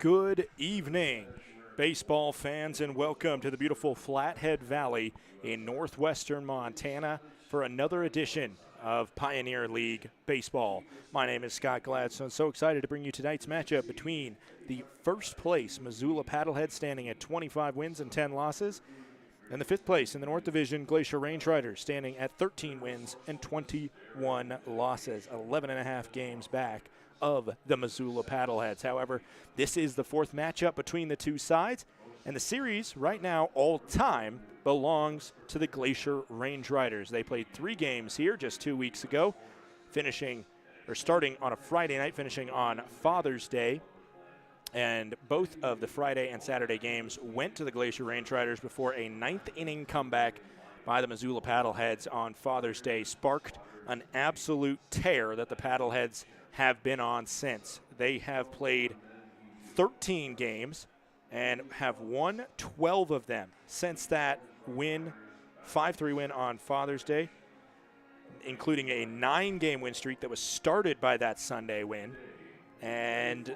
Good evening, baseball fans, and welcome to the beautiful Flathead Valley in northwestern Montana for another edition of Pioneer League Baseball. My name is Scott Gladstone. So excited to bring you tonight's matchup between the first place Missoula Paddleheads standing at 25 wins and 10 losses, and the fifth place in the North Division Glacier Range Riders standing at 13 wins and 21 losses, 11 and a half games back of the Missoula Paddleheads. However, this is the fourth matchup between the two sides, and the series right now all time belongs to the Glacier Range Riders. They played 3 games here just 2 weeks ago, starting on a Friday night, finishing on Father's Day. And both of the Friday and Saturday games went to the Glacier Range Riders before a 9th inning comeback by the Missoula Paddleheads on Father's Day sparked an absolute tear that the Paddleheads have been on since. They have played 13 games and have won 12 of them since that 5-3 win on Father's Day, including a 9-game win streak that was started by that Sunday win. And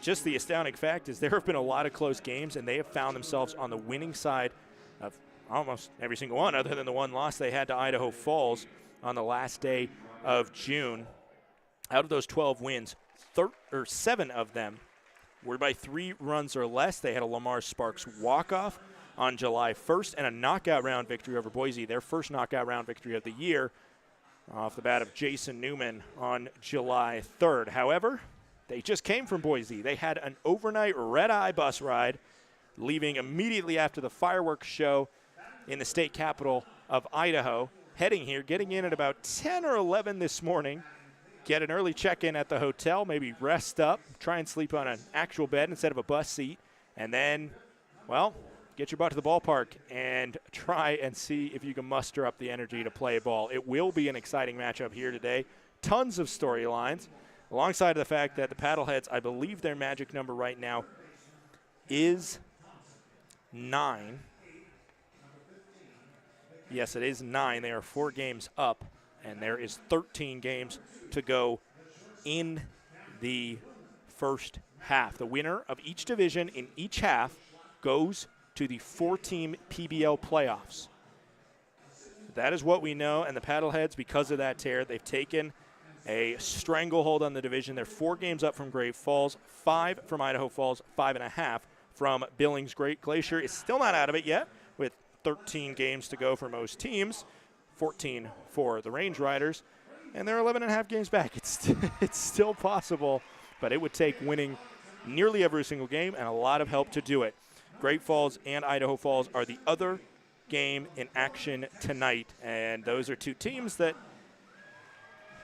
just the astounding fact is there have been a lot of close games, and they have found themselves on the winning side of almost every single one, other than the one loss they had to Idaho Falls on the last day of June. Out of those 12 wins, 7 of them were by 3 runs or less. They had a Lamar Sparks walk-off on July 1st and a knockout round victory over Boise, their first knockout round victory of the year, off the bat of Jason Newman on July 3rd. However, they just came from Boise. They had an overnight red-eye bus ride, leaving immediately after the fireworks show in the state capital of Idaho, heading here, getting in at about 10 or 11 this morning, get an early check-in at the hotel, maybe rest up, try and sleep on an actual bed instead of a bus seat, and then, well, get your butt to the ballpark and try and see if you can muster up the energy to play ball. It will be an exciting matchup here today. Tons of storylines, alongside of the fact that the Paddleheads, I believe their magic number right now is 9. Yes, it is 9. They are 4 games up, and there is 13 games to go in the first half. The winner of each division in each half goes to the 4-team PBL playoffs. That is what we know, and the Paddleheads, because of that tear, they've taken a stranglehold on the division. They're 4 games up from Great Falls, 5 from Idaho Falls, 5.5 from Billings. Glacier is still not out of it yet, with 13 games to go for most teams, 14 for the Range Riders, and they're 11.5 games back. It's still possible, but it would take winning nearly every single game and a lot of help to do it. Great Falls and Idaho Falls are the other game in action tonight, and those are 2 teams that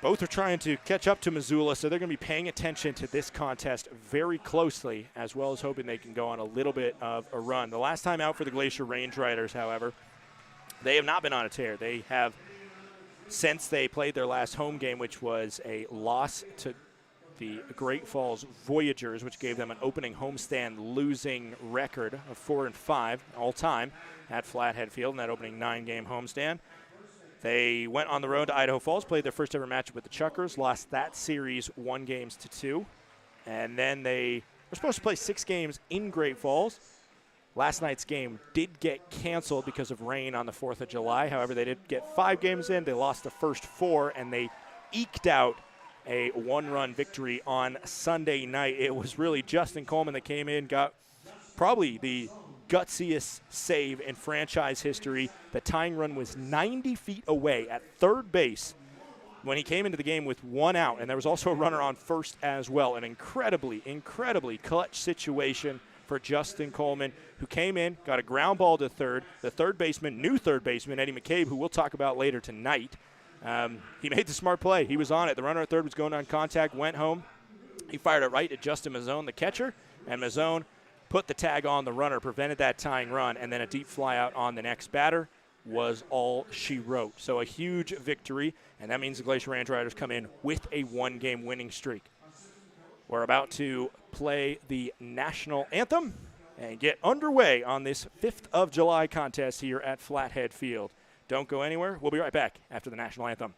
both are trying to catch up to Missoula, so they're going to be paying attention to this contest very closely, as well as hoping they can go on a little bit of a run. The last time out for the Glacier Range Riders, however, they have not been on a tear. They have, since they played their last home game, which was a loss to the Great Falls Voyagers, which gave them an opening homestand losing record of 4-5 all time at Flathead Field in that opening 9-game homestand. They went on the road to Idaho Falls, played their first ever match with the Chuckers, lost that series 1-2, and then they were supposed to play 6 games in Great Falls. Last night's game did get canceled because of rain on the 4th of July. However, they did get 5 games in. They lost the first 4, and they eked out a 1-run victory on Sunday night. It was really Justin Coleman that came in, got probably the gutsiest save in franchise history. The tying run was 90 feet away at third base when he came into the game with 1 out, and there was also a runner on first as well. An incredibly clutch situation for Justin Coleman, who came in, got a ground ball to third. The new third baseman, Eddie McCabe, who we'll talk about later tonight, he made the smart play. He was on it. The runner at third was going on contact, went home. He fired it right at Justin Mazzone, the catcher, and Mazzone put the tag on the runner, prevented that tying run, and then a deep fly out on the next batter was all she wrote. So a huge victory, and that means the Glacier Range Riders come in with a 1-game winning streak. We're about to play the national anthem and get underway on this 5th of July contest here at Flathead Field. Don't go anywhere. We'll be right back after the national anthem.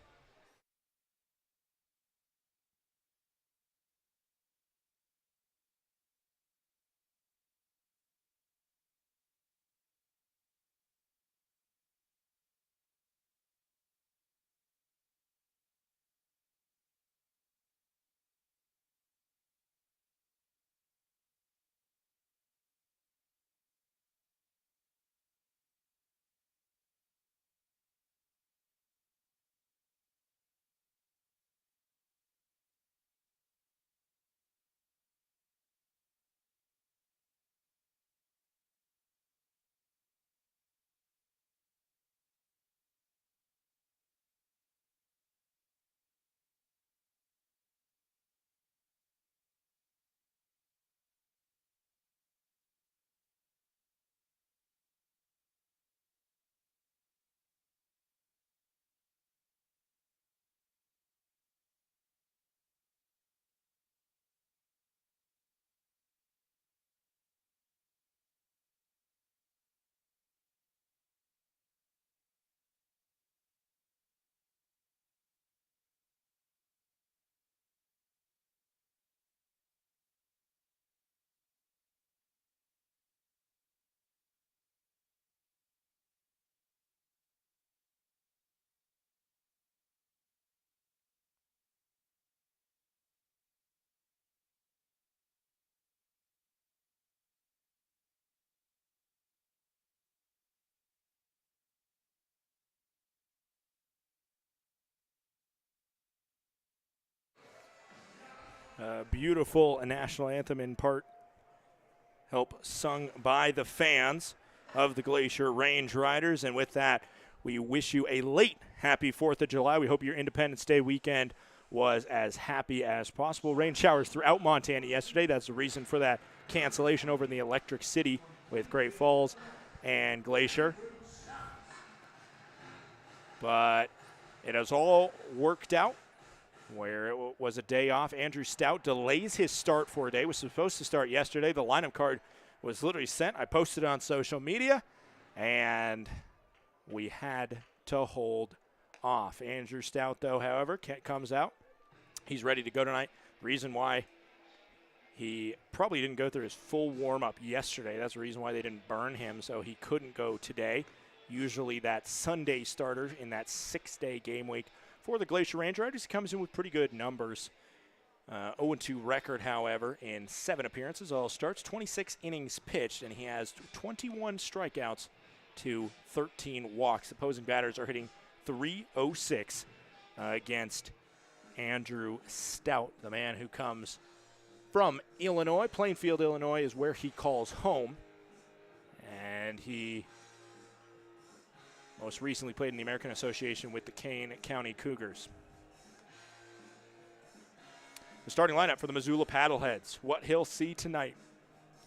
Beautiful national anthem in part help sung by the fans of the Glacier Range Riders. And with that, we wish you a late happy 4th of July. We hope your Independence Day weekend was as happy as possible. Rain showers throughout Montana yesterday. That's the reason for that cancellation over in the Electric City with Great Falls and Glacier. But it has all worked out where it was a day off. Andrew Stout delays his start for a day. Was supposed to start yesterday. The lineup card was literally sent. I posted it on social media, and we had to hold off. Andrew Stout, though, however, comes out. He's ready to go tonight. Reason why he probably didn't go through his full warm-up yesterday. That's the reason why they didn't burn him, so he couldn't go today. Usually that Sunday starter in that 6-day game week. For the Glacier Range Riders, he comes in with pretty good numbers. 0-2 record, however, in 7 appearances, all starts, 26 innings pitched, and he has 21 strikeouts to 13 walks. Opposing batters are hitting .306 against Andrew Stout, the man who comes from Illinois. Plainfield, Illinois is where he calls home, and he most recently played in the American Association with the Kane County Cougars. The starting lineup for the Missoula Paddleheads. What he'll see tonight.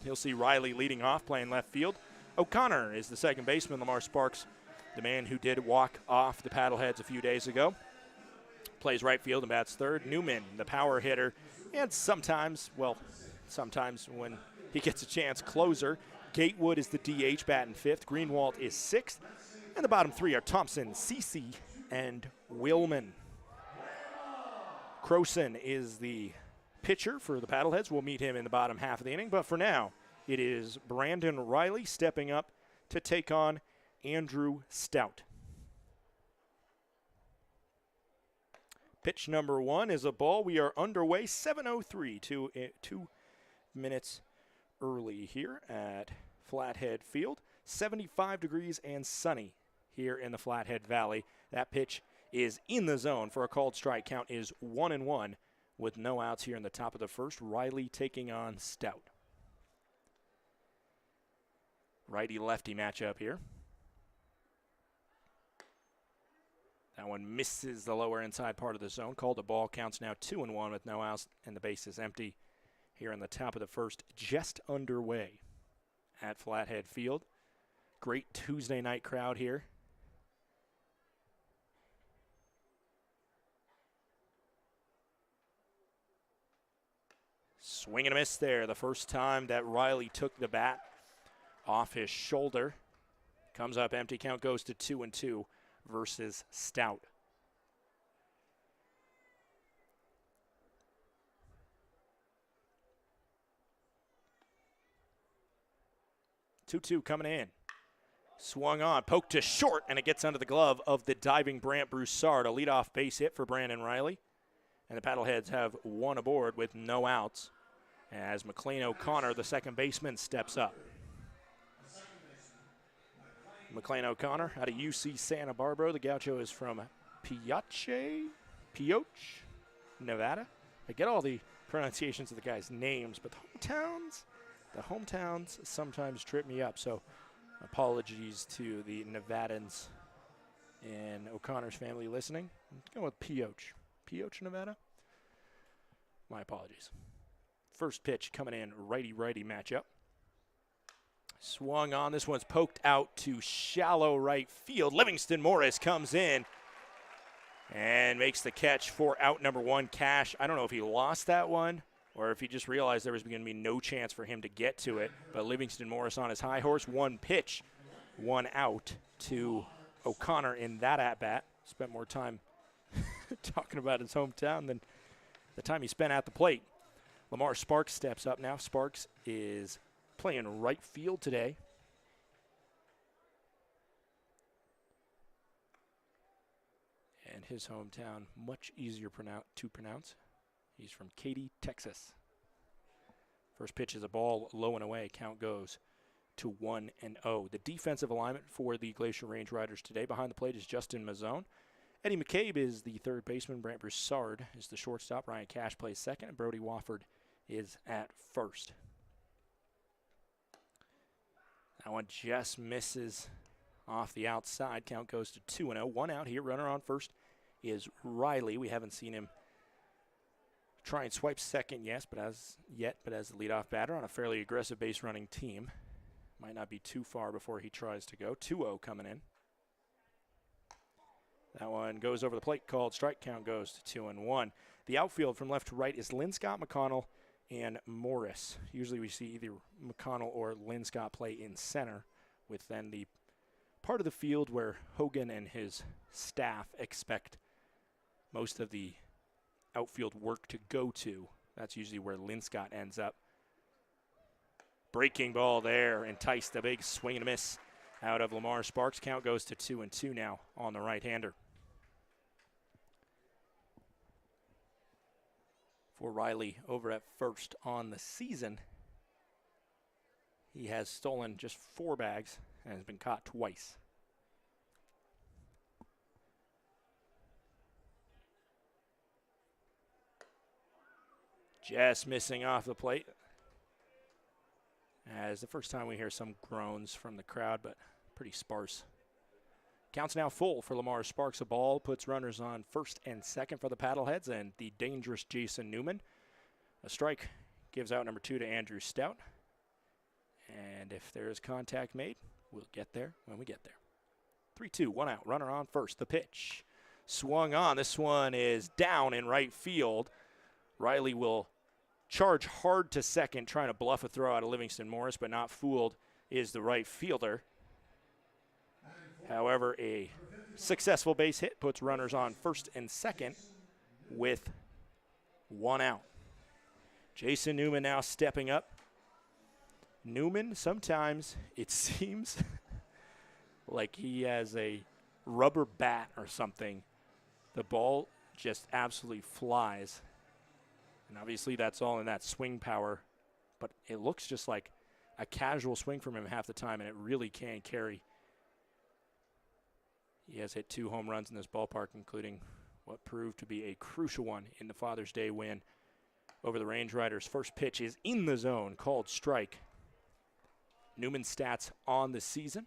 He'll see Riley leading off, playing left field. O'Connor is the second baseman. Lamar Sparks, the man who did walk off the Paddleheads a few days ago, plays right field and bats third. Newman, the power hitter, and sometimes when he gets a chance, closer. Gatewood is the DH, batting fifth. Greenwald is sixth. And the bottom three are Thompson, Cece, and Willman. Croson is the pitcher for the Paddleheads. We'll meet him in the bottom half of the inning. But for now, it is Brandon Riley stepping up to take on Andrew Stout. Pitch number 1 is a ball. We are underway, 7:03, 2 minutes early here at Flathead Field. 75 degrees and sunny here in the Flathead Valley. That pitch is in the zone for a called strike. Count is 1-1 with no outs here in the top of the first. Riley taking on Stout. Righty-lefty matchup here. That one misses the lower inside part of the zone. Called a ball. Counts now 2-1 with no outs, and the base is empty here in the top of the first. Just underway at Flathead Field. Great Tuesday night crowd here. Swing and a miss there. The first time that Riley took the bat off his shoulder. Comes up empty. Count goes to 2-2 versus Stout. Two coming in. Swung on, poked to short, and it gets under the glove of the diving Brant Broussard. A leadoff base hit for Brandon Riley. And the Paddleheads have one aboard with no outs as McLean O'Connor, the second baseman, steps up. McLean O'Connor out of UC Santa Barbara. The Gaucho is from Pioche, Nevada. I get all the pronunciations of the guys' names, but the hometowns sometimes trip me up. So apologies to the Nevadans and O'Connor's family listening. I'm going with Pioche, Nevada. My apologies. First pitch coming in, righty-righty matchup. Swung on. This one's poked out to shallow right field. Livingston Morris comes in and makes the catch for out number 1, Cash. I don't know if he lost that one or if he just realized there was going to be no chance for him to get to it. But Livingston Morris on his high horse. 1 pitch, 1 out to O'Connor in that at-bat. Spent more time talking about his hometown than the time he spent at the plate. Lamar Sparks steps up now. Sparks is playing right field today. And his hometown, much easier to pronounce. He's from Katy, Texas. First pitch is a ball low and away. Count goes to 1-0. The defensive alignment for the Glacier Range Riders today behind the plate is Justin Mazzone. Eddie McCabe is the third baseman. Brant Broussard is the shortstop. Ryan Cash plays second, and Brody Wofford is at first. That one just misses off the outside. Count goes to 2-0. One out here. Runner on first is Riley. We haven't seen him try and swipe second, yes, but as the leadoff batter on a fairly aggressive base running team. Might not be too far before he tries to go. 2-0 coming in. That one goes over the plate, called strike. Count goes to 2-1. The outfield from left to right is Linscott, McConnell, and Morris. Usually we see either McConnell or Linscott play in center, with then the part of the field where Hogan and his staff expect most of the outfield work to go to. That's usually where Linscott ends up. Breaking ball there, enticed a big swing and a miss out of Lamar Sparks. Count goes to 2-2 now on the right-hander. For Riley over at first on the season, he has stolen just 4 bags and has been caught twice. Just missing off the plate. As the first time we hear some groans from the crowd, but pretty sparse. Count's now full for Lamar Sparks. A ball puts runners on first and second for the Paddleheads and the dangerous Jason Newman. A strike gives out number 2 to Andrew Stout. And if there is contact made, we'll get there when we get there. 3-2, 1 out, runner on first. The pitch swung on. This one is down in right field. Riley will charge hard to second, trying to bluff a throw out of Livingston Morris, but not fooled is the right fielder. However, a successful base hit puts runners on first and second with 1 out. Jason Newman now stepping up. Newman, sometimes it seems like he has a rubber bat or something. The ball just absolutely flies. And obviously that's all in that swing power, but it looks just like a casual swing from him half the time, and it really can carry. He has hit 2 home runs in this ballpark, including what proved to be a crucial one in the Father's Day win over the Range Riders. First pitch is in the zone, called strike. Newman's stats on the season.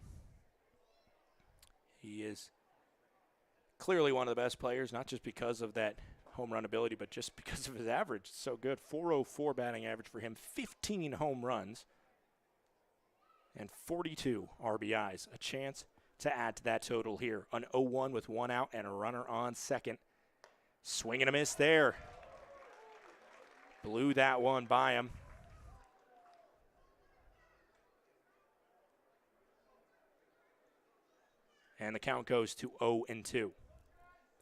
He is clearly one of the best players, not just because of that home run ability, but just because of his average. It's so good. 404 batting average for him, 15 home runs, and 42 RBIs. A chance to add to that total here. An 0-1 with 1 out and a runner on second. Swing and a miss there. Blew that one by him. And the count goes to 0-2.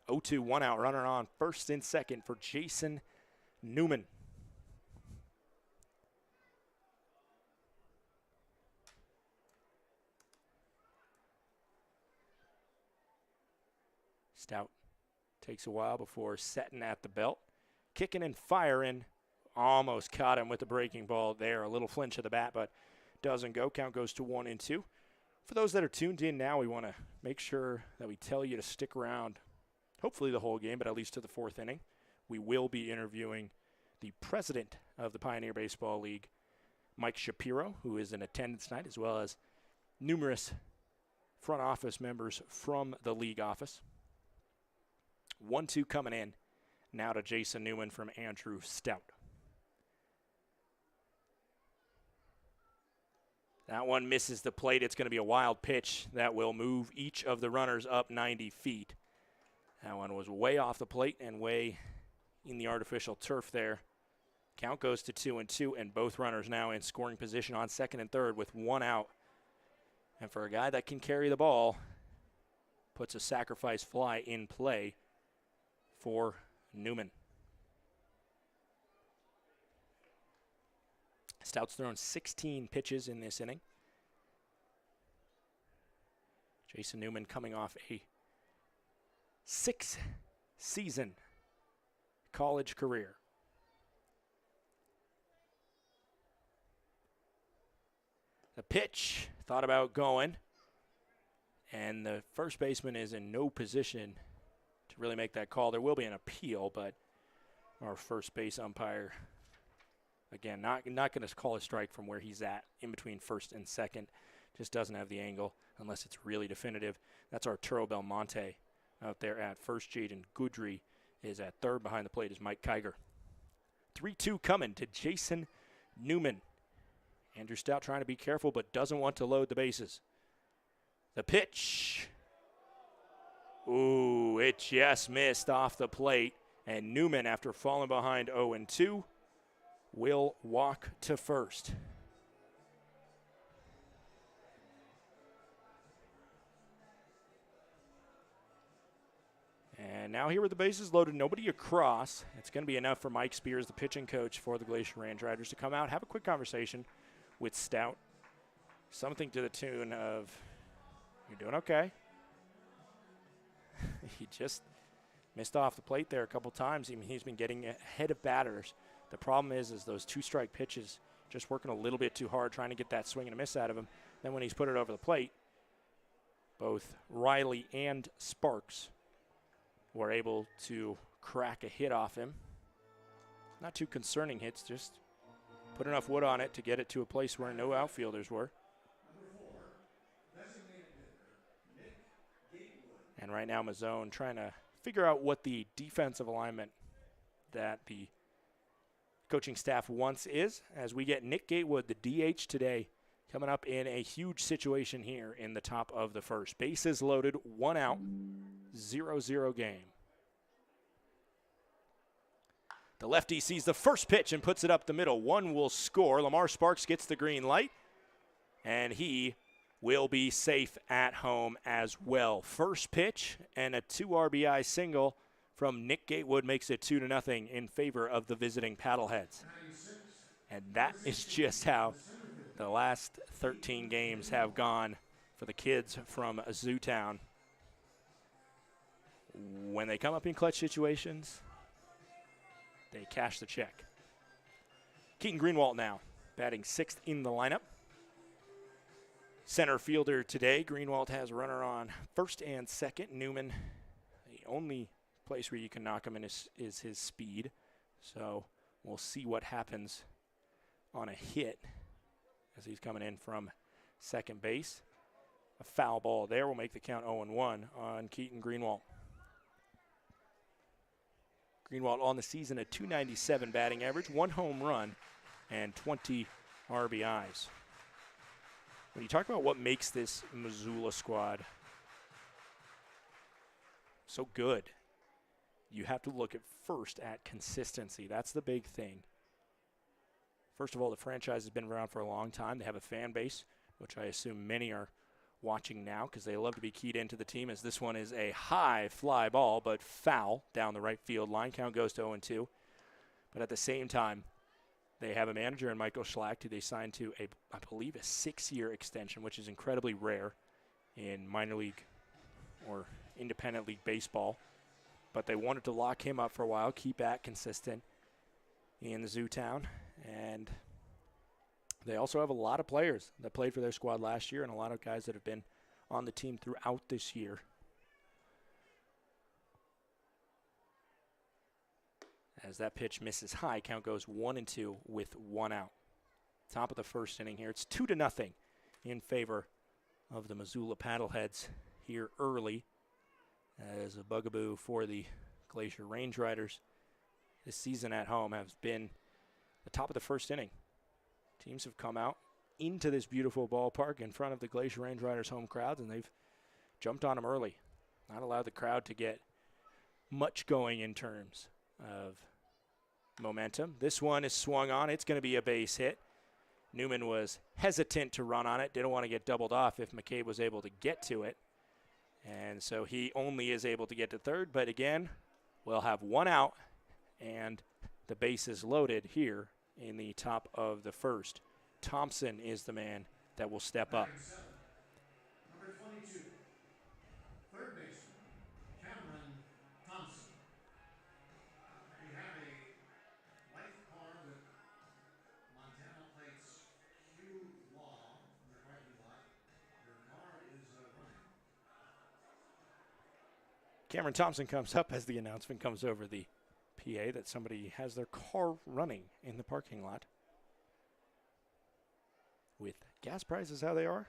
0-2, 1 out, runner on first and second for Jason Newman. Stout takes a while before setting at the belt. Kicking and firing. Almost caught him with the breaking ball there. A little flinch of the bat, but doesn't go. Count goes to 1-2. For those that are tuned in now, we want to make sure that we tell you to stick around, hopefully the whole game, but at least to the 4th inning. We will be interviewing the president of the Pioneer Baseball League, Mike Shapiro, who is in attendance tonight, as well as numerous front office members from the league office. 1-2 coming in now to Jason Newman from Andrew Stout. That one misses the plate. It's going to be a wild pitch that will move each of the runners up 90 feet. That one was way off the plate and way in the artificial turf there. Count goes to 2-2, and both runners now in scoring position on second and third with 1 out. And for a guy that can carry the ball, puts a sacrifice fly in play for Newman. Stout's thrown 16 pitches in this inning. Jason Newman coming off a 6-season college career. The pitch, thought about going, and the first baseman is in no position to really make that call. There will be an appeal, but our first base umpire, again, not going to call a strike from where he's at in between first and second. Just doesn't have the angle unless it's really definitive. That's Arturo Belmonte out there at first. Jaden Goodry is at third. Behind the plate is Mike Kiger. 3-2 coming to Jason Newman. Andrew Stout trying to be careful but doesn't want to load the bases. The pitch. Ooh, it just missed off the plate. And Newman, after falling behind 0-2, will walk to first. And now here with the bases loaded, nobody across. It's going to be enough for Mike Spears, the pitching coach for the Glacier Range Riders, to come out, have a quick conversation with Stout. Something to the tune of, "You're doing okay." He just missed off the plate there a couple times. I mean, he's been getting ahead of batters. The problem is those two-strike pitches, just working a little bit too hard, trying to get that swing and a miss out of him. Then when he's put it over the plate, both Riley and Sparks were able to crack a hit off him. Not too concerning hits, just put enough wood on it to get it to a place where no outfielders were. And right now Mazzone trying to figure out what the defensive alignment that the coaching staff wants is, as we get Nick Gatewood, the DH today, coming up in a huge situation here in the top of the first. Bases loaded, 1 out, 0-0 game. The lefty sees the first pitch and puts it up the middle. One will score. Lamar Sparks gets the green light, and he will be safe at home as well. First pitch and a 2 RBI single from Nick Gatewood makes it 2-0 in favor of the visiting Paddleheads. And that is just how the last 13 games have gone for the kids from Zootown. When they come up in clutch situations, they cash the check. Keaton Greenwald now batting 6th in the lineup. Center fielder today, Greenwald has a runner on first and second. Newman, the only place where you can knock him in is his speed. So we'll see what happens on a hit as he's coming in from second base. A foul ball there will make the count 0-1 on Keaton Greenwald. Greenwald on the season a .297 batting average, 1 home run, and 20 RBIs. When you talk about what makes this Missoula squad so good, you have to look at first at consistency. That's the big thing. First of all, the franchise has been around for a long time. They have a fan base, which I assume many are watching now because they love to be keyed into the team, as this one is a high fly ball, but foul down the right field line. Count goes to 0-2. But at the same time, they have a manager in Michael Schlacht who they signed to, I believe, a 6-year extension, which is incredibly rare in minor league or independent league baseball. But they wanted to lock him up for a while, keep that consistent in the Zootown. And they also have a lot of players that played for their squad last year and a lot of guys that have been on the team throughout this year. As that pitch misses high, count goes 1-2 with 1 out. Top of the first inning here. It's 2-0 in favor of the Missoula Paddleheads here early, as a bugaboo for the Glacier Range Riders this season at home has been the top of the first inning. Teams have come out into this beautiful ballpark in front of the Glacier Range Riders home crowds, and they've jumped on them early. Not allowed the crowd to get much going in terms of momentum. This one is swung on. It's going to be a base hit. Newman was hesitant to run on it. Didn't want to get doubled off if McCabe was able to get to it. And so he only is able to get to third. But again, we'll have 1 out, and the base is loaded here in the top of the first. Thompson is the man that will step up. Number 22, third baseman, Cameron Thompson. We have a life car with Montana plates Q Law in the parking lot. Your car is running. Cameron Thompson comes up as the announcement comes over the PA that somebody has their car running in the parking lot. With gas prices how they are,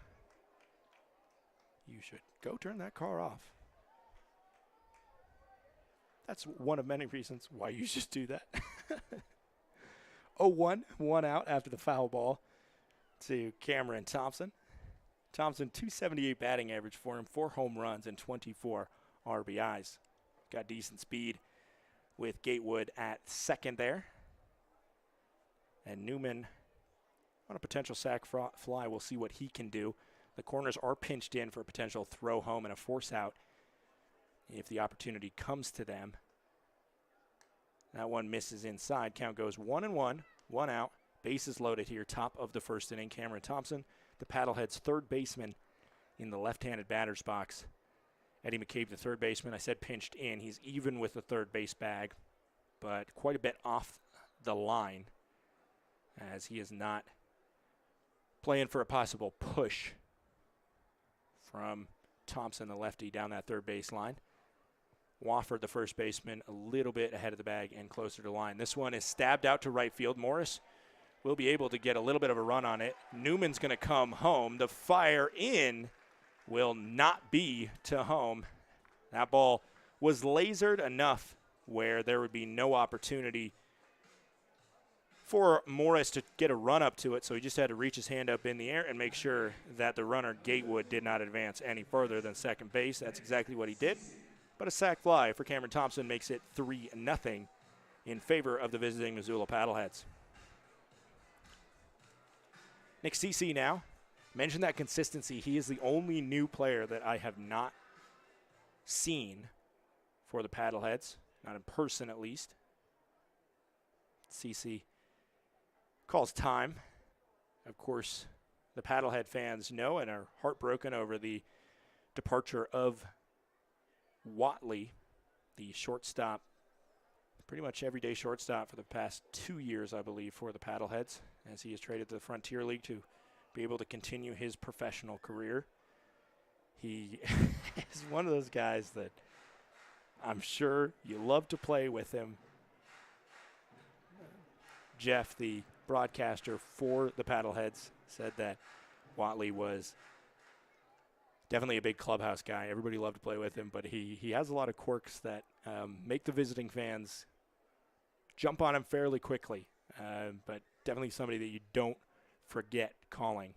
you should go turn that car off. That's one of many reasons why you should do that. 0-1, one out after the foul ball to Cameron Thompson. Thompson, 278 batting average for him, 4 home runs and 24 RBIs. Got decent speed with Gatewood at second there. And Newman on a potential sac fly. We'll see what he can do. The corners are pinched in for a potential throw home and a force out if the opportunity comes to them. That one misses inside. Count goes 1-1, one out. Bases loaded here, top of the first inning. Cameron Thompson, the Paddleheads' third baseman in the left-handed batter's box. Eddie McCabe, the third baseman, I said pinched in. He's even with the third base bag, but quite a bit off the line as he is not playing for a possible push from Thompson, the lefty, down that third base line. Wofford, the first baseman, a little bit ahead of the bag and closer to line. This one is stabbed out to right field. Morris will be able to get a little bit of a run on it. Newman's going to come home. The fire in will not be to home. That ball was lasered enough where there would be no opportunity for Morris to get a run up to it, so he just had to reach his hand up in the air and make sure that the runner, Gatewood, did not advance any further than second base. That's exactly what he did. But a sac fly for Cameron Thompson makes it 3-0 in favor of the visiting Missoula Paddleheads. Nick Cece now. Mentioned that consistency. He is the only new player that I have not seen for the Paddleheads, not in person at least. Cece calls time. Of course, the Paddlehead fans know and are heartbroken over the departure of Watley, the shortstop, pretty much everyday shortstop for the past 2 years, I believe, for the Paddleheads, as he is traded to the Frontier League to be able to continue his professional career. He is one of those guys that I'm sure you love to play with him. Jeff, the broadcaster for the Paddleheads, said that Watley was definitely a big clubhouse guy. Everybody loved to play with him, but he has a lot of quirks that make the visiting fans jump on him fairly quickly. But definitely somebody that you don't forget calling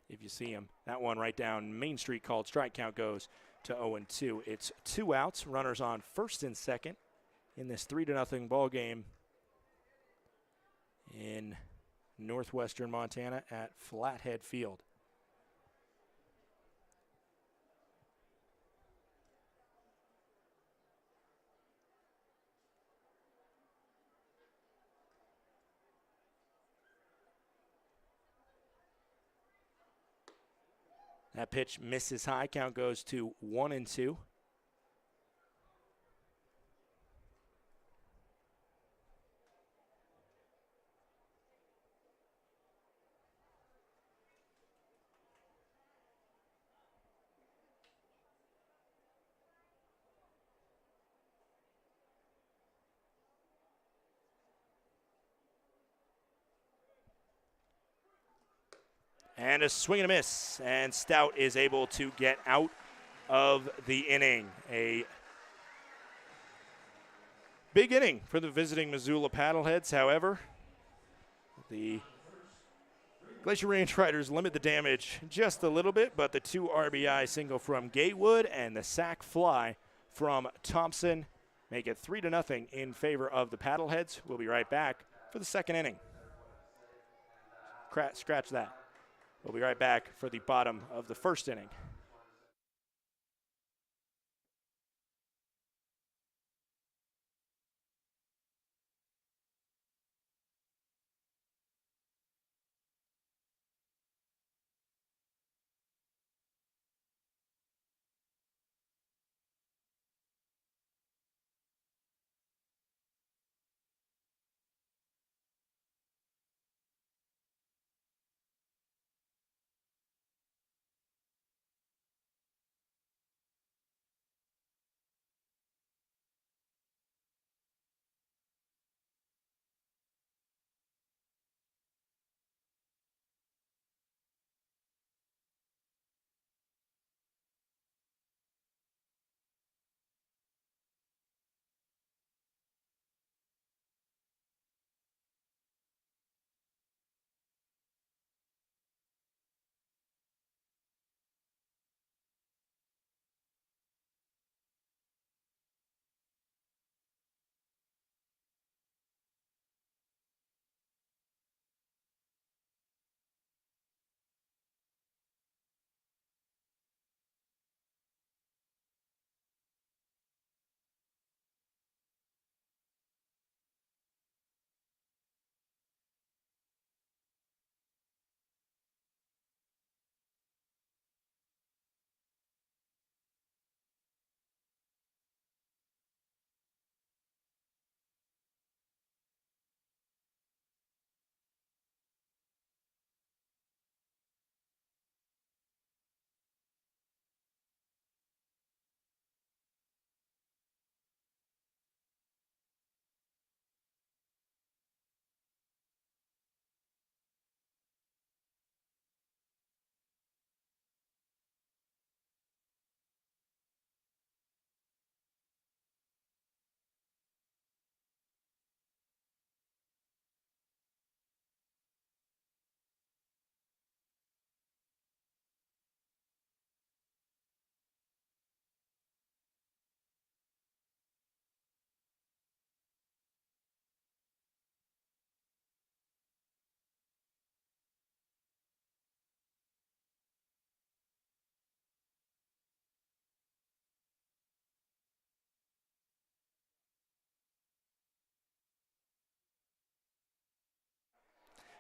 if you see him. That one right down Main Street called. Strike count goes to 0-2. It's 2 outs, runners on first and second in this 3-0 ball game in northwestern Montana at Flathead Field. That pitch misses high. Count goes to 1-2. And a swing and a miss, and Stout is able to get out of the inning. A big inning for the visiting Missoula Paddleheads. However, the Glacier Range Riders limit the damage just a little bit, but the 2 RBI single from Gatewood and the sac fly from Thompson make it 3-0 in favor of the Paddleheads. We'll be right back for the second inning. Scratch that. We'll be right back for the bottom of the first inning.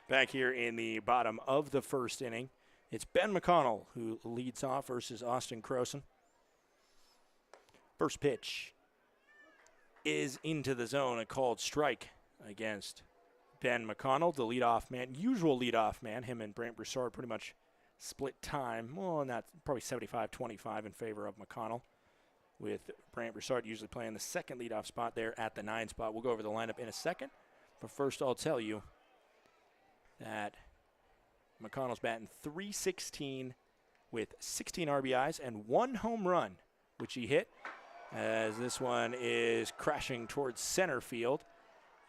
Back here in the bottom of the first inning, it's Ben McConnell who leads off versus Austin Croson. First pitch is into the zone, a called strike against Ben McConnell, the leadoff man, usual leadoff man. Him and Brant Broussard pretty much split time. Well, not probably 75-25 in favor of McConnell, with Brant Broussard usually playing the second leadoff spot there at the 9 spot. We'll go over the lineup in a second, but first I'll tell you that McConnell's batting .316 with 16 RBIs and 1 home run, which he hit, as this one is crashing towards center field.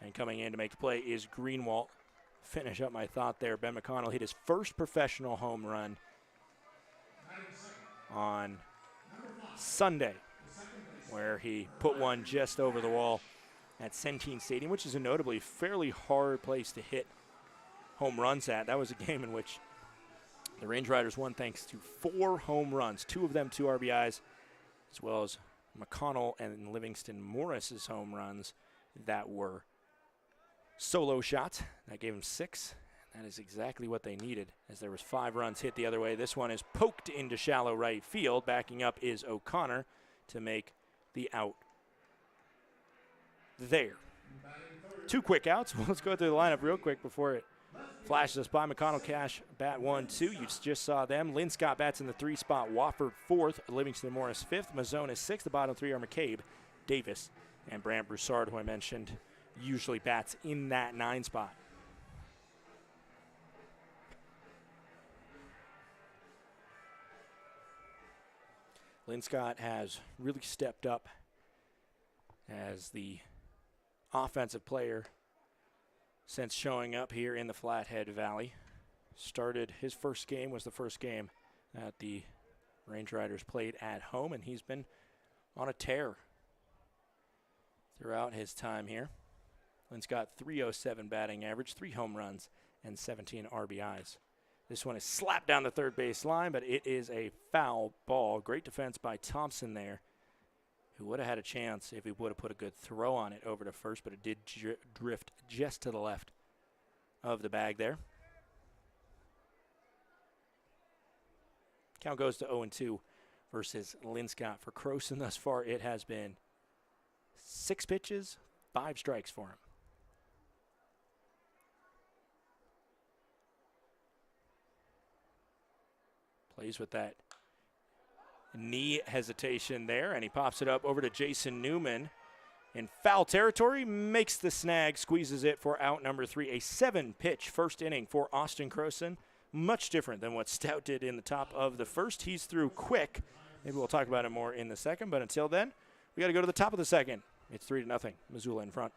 And coming in to make the play is Greenwalt. Finish up my thought there. Ben McConnell hit his first professional home run on Sunday, where he put one just over the wall at Centene Stadium, which is a notably fairly hard place to hit home runs at. That was a game in which the Range Riders won thanks to 4 home runs, 2 of them 2 RBIs, as well as McConnell and Livingston Morris's home runs that were solo shots. That gave him 6. That is exactly what they needed, as there was 5 runs hit the other way. This one is poked into shallow right field. Backing up is O'Connor to make the out there. 2 quick outs. Well, let's go through the lineup real quick before it flashes us by. McConnell, Cash, bat 1-2. You just saw them. Lynn Scott bats in the 3 spot. Wofford 4th. Livingston Morris 5th. Mazzone is 6th. The bottom 3 are McCabe, Davis, and Brant Broussard, who I mentioned usually bats in that 9 spot. Lynn Scott has really stepped up as the offensive player since showing up here in the Flathead Valley. Started his first game, was the first game that the Range Riders played at home, and he's been on a tear throughout his time here. Lynn's got .307 batting average, 3 home runs, and 17 RBIs. This one is slapped down the third base line, but it is a foul ball. Great defense by Thompson there, who would have had a chance if he would have put a good throw on it over to first, but it did drift just to the left of the bag there. Count goes to 0-2 versus Lynn Scott. For Croson thus far, it has been 6 pitches, 5 strikes for him. Plays with that knee hesitation there, and he pops it up over to Jason Newman in foul territory, makes the snag, squeezes it for out number 3. A 7-pitch first inning for Austin Croson. Much different than what Stout did in the top of the first. He's through quick. Maybe we'll talk about it more in the second, but until then, we got to go to the top of the second. It's 3-0, Missoula in front.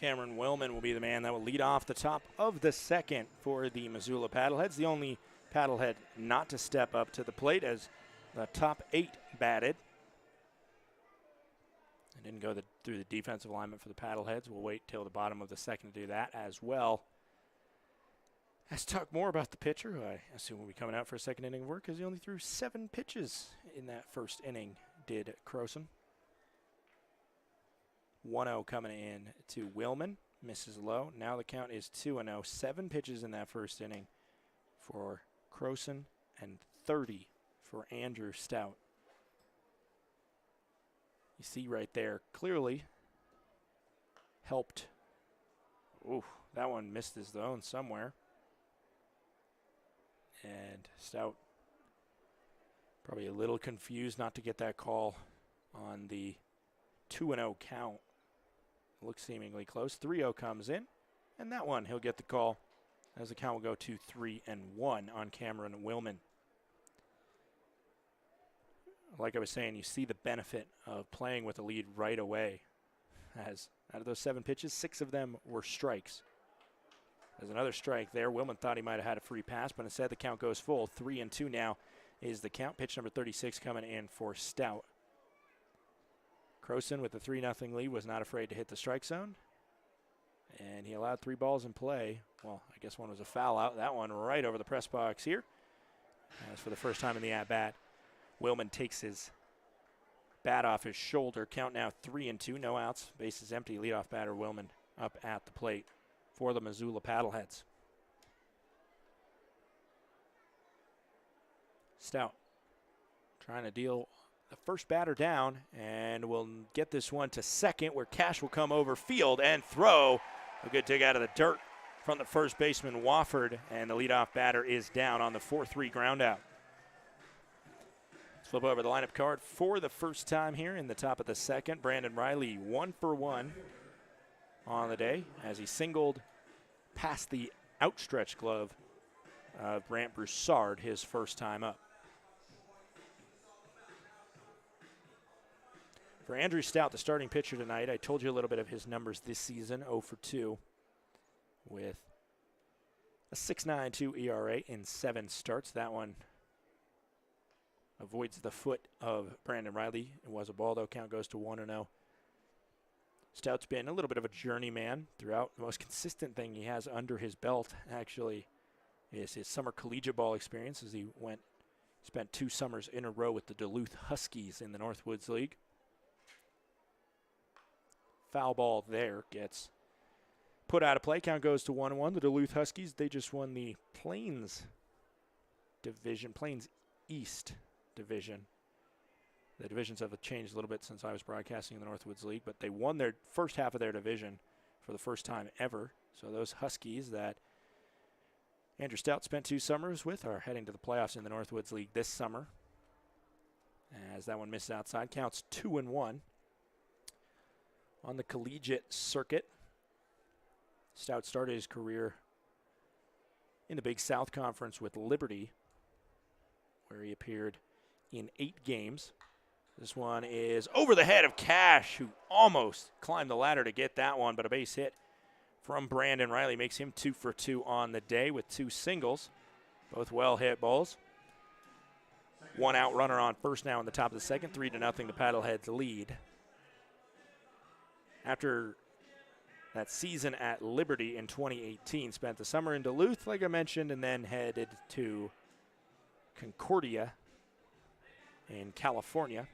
Cameron Wellman will be the man that will lead off the top of the second for the Missoula Paddleheads. The only Paddlehead not to step up to the plate, as the top 8 batted. It didn't go the through the defensive alignment for the Paddleheads. We'll wait till the bottom of the second to do that as well. Let's talk more about the pitcher, who I assume will be coming out for a second inning of work, because he only threw 7 pitches in that first inning, did Croson. 1-0 coming in to Willman, misses low. Now the count is 2-0. 7 pitches in that first inning for Croson and 30 for Andrew Stout. You see right there, clearly helped. Ooh, that one missed his zone somewhere. And Stout probably a little confused not to get that call on the 2-0 count. Looks seemingly close. 3-0 comes in, and that one he'll get the call as the count will go to 3-1 on Cameron Willman. Like I was saying, you see the benefit of playing with a lead right away. As out of those 7 pitches, 6 of them were strikes. There's another strike there. Willman thought he might have had a free pass, but instead the count goes full. 3-2 now is the count. Pitch number 36 coming in for Stout. Croson with the 3-0 lead was not afraid to hit the strike zone. And he allowed 3 balls in play. Well, I guess one was a foul out. That one right over the press box here. As for the first time in the at-bat, Willman takes his bat off his shoulder. Count now 3-2, no outs. Bases empty. Leadoff batter Willman up at the plate for the Missoula Paddleheads. Stout trying to deal the first batter down, and we'll get this one to second, where Cash will come over field and throw a good dig out of the dirt from the first baseman Wofford, and the leadoff batter is down on the 4-3 ground out. Let's flip over the lineup card for the first time here in the top of the second. Brandon Riley 1 for 1 on the day as he singled past the outstretched glove of Brant Broussard his first time up. For Andrew Stout, the starting pitcher tonight, I told you a little bit of his numbers this season, 0 for 2 with a 6.92 ERA in 7 starts. That one avoids the foot of Brandon Riley. It was a ball, though. Count goes to 1-0. Stout's been a little bit of a journeyman throughout. The most consistent thing he has under his belt, actually, is his summer collegiate ball experience, as he spent 2 summers in a row with the Duluth Huskies in the Northwoods League. Foul ball there gets put out of play. Count goes to 1-1. The Duluth Huskies, they just won the Plains Division, Plains East Division. The divisions have changed a little bit since I was broadcasting in the Northwoods League, but they won their first half of their division for the first time ever. So those Huskies that Andrew Stout spent 2 summers with are heading to the playoffs in the Northwoods League this summer. As that one misses outside, counts 2-1. On the collegiate circuit, Stout started his career in the Big South Conference with Liberty, where he appeared in 8 games. This one is over the head of Cash, who almost climbed the ladder to get that one, but a base hit from Brandon Riley makes him 2 for 2 on the day with 2 singles, both well-hit balls. 1 out runner on first now in the top of the second, 3-0 the Paddleheads lead. After that season at Liberty in 2018, spent the summer in Duluth, like I mentioned, and then headed to Concordia in California.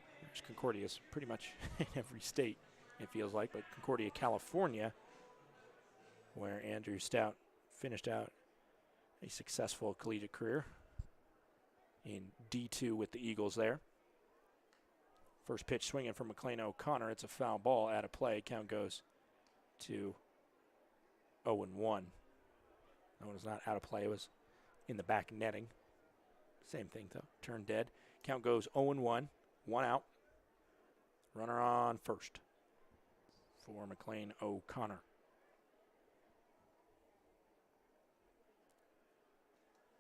Concordia is pretty much in every state, it feels like, but Concordia, California, where Andrew Stout finished out a successful collegiate career in D2 with the Eagles there. First pitch swinging from McLean O'Connor. It's a foul ball out of play. Count goes to 0-1. That one was not out of play. It was in the back netting. Same thing, though. Turned dead. Count goes 0-1. 1 out. Runner on first for McLean O'Connor.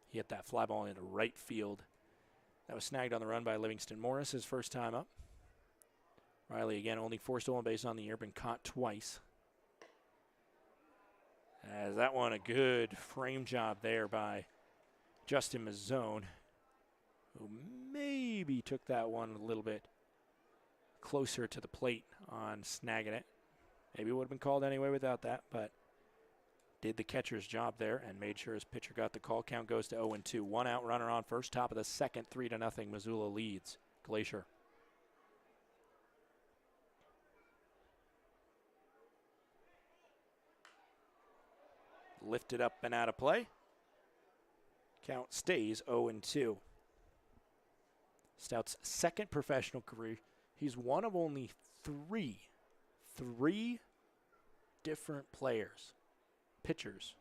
He hit that fly ball into right field. That was snagged on the run by Livingston Morris his first time up. Riley again only 4 stolen bases on the year, been caught twice. As that one a good frame job there by Justin Mazzone, who maybe took that one a little bit closer to the plate on snagging it. Maybe it would have been called anyway without that, but did the catcher's job there and made sure his pitcher got the call. Count goes to 0-2. 1 out, runner on first, top of the second, 3-0. Missoula leads Glacier. Lifted up and out of play. Count stays 0-2. Stout's second professional career. He's one of only three different pitchers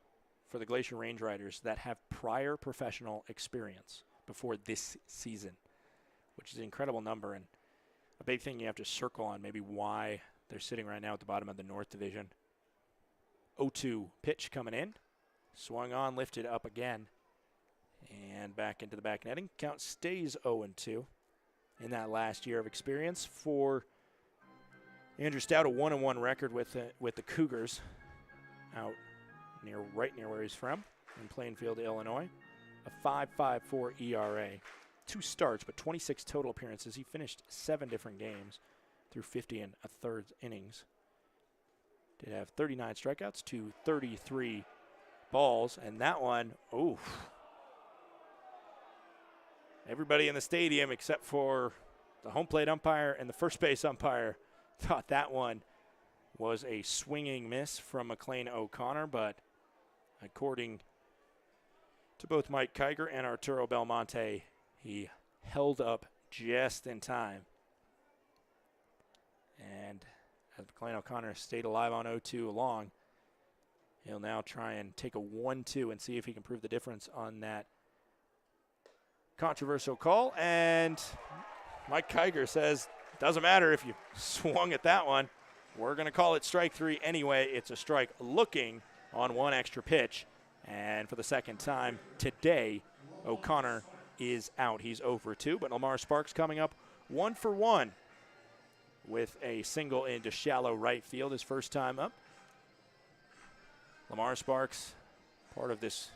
for the Glacier Range Riders that have prior professional experience before this season, which is an incredible number and a big thing you have to circle on maybe why they're sitting right now at the bottom of the North Division. 0-2 pitch coming in. Swung on, lifted up again. And back into the back netting. Count stays 0-2 in that last year of experience for Andrew Stout, a 1-1 record with the Cougars out right near where he's from in Plainfield, Illinois. A 5.54 ERA. 2 starts, but 26 total appearances. He finished 7 different games through 50 and a third innings. Did have 39 strikeouts to 33 balls, and that one, oof. Everybody in the stadium except for the home plate umpire and the first base umpire thought that one was a swinging miss from McLean O'Connor, but according to both Mike Kiger and Arturo Belmonte, he held up just in time. And as McLean O'Connor stayed alive on 0-2 along, he'll now try and take a 1-2 and see if he can prove the difference on that controversial call. And Mike Kiger says, doesn't matter if you swung at that one. We're going to call it strike 3 anyway. It's a strike looking on one extra pitch. And for the second time today, O'Connor is out. He's 0-2, but Lamar Sparks coming up 1-for-1 with a single into shallow right field his first time up. Lamar Sparks, part of this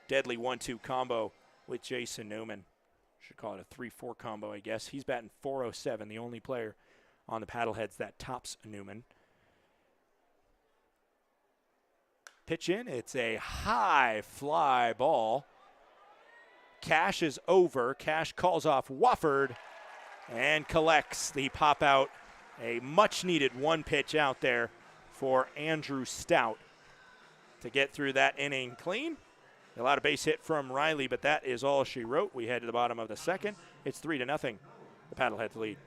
deadly 1-2 combo with Jason Newman. Should call it a 3-4 combo, I guess. He's batting .407, the only player on the Paddleheads that tops Newman. Pitch in, it's a high fly ball. Cash is over. Cash calls off Wofford and collects the pop out. A much needed one pitch out there for Andrew Stout to get through that inning clean. A lot of base hit from Riley, but that is all she wrote. We head to the bottom of the second. It's 3-0. The Paddleheads lead.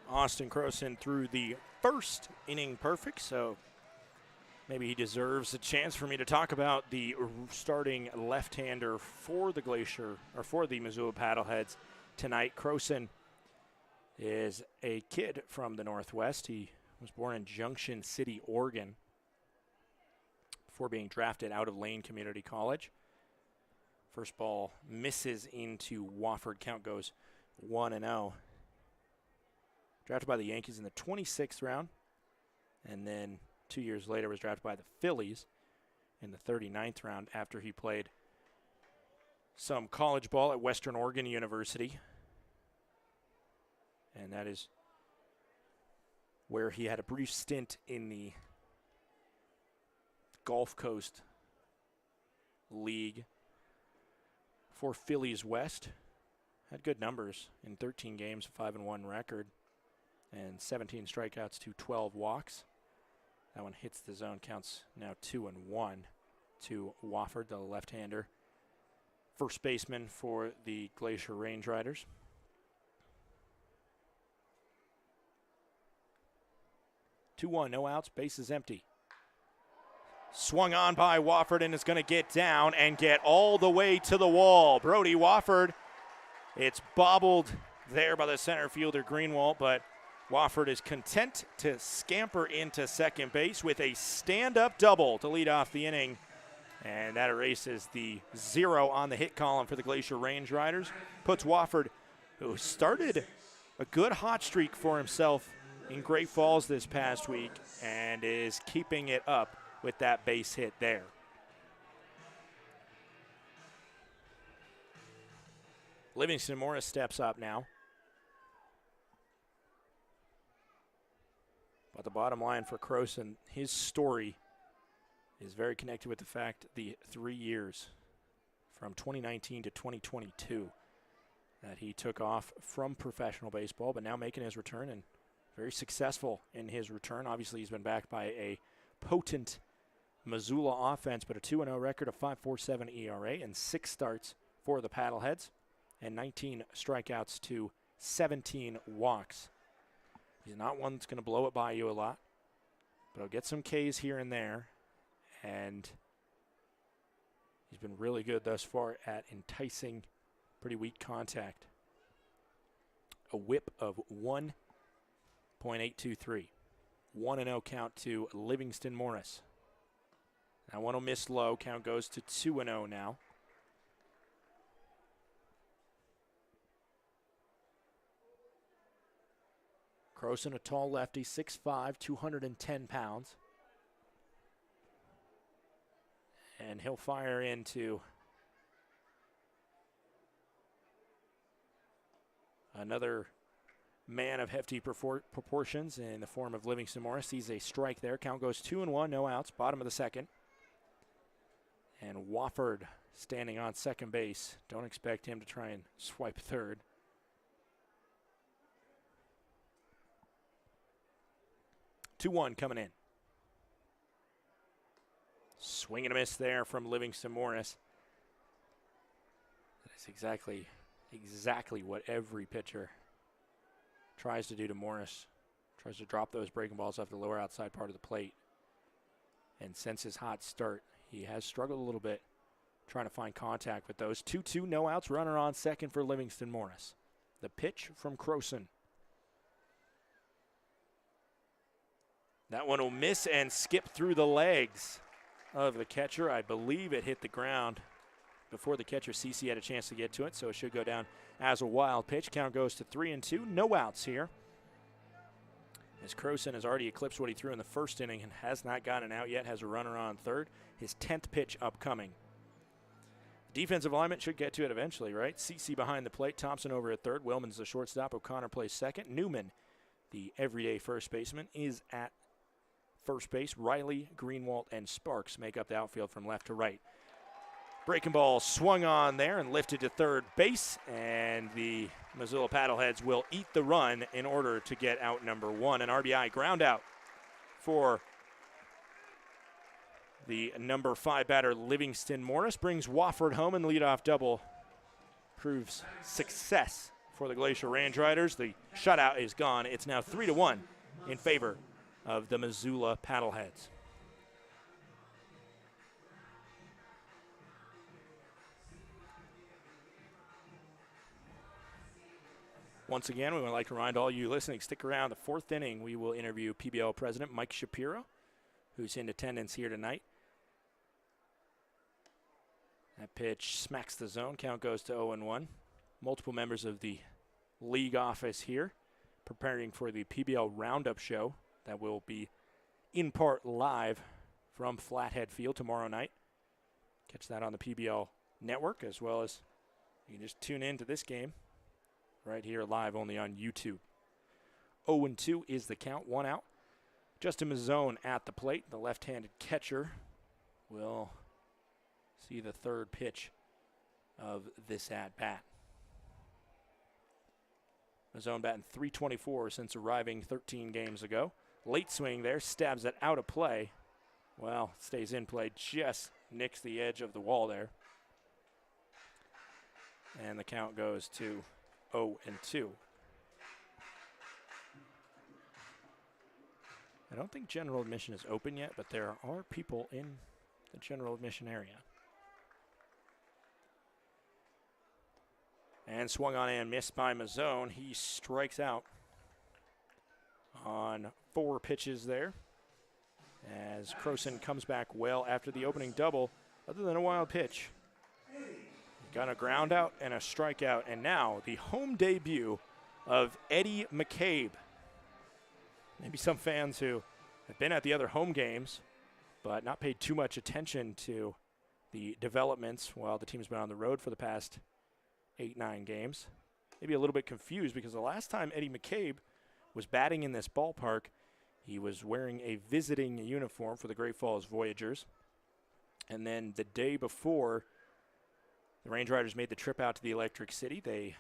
Austin Croson threw the first inning perfect, so maybe he deserves a chance for me to talk about the starting left-hander for the Glacier, or for the Missoula Paddleheads tonight. Croson is a kid from the Northwest. He was born in Junction City, Oregon, before being drafted out of Lane Community College. First ball misses into Wofford. Count goes 1-0. Drafted by the Yankees in the 26th round, and then 2 years later was drafted by the Phillies in the 39th round after he played some college ball at Western Oregon University. And that is where he had a brief stint in the Gulf Coast League for Phillies West. Had good numbers in 13 games, a 5-1 record, and 17 strikeouts to 12 walks. That one hits the zone, counts now 2-1 to Wofford, the left-hander. First baseman for the Glacier Range Riders. 2-1, no outs, bases empty. Swung on by Wofford and is going to get down and get all the way to the wall. Brody Wofford, it's bobbled there by the center fielder Greenwald, but Wofford is content to scamper into second base with a stand-up double to lead off the inning. And that erases the 0 on the hit column for the Glacier Range Riders. Puts Wofford, who started a good hot streak for himself in Great Falls this past week, and is keeping it up with that base hit there. Livingston Morris steps up now. But the bottom line for Croson, his story is very connected with the fact the 3 years from 2019 to 2022 that he took off from professional baseball, but now making his return and very successful in his return. Obviously, he's been backed by a potent Missoula offense, but a 2-0 record, a 5.47 ERA, and 6 starts for the Paddleheads, and 19 strikeouts to 17 walks. He's not one that's going to blow it by you a lot, but he'll get some Ks here and there, and he's been really good thus far at enticing pretty weak contact. A whip of 1.823. 1-0 count to Livingston Morris. That one will miss low. Count goes to 2-0 now. Croson, a tall lefty, 6'5", 210 pounds. And he'll fire into another man of hefty proportions in the form of Livingston Morris. Sees a strike there. Count goes 2-1, no outs, bottom of the second. And Wofford standing on second base. Don't expect him to try and swipe third. Two-one coming in. Swing and a miss there from Livingston Morris. That's exactly what every pitcher tries to do to Morris. Tries to drop those breaking balls off the lower outside part of the plate. And since his hot start, he has struggled a little bit trying to find contact with those. 2-2, no outs, runner on second for Livingston Morris. The pitch from Croson. That one will miss and skip through the legs of the catcher. I believe it hit the ground before the catcher, CC, had a chance to get to it, so it should go down as a wild pitch. Count goes to 3-2. No outs here, as Croson has already eclipsed what he threw in the first inning and has not gotten out yet. Has a runner on third. His 10th pitch upcoming. Defensive alignment should get to it eventually, right? CC behind the plate. Thompson over at third. Willman's the shortstop. O'Connor plays second. Newman, the everyday first baseman, is at first base. Riley, Greenwald, and Sparks make up the outfield from left to right. Breaking ball swung on there and lifted to third base, and the Missoula Paddleheads will eat the run in order to get out number one. An RBI ground out for the number 5 batter, Livingston Morris, brings Wofford home, and leadoff double proves success for the Glacier Range Riders. The shutout is gone. It's now 3-1 in favor of the Missoula Paddleheads. Once again, we would like to remind all you listening, stick around. The fourth inning, we will interview PBL President Mike Shapiro, who's in attendance here tonight. That pitch smacks the zone. Count goes to 0-1. Multiple members of the league office here preparing for the PBL Roundup show that will be in part live from Flathead Field tomorrow night. Catch that on the PBL network, as well as you can just tune in to this game right here live only on YouTube. 0-2 is the count, 1 out. Justin Mazzone at the plate. The left-handed catcher will see the third pitch of this at-bat. Mazzone batting .324 since arriving 13 games ago. Late swing there, stabs it out of play. Well, stays in play, just nicks the edge of the wall there. And the count goes to 0-2. I don't think general admission is open yet, but there are people in the general admission area. And swung on and missed by Mazzone. He strikes out on 4 pitches there, as Croson comes back well after the opening double, other than a wild pitch. Got a ground out and a strikeout, and now the home debut of Eddie McCabe. Maybe some fans who have been at the other home games but not paid too much attention to the developments while the team's been on the road for the past 8-9 games. Maybe a little bit confused because the last time Eddie McCabe was batting in this ballpark, he was wearing a visiting uniform for the Great Falls Voyagers. And then the day before the Range Riders made the trip out to the Electric City, they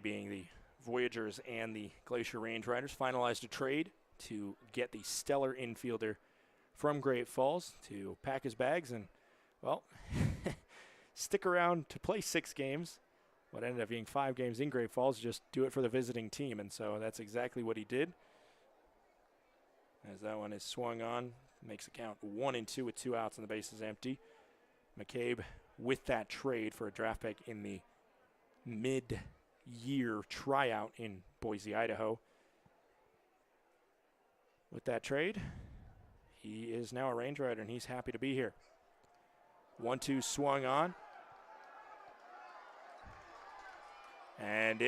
being the Voyagers and the Glacier Range Riders, finalized a trade to get the stellar infielder from Great Falls to pack his bags and, well, stick around to play 6 games. What ended up being 5 games in Great Falls, just do it for the visiting team. And so that's exactly what he did. As that one is swung on, makes a count 1-2 with 2 outs and the bases empty. McCabe with that trade for a draft pick in the mid-year tryout in Boise, Idaho. With that trade, he is now a Range Rider, and he's happy to be here. 1-2 swung on. And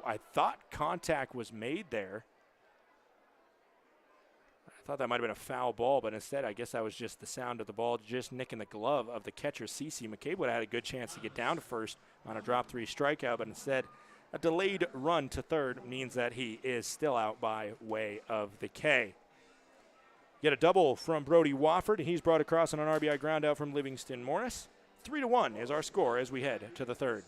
I thought contact was made there. I thought that might have been a foul ball, but instead I guess that was just the sound of the ball just nicking the glove of the catcher, CeCe. McCabe would have had a good chance to get down to first on a drop 3 strikeout, but instead a delayed run to third means that he is still out by way of the K. Get a double from Brody Wofford, and he's brought across on an RBI ground out from Livingston Morris. 3-1 is our score as we head to the third.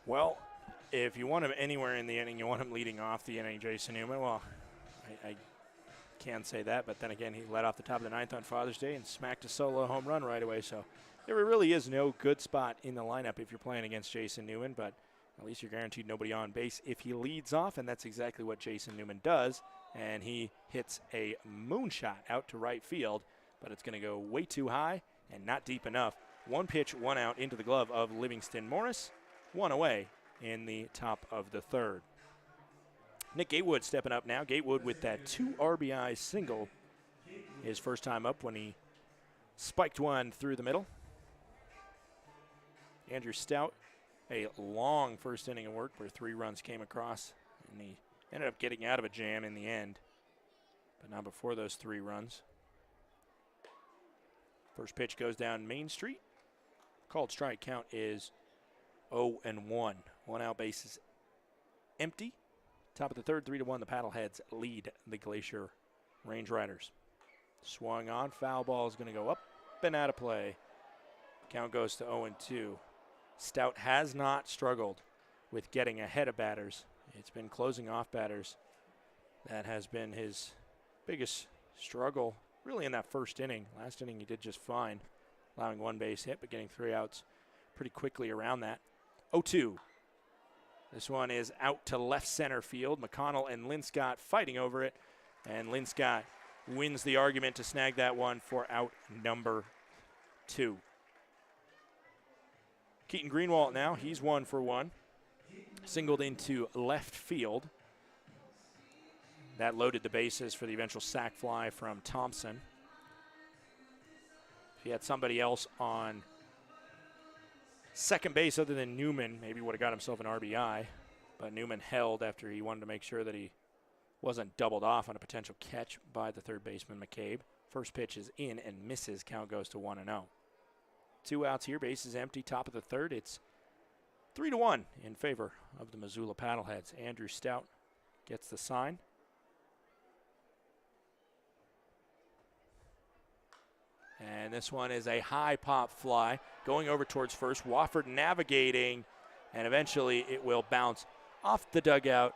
Well, if you want him anywhere in the inning, you want him leading off the inning, Jason Newman. Well, I can say that, but then again, he led off the top of the ninth on Father's Day and smacked a solo home run right away. So there really is no good spot in the lineup if you're playing against Jason Newman, but at least you're guaranteed nobody on base if he leads off, and that's exactly what Jason Newman does. And he hits a moonshot out to right field, but it's going to go way too high and not deep enough. One pitch, one out into the glove of Livingston Morris, one away in the top of the third. Nick Gatewood stepping up now. Gatewood with that 2 RBI single. His first time up when he spiked one through the middle. Andrew Stout, a long first inning of work where 3 runs came across, and he ended up getting out of a jam in the end, but not before those 3 runs. First pitch goes down Main Street. Called strike. Count is 0-1. 1 out, bases empty. Top of the third, 3-1. The Paddleheads lead the Glacier Range Riders. Swung on. Foul ball is going to go up and out of play. Count goes to 0-2. Stout has not struggled with getting ahead of batters. It's been closing off batters. That has been his biggest struggle, really, in that first inning. Last inning he did just fine, allowing 1 base hit, but getting 3 outs pretty quickly around that. 0-2. This one is out to left center field. McConnell and Linscott fighting over it, and Linscott wins the argument to snag that one for out number 2. Keaton Greenwalt now, he's 1 for 1. Singled into left field. That loaded the bases for the eventual sac fly from Thompson. If he had somebody else on second base other than Newman, maybe would have got himself an RBI, but Newman held after he wanted to make sure that he wasn't doubled off on a potential catch by the third baseman, McCabe. First pitch is in and misses. Count goes to 1-0. 2 outs here, bases empty, top of the third. It's 3-1 in favor of the Missoula Paddleheads. Andrew Stout gets the sign. And this one is a high pop fly going over towards first. Wofford navigating, and eventually it will bounce off the dugout,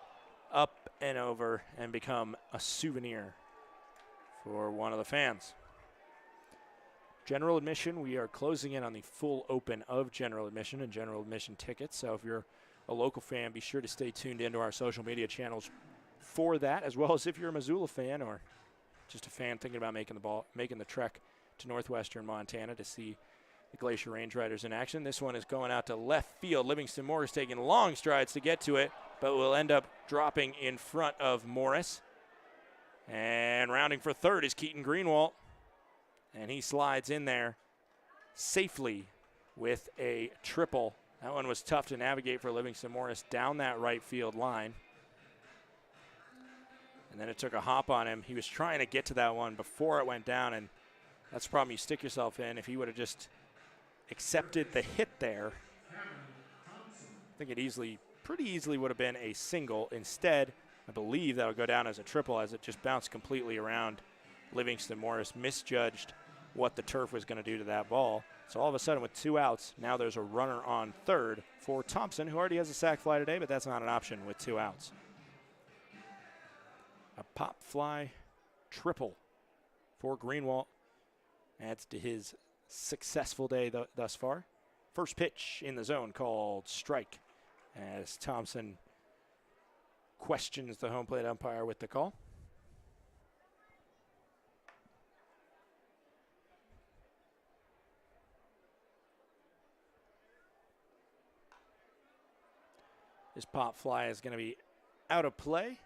up and over, and become a souvenir for one of the fans. General admission, we are closing in on the full open of general admission and general admission tickets. So if you're a local fan, be sure to stay tuned into our social media channels for that, as well as if you're a Missoula fan or just a fan thinking about making the trek to northwestern Montana to see the Glacier Range Riders in action. This one is going out to left field. Livingston Morris taking long strides to get to it, but will end up dropping in front of Morris. And rounding for third is Keaton Greenwalt. And he slides in there safely with a triple. That one was tough to navigate for Livingston Morris down that right field line. And then it took a hop on him. He was trying to get to that one before it went down, and that's the problem you stick yourself in. If he would have just accepted the hit there, I think it pretty easily would have been a single. Instead, I believe that'll go down as a triple as it just bounced completely around Livingston Morris. Misjudged what the turf was going to do to that ball. So all of a sudden with 2 outs, now there's a runner on third for Thompson, who already has a sac fly today, but that's not an option with 2 outs. A pop fly triple for Greenwalt adds to his successful day thus far. First pitch in the zone called strike as Thompson questions the home plate umpire with the call. This pop fly is going to be out of play.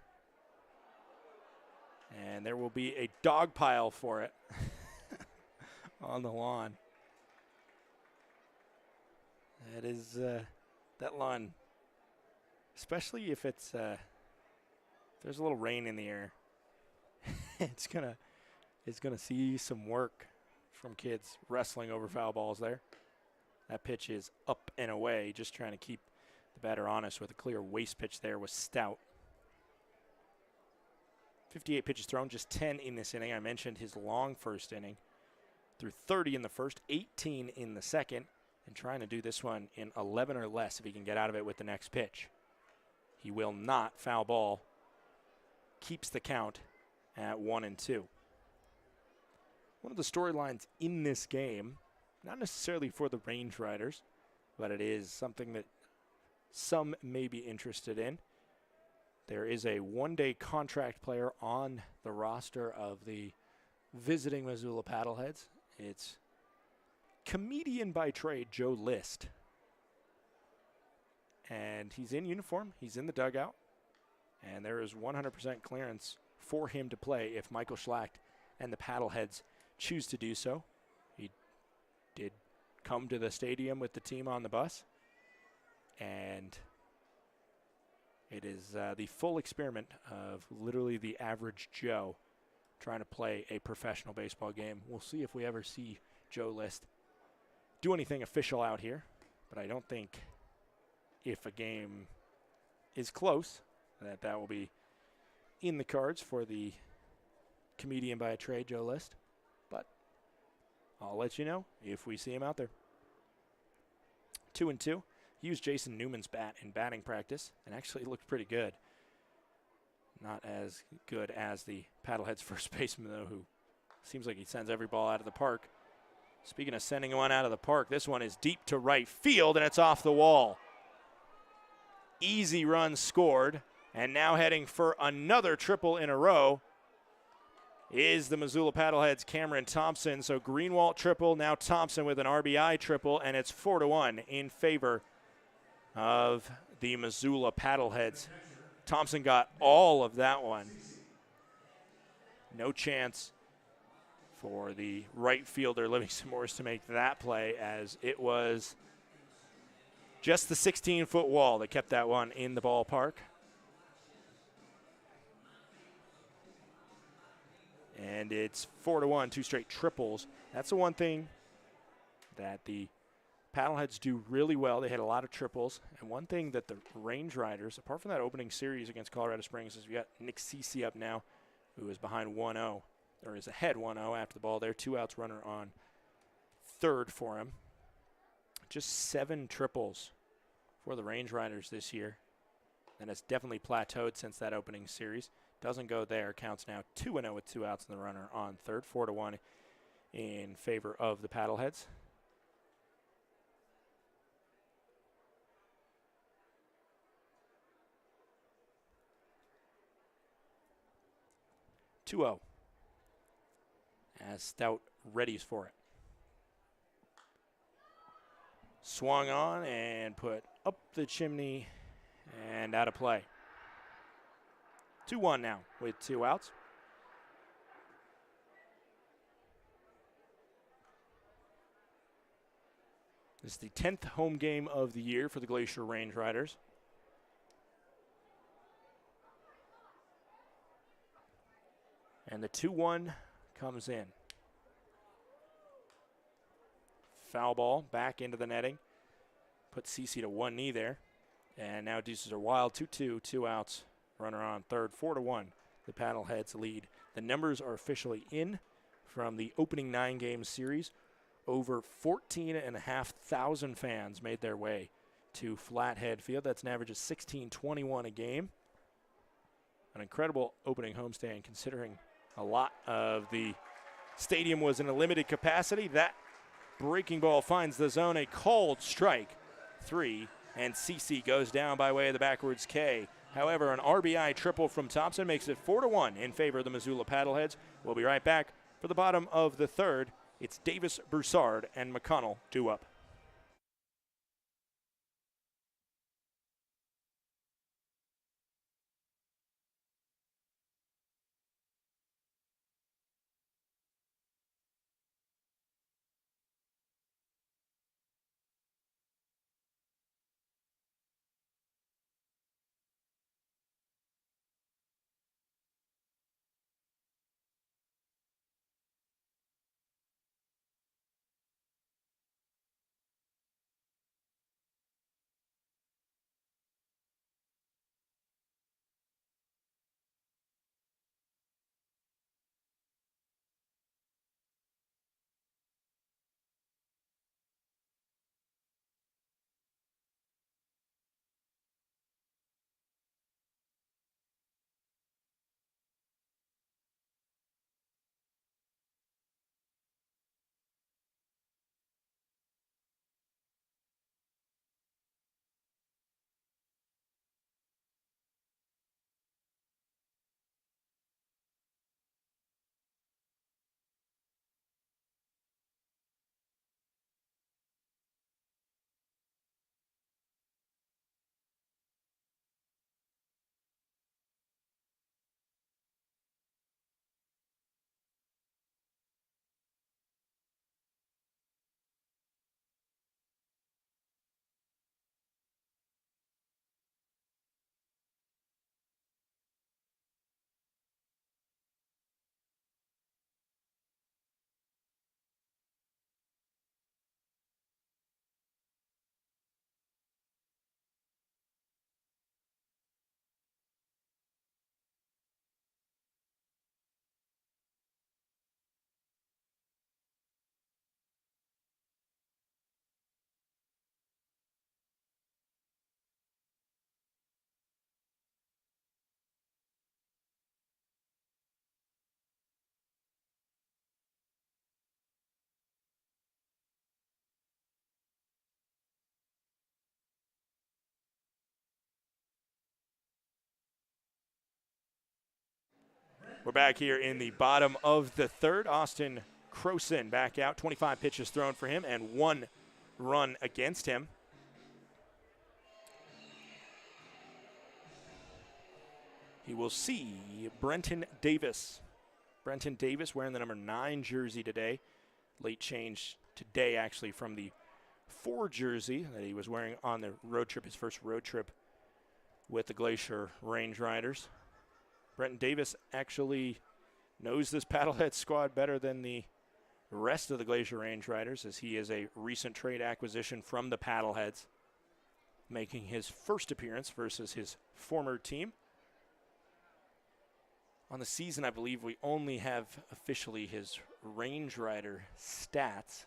And there will be a dog pile for it on the lawn. That is that lawn, especially if it's there's a little rain in the air. it's gonna see some work from kids wrestling over foul balls there. That pitch is up and away, just trying to keep the batter honest with a clear waste pitch there was Stout. 58 pitches thrown, just 10 in this inning. I mentioned his long first inning. Threw 30 in the first, 18 in the second, and trying to do this one in 11 or less if he can get out of it with the next pitch. He will not. Foul ball. Keeps the count at 1-2. One of the storylines in this game, not necessarily for the Range Riders, but it is something that some may be interested in. There is a one-day contract player on the roster of the visiting Missoula Paddleheads. It's comedian by trade Joe List. And he's in uniform. He's in the dugout. And there is 100% clearance for him to play if Michael Schlacht and the Paddleheads choose to do so. He did come to the stadium with the team on the bus. And it is the full experiment of literally the average Joe trying to play a professional baseball game. We'll see if we ever see Joe List do anything official out here. But I don't think if a game is close, that will be in the cards for the comedian by trade, Joe List. But I'll let you know if we see him out there. 2-2. He used Jason Newman's bat in batting practice and actually looked pretty good. Not as good as the Paddleheads first baseman, though, who seems like he sends every ball out of the park. Speaking of sending one out of the park, this one is deep to right field, and it's off the wall. Easy run scored, and now heading for another triple in a row is the Missoula Paddleheads' Cameron Thompson. So Greenwalt triple, now Thompson with an RBI triple, and it's 4-1 in favor of the Missoula Paddleheads. Thompson got all of that one. No chance for the right fielder Livingston Morris to make that play, as it was just the 16-foot wall that kept that one in the ballpark. And it's 4-1, two straight triples. That's the one thing that the Paddleheads do really well. They hit a lot of triples. And one thing that the Range Riders, apart from that opening series against Colorado Springs, is we got Nick Cece up now, who is behind 1-0, or is ahead 1-0 after the ball there. 2 outs, runner on third for him. Just 7 triples for the Range Riders this year. And it's definitely plateaued since that opening series. Doesn't go there. Counts now 2-0 with 2 outs and the runner on third. 4-1 in favor of the Paddleheads. As Stout readies for it. Swung on and put up the chimney and out of play. 2-1 now with 2 outs. This is the 10th home game of the year for the Glacier Range Riders. And the 2-1 comes in. Foul ball back into the netting. Put Cece to one knee there. And now deuces are wild. 2-2, 2 outs. Runner on third. 4-1. The Paddleheads lead. The numbers are officially in from the opening 9-game series. Over 14,500 fans made their way to Flathead Field. That's an average of 1621 a game. An incredible opening homestand considering a lot of the stadium was in a limited capacity. That breaking ball finds the zone, a called strike 3, and Cece goes down by way of the backwards K. However, an RBI triple from Thompson makes it 4-1 in favor of the Missoula Paddleheads. We'll be right back for the bottom of the third. It's Davis, Broussard, and McConnell due up. We're back here in the bottom of the third. Austin Croson back out. 25 pitches thrown for him and 1 run against him. He will see Brenton Davis. Brenton Davis wearing the number 9 jersey today. Late change today, actually, from the 4 jersey that he was wearing on the road trip, his first road trip with the Glacier Range Riders. Brenton Davis actually knows this Paddlehead squad better than the rest of the Glacier Range Riders, as he is a recent trade acquisition from the Paddleheads, making his first appearance versus his former team. On the season, I believe we only have officially his Range Rider stats.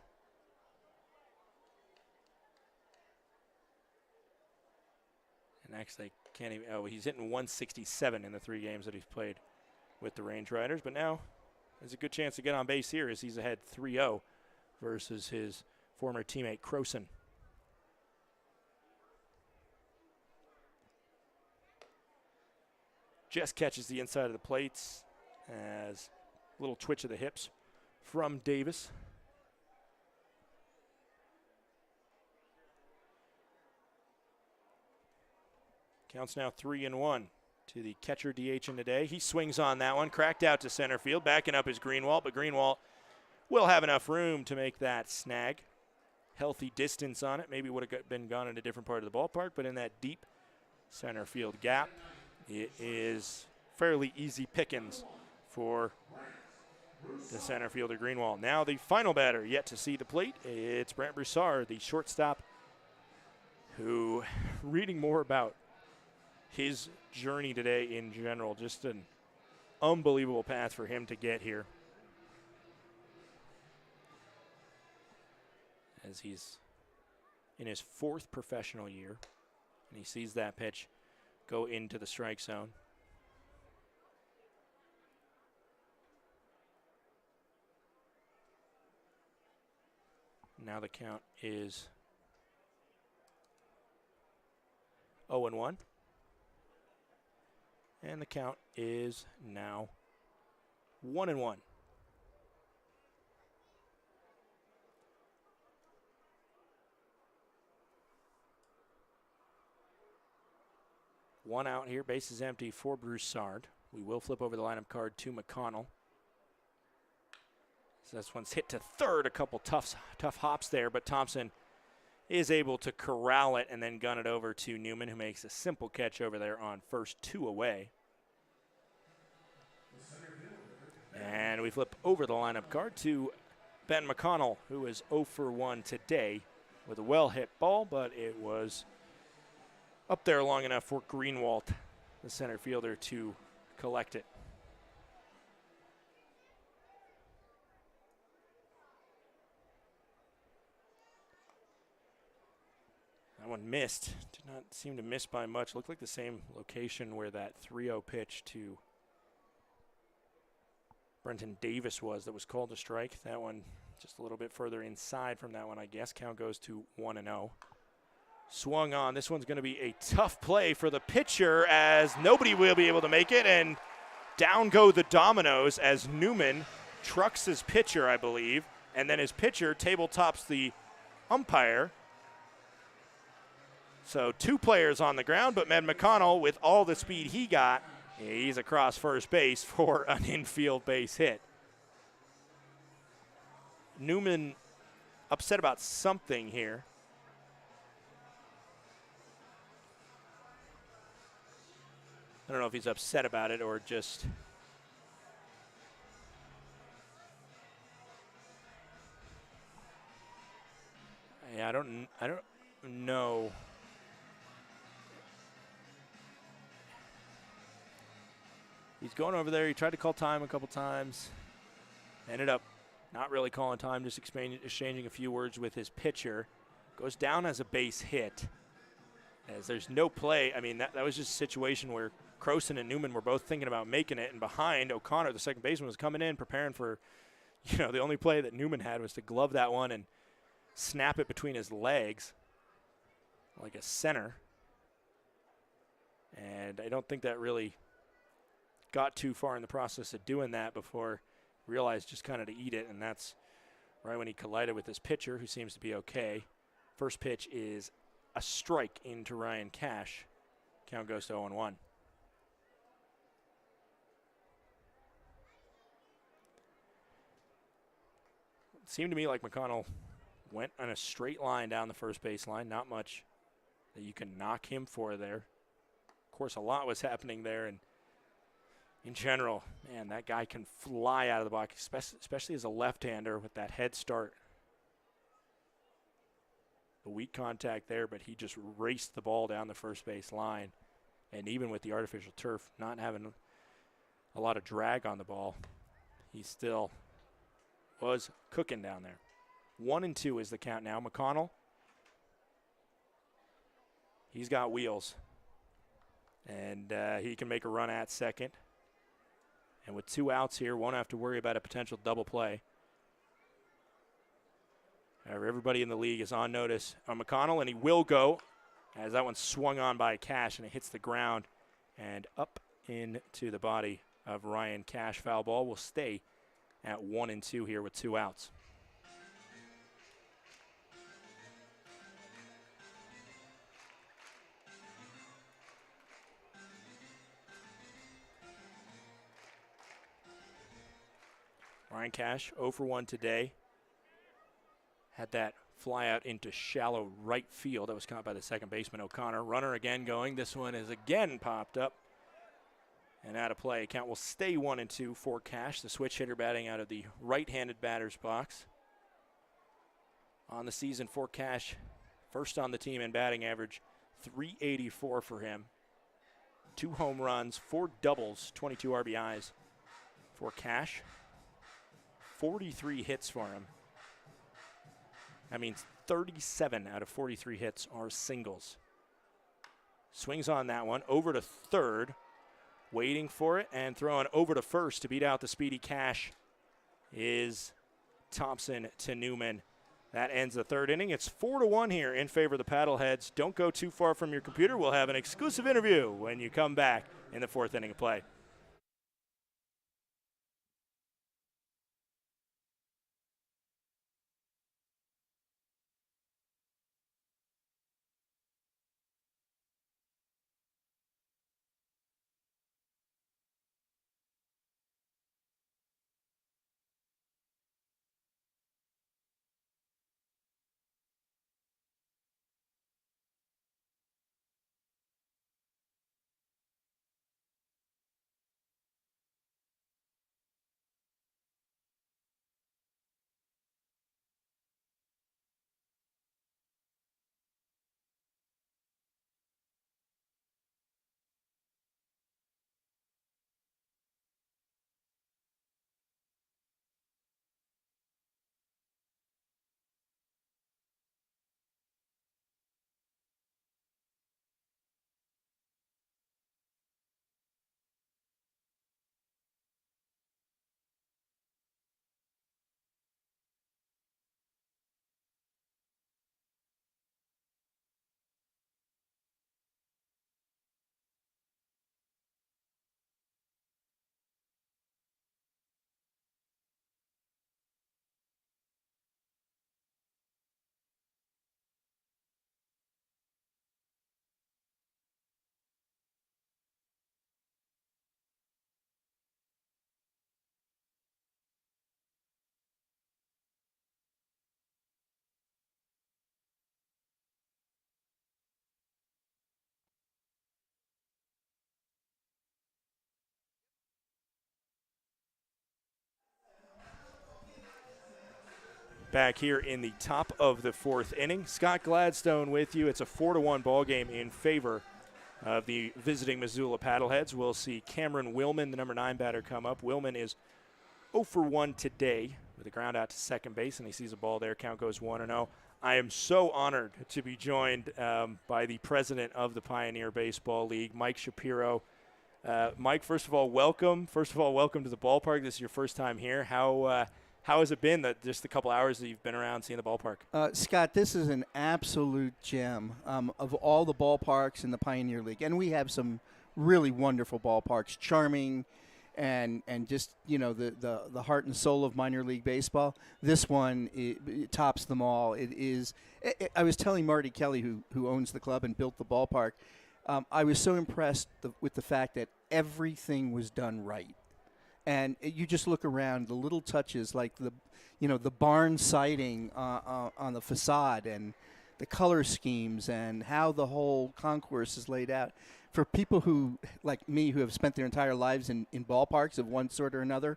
And actually, I can't even, oh, he's hitting 167 in the 3 games that he's played with the Range Riders. But now there's a good chance to get on base here, as he's ahead 3-0 versus his former teammate Croson. Just catches the inside of the plates as a little twitch of the hips from Davis. Counts now 3-1 to the catcher DH in today. He swings on that one, cracked out to center field, backing up his Greenwalt, but Greenwalt will have enough room to make that snag. Healthy distance on it. Maybe would have been gone in a different part of the ballpark, but in that deep center field gap, it is fairly easy pickings for the center fielder Greenwald. Now the final batter yet to see the plate. It's Brent Broussard, the shortstop, who, reading more about his journey today in general, just an unbelievable path for him to get here, as he's in his 4th professional year, and he sees that pitch go into the strike zone. Now the count is 0-1. And the count is now 1-1. One out here, base is empty for Broussard. We will flip over the lineup card to McConnell. So this one's hit to third, a couple tough hops there, but Thompson is able to corral it and then gun it over to Newman, who makes a simple catch over there on first, 2 away. And we flip over the lineup card to Ben McConnell, who is 0 for 1 today with a well-hit ball, but it was up there long enough for Greenwalt, the center fielder, to collect it. That one missed. Did not seem to miss by much. Looked like the same location where that 3-0 pitch to Brenton Davis was that was called a strike. That one just a little bit further inside from that one, I guess. Count goes to 1-0. Swung on. This one's going to be a tough play for the pitcher, as nobody will be able to make it, and down go the dominoes as Newman trucks his pitcher, I believe, and then his pitcher tabletops the umpire. So 2 players on the ground, but Med McConnell, with all the speed he got, he's across first base for an infield base hit. Newman upset about something here. I don't know if he's upset about it or just I don't know. He's going over there. He tried to call time a couple times. Ended up not really calling time, just exchanging a few words with his pitcher. Goes down as a base hit, as there's no play. I mean, that was just a situation where Croson and Newman were both thinking about making it, and behind O'Connor, the second baseman, was coming in, preparing for, the only play that Newman had was to glove that one and snap it between his legs like a center. And I don't think that really got too far in the process of doing that before realized just kind of to eat it, and that's right when he collided with his pitcher, who seems to be okay. First pitch is a strike into Ryan Cash. Count goes to 0-1. It seemed to me like McConnell went on a straight line down the first baseline. Not much that you can knock him for there. Of course, a lot was happening there, and in general, man, that guy can fly out of the box, especially as a left-hander with that head start. The weak contact there, but he just raced the ball down the first base line. And even with the artificial turf not having a lot of drag on the ball, he still was cooking down there. 1-2 is the count now. McConnell, he's got wheels. And he can make a run at second. And with 2 outs here, won't have to worry about a potential double play. Everybody in the league is on notice on McConnell, and he will go as that one swung on by Cash, and it hits the ground and up into the body of Ryan Cash. Foul ball will stay at 1-2 here with 2 outs. Ryan Cash 0 for 1 today. Had that fly out into shallow right field. That was caught by the second baseman, O'Connor. Runner again going. This one is again popped up and out of play. Count will stay 1-2 for Cash, the switch hitter batting out of the right-handed batter's box. On the season for Cash, first on the team in batting average, .384 for him. 2 home runs, 4 doubles, 22 RBIs for Cash. 43 hits for him. That means 37 out of 43 hits are singles. Swings on that one, over to third, waiting for it, and throwing over to first to beat out the speedy Cash is Thompson to Newman. That ends the third inning. It's 4-1 here in favor of the Paddleheads. Don't go too far from your computer. We'll have an exclusive interview when you come back in the 4th inning of play. Back here in the top of the 4th inning. Scott Gladstone with you. It's a 4-1 ball game in favor of the visiting Missoula Paddleheads. We'll see Cameron Willman, the number 9 batter, come up. Willman is 0 for 1 today with a ground out to second base, and he sees a ball there. Count goes 1-0. I am so honored to be joined by the president of the Pioneer Baseball League, Mike Shapiro. Mike, first of all, welcome. Welcome to the ballpark. This is your first time here. How has it been just the couple hours that you've been around seeing the ballpark? Scott, this is an absolute gem of all the ballparks in the Pioneer League. And we have some really wonderful ballparks, charming, and just the heart and soul of minor league baseball. This one it tops them all. It is. I was telling Marty Kelly, who owns the club and built the ballpark. I was so impressed with the fact that everything was done right. And you just look around, the little touches like the barn siding on the facade and the color schemes and how the whole concourse is laid out. For people who, like me, who have spent their entire lives in ballparks of one sort or another,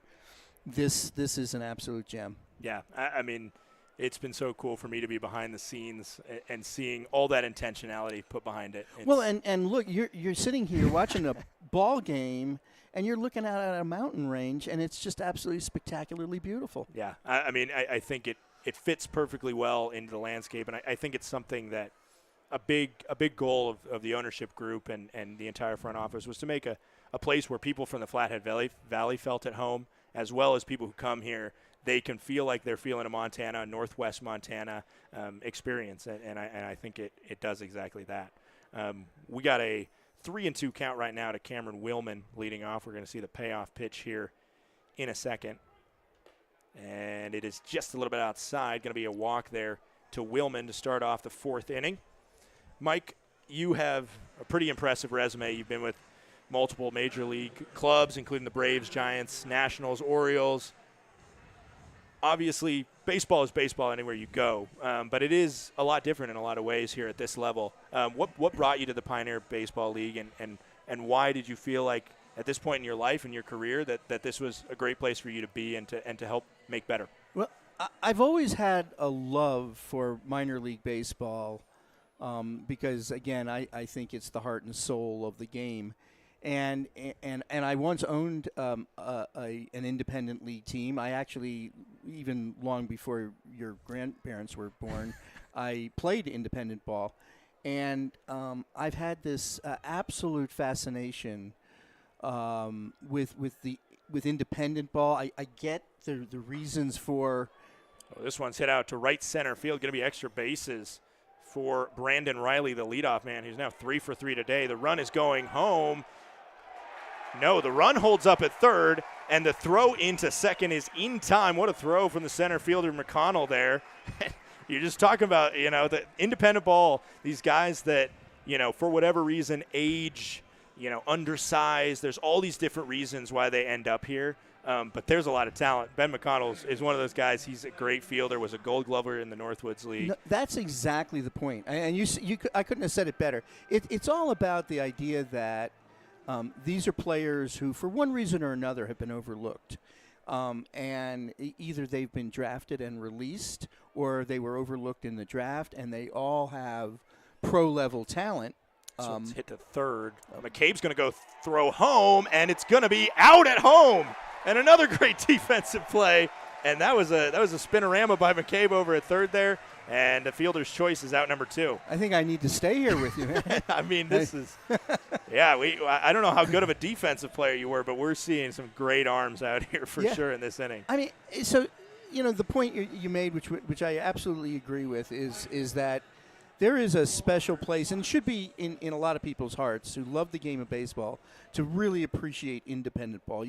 this is an absolute gem. Yeah, I mean, it's been so cool for me to be behind the scenes and seeing all that intentionality put behind it. Well, and look, you're sitting here watching a ball game, and you're looking out at a mountain range, and it's just absolutely spectacularly beautiful. Yeah, I mean, I think it fits perfectly well into the landscape, and I think it's something that a big goal of the ownership group and the entire front office was to make a place where people from the Flathead Valley felt at home, as well as people who come here. They can feel like they're feeling a Montana, Northwest Montana experience, and I think it does exactly that. We got a 3-2 count right now to Cameron Willman leading off. We're going to see the payoff pitch here in a second. And it is just a little bit outside. Going to be a walk there to Willman to start off the fourth inning. Mike, you have a pretty impressive resume. You've been with multiple major league clubs, including the Braves, Giants, Nationals, Orioles. Obviously, baseball is baseball anywhere you go, but it is a lot different in a lot of ways here at this level. What brought you to the Pioneer Baseball League, and why did you feel like at this point in your life and your career that this was a great place for you to be and to help make better? Well, I've always had a love for minor league baseball because, again, I think it's the heart and soul of the game. And I once owned an independent league team. I actually, even long before your grandparents were born, I played independent ball. And I've had this absolute fascination with independent ball. I get the reasons for. Oh, this one's hit out to right center field. Going to be extra bases for Brandon Riley, the leadoff man, who's now 3 for 3 today. The run is going home. No, the run holds up at third, and the throw into second is in time. What a throw from the center fielder, McConnell, there. You're just talking about, the independent ball, these guys that, for whatever reason, age, undersized. There's all these different reasons why they end up here, but there's a lot of talent. Ben McConnell is one of those guys. He's a great fielder, was a Gold Glover in the Northwoods League. No, that's exactly the point, and I couldn't have said it better. It's all about the idea that these are players who, for one reason or another, have been overlooked. And either they've been drafted and released, or they were overlooked in the draft, and they all have pro-level talent. So it's hit to third. McCabe's going to go throw home, and it's going to be out at home. And another great defensive play. And that was a spinorama by McCabe over at third there. And the fielder's choice is out number 2. I think I need to stay here with you, man. I mean, this is – yeah, I don't know how good of a defensive player you were, but we're seeing some great arms out here for sure in this inning. I mean, so, the point you made, which I absolutely agree with, is that there is a special place, and should be in a lot of people's hearts who love the game of baseball, to really appreciate independent ball.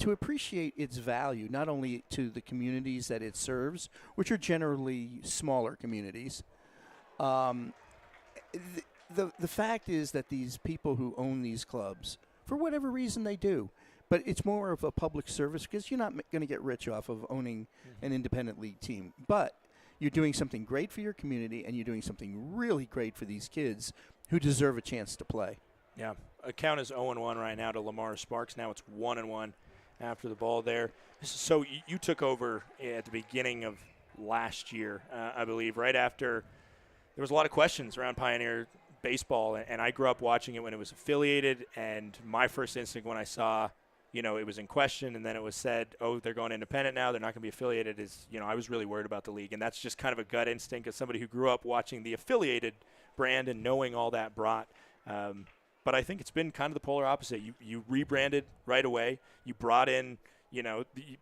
To appreciate its value, not only to the communities that it serves, which are generally smaller communities. The fact is that these people who own these clubs, for whatever reason they do, but it's more of a public service because you're not going to get rich off of owning an independent league team. But you're doing something great for your community, and you're doing something really great for these kids who deserve a chance to play. Yeah, account is 0-1 right now to Lamar Sparks. Now it's 1-1 after the ball there. So you took over at the beginning of last year, I believe, right after there was a lot of questions around Pioneer baseball, and I grew up watching it when it was affiliated, and my first instinct when I saw, it was in question, and then it was said, oh, they're going independent now, they're not going to be affiliated, I was really worried about the league, and that's just kind of a gut instinct as somebody who grew up watching the affiliated brand and knowing all that brought. But I think it's been kind of the polar opposite. You rebranded right away. You brought in,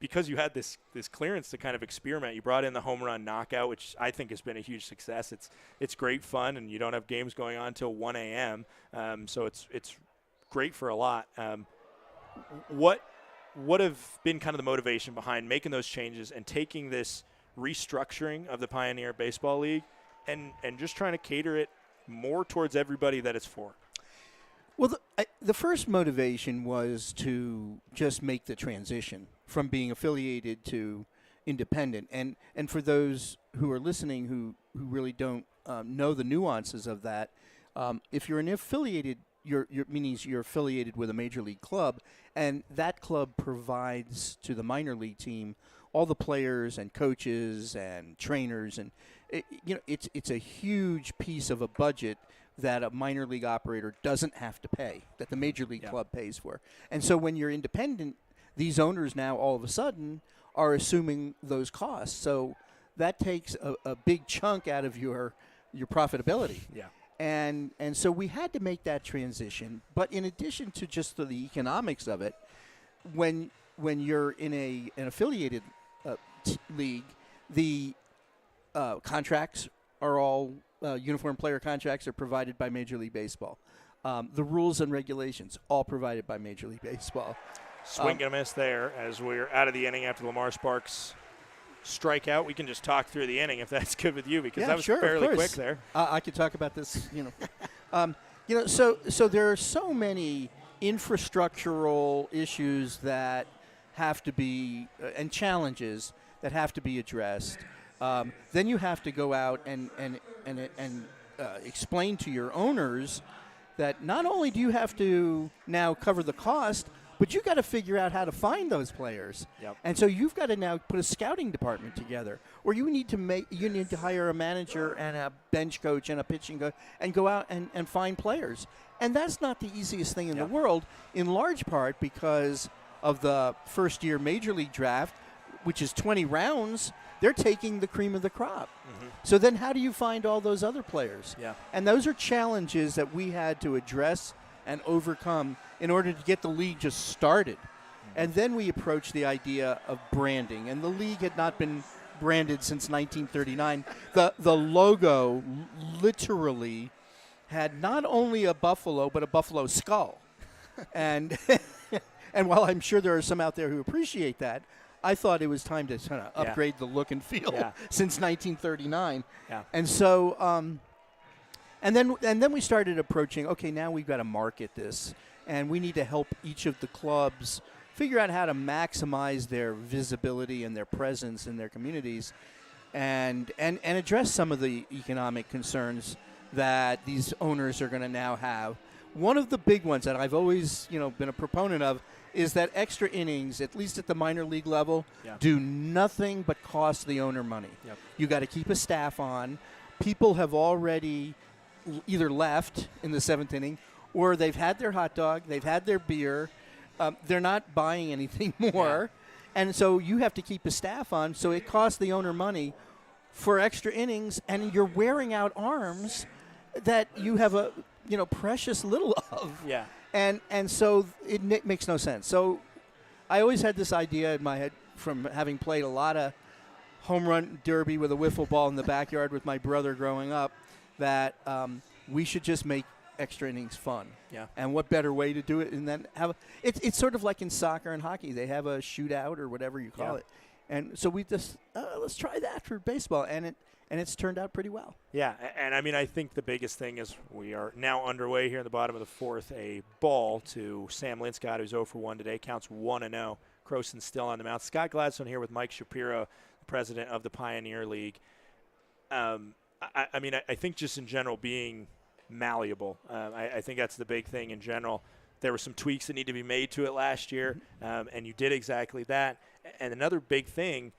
because you had this clearance to kind of experiment, you brought in the home run knockout, which I think has been a huge success. It's great fun, and you don't have games going on until 1 a.m., so it's great for a lot. what have been kind of the motivation behind making those changes and taking this restructuring of the Pioneer Baseball League and just trying to cater it more towards everybody that it's for? Well, the first motivation was to just make the transition from being affiliated to independent. And for those who are listening who really don't know the nuances of that, if you're an affiliated, meaning you're affiliated with a major league club, and that club provides to the minor league team all the players and coaches and trainers, and it's a huge piece of a budget that a minor league operator doesn't have to pay, that the major league club pays for. And so when you're independent, these owners now all of a sudden are assuming those costs. So that takes a big chunk out of your profitability. Yeah. And so we had to make that transition. But in addition to just the economics of it, when you're in an affiliated league, the contracts are all uniform player contracts are provided by Major League Baseball. The rules and regulations all provided by Major League Baseball. Swing and a miss there as we're out of the inning after Lamar Sparks strikeout. We can just talk through the inning if that's good with you, because that was fairly quick there. I could talk about this, So there are so many infrastructural issues that have to be and challenges that have to be addressed. Then you have to go out and explain to your owners that not only do you have to now cover the cost, but you got to figure out how to find those players. Yep. And so you've got to now put a scouting department together, or you need to hire a manager and a bench coach and a pitching coach and go out and find players. And that's not the easiest thing in the world, in large part because of the first-year Major League draft, which is 20 rounds. They're taking the cream of the crop. Mm-hmm. So then how do you find all those other players? Yeah. And those are challenges that we had to address and overcome in order to get the league just started. Mm-hmm. And then we approached the idea of branding. And the league had not been branded since 1939. The logo literally had not only a buffalo, but a buffalo skull. and and while I'm sure there are some out there who appreciate that, I thought it was time to kind of upgrade the look and feel since 1939. Yeah. And so, and then we started approaching, okay, now we've got to market this, and we need to help each of the clubs figure out how to maximize their visibility and their presence in their communities and address some of the economic concerns that these owners are going to now have. One of the big ones that I've always, been a proponent of is that extra innings, at least at the minor league level, do nothing but cost the owner money. Yep. You got to keep a staff on. People have already either left in the seventh inning, or they've had their hot dog, they've had their beer, they're not buying anything more, and so you have to keep a staff on. So it costs the owner money for extra innings, and you're wearing out arms that you have a precious little of. Yeah. And so it makes no sense. So I always had this idea in my head from having played a lot of home run derby with a wiffle ball in the backyard with my brother growing up, that we should just make extra innings fun. Yeah. And what better way to do it and then it's sort of like in soccer and hockey. They have a shootout or whatever you call it. And so we just let's try that for baseball, and it's turned out pretty well. Yeah, and I mean, I think the biggest thing is we are now underway here in the bottom of the fourth. A ball to Sam Linscott, who's 0 for 1 today, counts 1-0. Croson's still on the mound. Scott Gladstone here with Mike Shapiro, the president of the Pioneer League. I think just in general being malleable. I think that's the big thing in general. There were some tweaks that need to be made to it last year, and you did exactly that. And another big thing,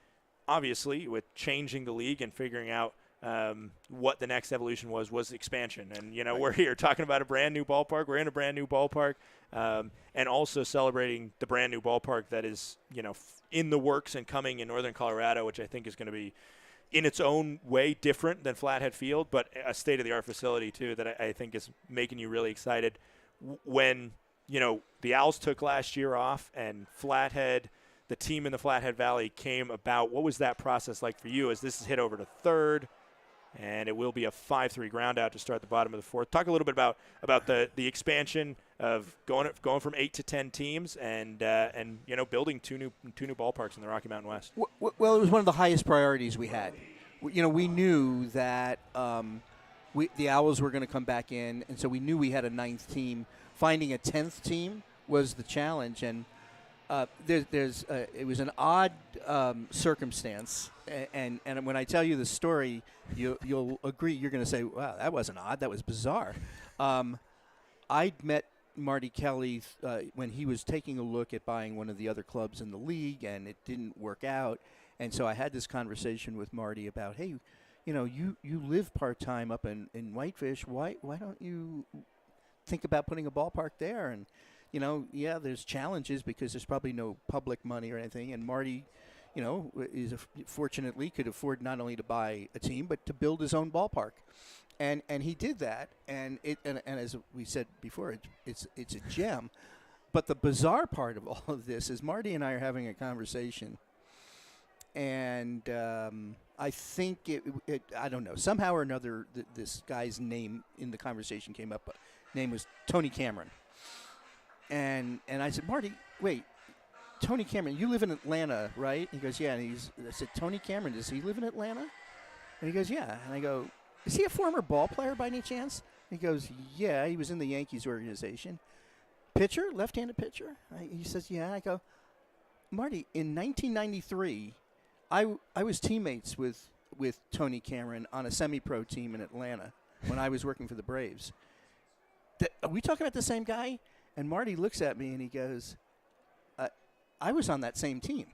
obviously, with changing the league and figuring out what the next evolution was expansion. And, we're here talking about a brand-new ballpark. We're in a brand-new ballpark, and also celebrating the brand-new ballpark that is, in the works and coming in northern Colorado, which I think is going to be, in its own way, different than Flathead Field, but a state-of-the-art facility, too, that I think is making you really excited. When, the Owls took last year off and Flathead – the team in the Flathead Valley came about. What was that process like for you as this is hit over to third, and it will be a 5-3 ground out to start the bottom of the fourth? Talk a little bit about the expansion of going from 8 to 10 teams and building two new ballparks in the Rocky Mountain West. Well, it was one of the highest priorities we had. We knew that the Owls were going to come back in, and so we knew we had a 9th team. Finding a 10th team was the challenge, and it was an odd circumstance. And when I tell you the story, you'll agree. You're going to say, "Wow, that wasn't odd. That was bizarre." I'd met Marty Kelly when he was taking a look at buying one of the other clubs in the league, and it didn't work out. And so I had this conversation with Marty about, hey, you live part-time up in Whitefish. Why don't you think about putting a ballpark there? And, there's challenges because there's probably no public money or anything. And Marty, fortunately could afford not only to buy a team, but to build his own ballpark. And he did that, and as we said before, it's a gem. But the bizarre part of all of this is Marty and I are having a conversation, and I think I don't know, somehow or another this guy's name in the conversation came up. Name was Tony Cameron, and I said, Marty, wait, Tony Cameron, you live in Atlanta, right? He goes, yeah. And I said, Tony Cameron, does he live in Atlanta? And he goes, yeah. And I go, is he a former ball player by any chance? He goes, yeah, he was in the Yankees organization. Pitcher, left-handed pitcher? He says, yeah. I go, Marty, in 1993, I was teammates with Tony Cameron on a semi-pro team in Atlanta when I was working for the Braves. Are we talking about the same guy? And Marty looks at me and he goes, I was on that same team.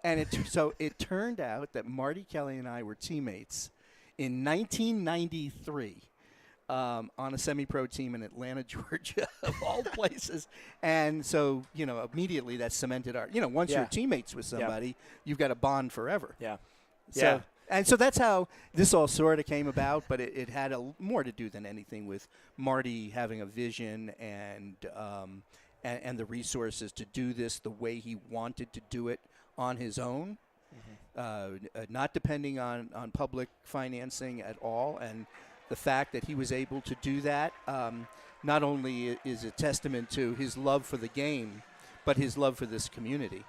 And so it turned out that Marty Kelly and I were teammates in 1993 on a semi-pro team in Atlanta, Georgia, of all places. And so, immediately that cemented our, once you're teammates with somebody, you've got a bond forever. Yeah. So, and so that's how this all sort of came about, but it had more to do than anything with Marty having a vision and the resources to do this the way he wanted to do it on his own. Not depending on public financing at all. And the fact that he was able to do that not only is a testament to his love for the game, but his love for this community.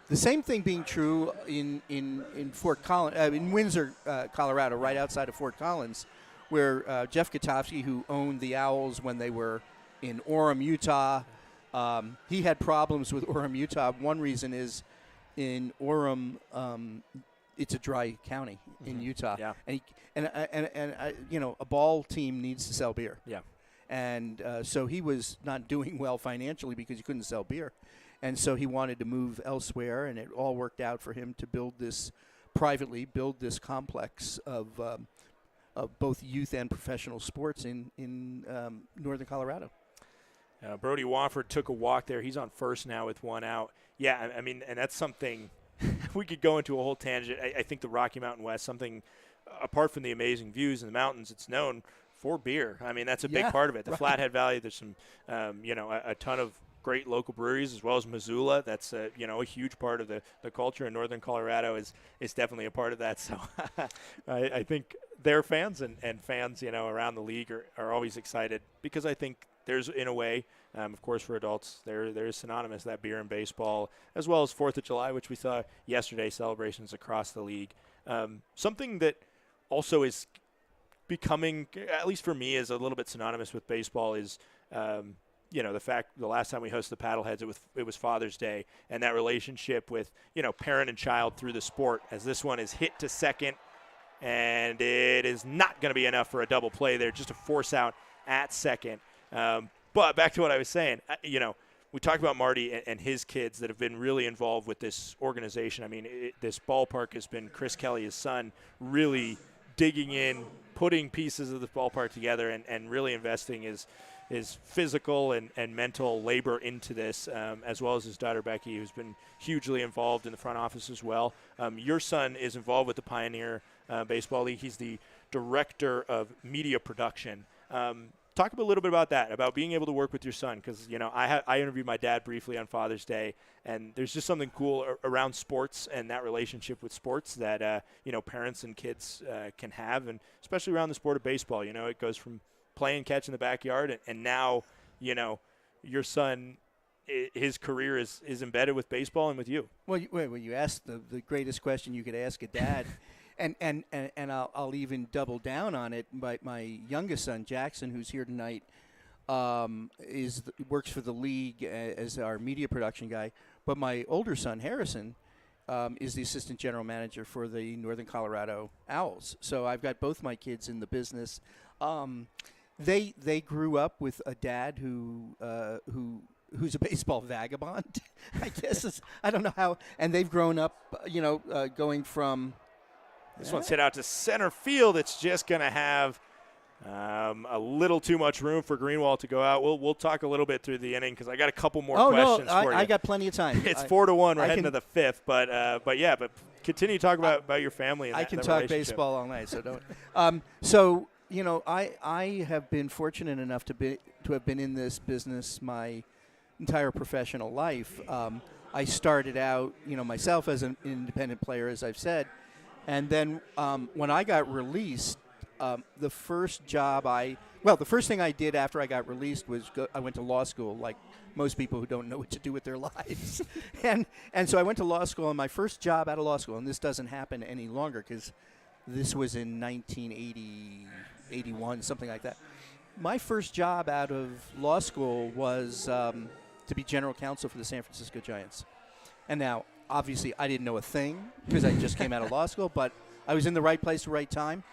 The same thing being true in Fort Collins, in Windsor, Colorado, right outside of Fort Collins, where Jeff Katofsky, who owned the Owls when they were in Orem, Utah, he had problems with Orem, Utah. One reason is in Orem, it's a dry county in Utah, and a ball team needs to sell beer. Yeah, and so he was not doing well financially because he couldn't sell beer, and so he wanted to move elsewhere, and it all worked out for him to build this complex of both youth and professional sports in northern Colorado. Brody Wofford took a walk there. He's on first now with one out. Yeah, I mean, and that's something we could go into a whole tangent. I think the Rocky Mountain West, something apart from the amazing views in the mountains, it's known for beer. I mean, that's a big part of it. The Flathead Valley, there's some, a ton of great local breweries, as well as Missoula. That's a huge part of the culture in northern Colorado is definitely a part of that. So I think their fans and fans, around the league are always excited because I think there's, in a way, of course, for adults, there is synonymous, that beer and baseball, as well as 4th of July, which we saw yesterday, celebrations across the league. Something that also is becoming, at least for me, is a little bit synonymous with baseball is, the fact the last time we hosted the Paddleheads, it was Father's Day, and that relationship with, parent and child through the sport, as this one is hit to second, and it is not going to be enough for a double play there, just a force out at second. But back to what I was saying, we talked about Marty and his kids that have been really involved with this organization. I mean, this ballpark has been Chris Kelly, his son, really digging in, putting pieces of the ballpark together and really investing his physical and mental labor into this, as well as his daughter Becky, who's been hugely involved in the front office as well. Your son is involved with the Pioneer Baseball League. He's the director of media production. Talk a little bit about that, about being able to work with your son, because I interviewed my dad briefly on Father's Day, and there's just something cool around sports and that relationship with sports that parents and kids can have, and especially around the sport of baseball. It goes from playing catch in the backyard and now your son, his career is embedded with baseball and with you. Well, you asked the greatest question you could ask a dad, and I'll even double down on it. My youngest son, Jackson, who's here tonight, works for the league as our media production guy. But my older son, Harrison, is the assistant general manager for the Northern Colorado Owls. So I've got both my kids in the business. They grew up with a dad who's a baseball vagabond, I guess. I don't know how. And they've grown up, going from. This one's hit out to center field. It's just going to have a little too much room for Greenwald to go out. We'll talk a little bit through the inning because I got a couple more questions for you. I got plenty of time. It's 4-1. We're heading to the fifth, but continue to talk about your family. And I can that talk baseball all night, so don't. I have been fortunate enough to have been in this business my entire professional life. I started out, myself as an independent player, as I've said, and then when I got released, the first thing I did after I got released was I went to law school, like most people who don't know what to do with their lives, and so I went to law school, and my first job out of law school, and this doesn't happen any longer because this was in 1980, 81, something like that. My first job out of law school was to be general counsel for the San Francisco Giants. And now, obviously, I didn't know a thing because I just came out of law school, but I was in the right place at the right time.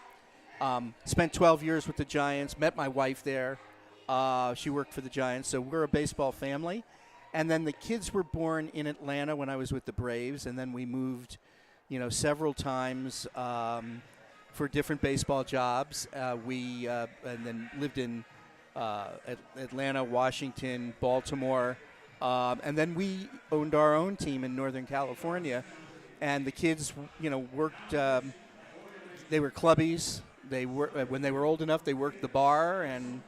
Spent 12 years with the Giants, met my wife there. She worked for the Giants, so we're a baseball family. And then the kids were born in Atlanta when I was with the Braves, and then we moved, several times for different baseball jobs. And then lived in Atlanta, Washington, Baltimore. And then we owned our own team in Northern California. And the kids, worked, they were clubbies. When they were old enough, they worked the bar. And,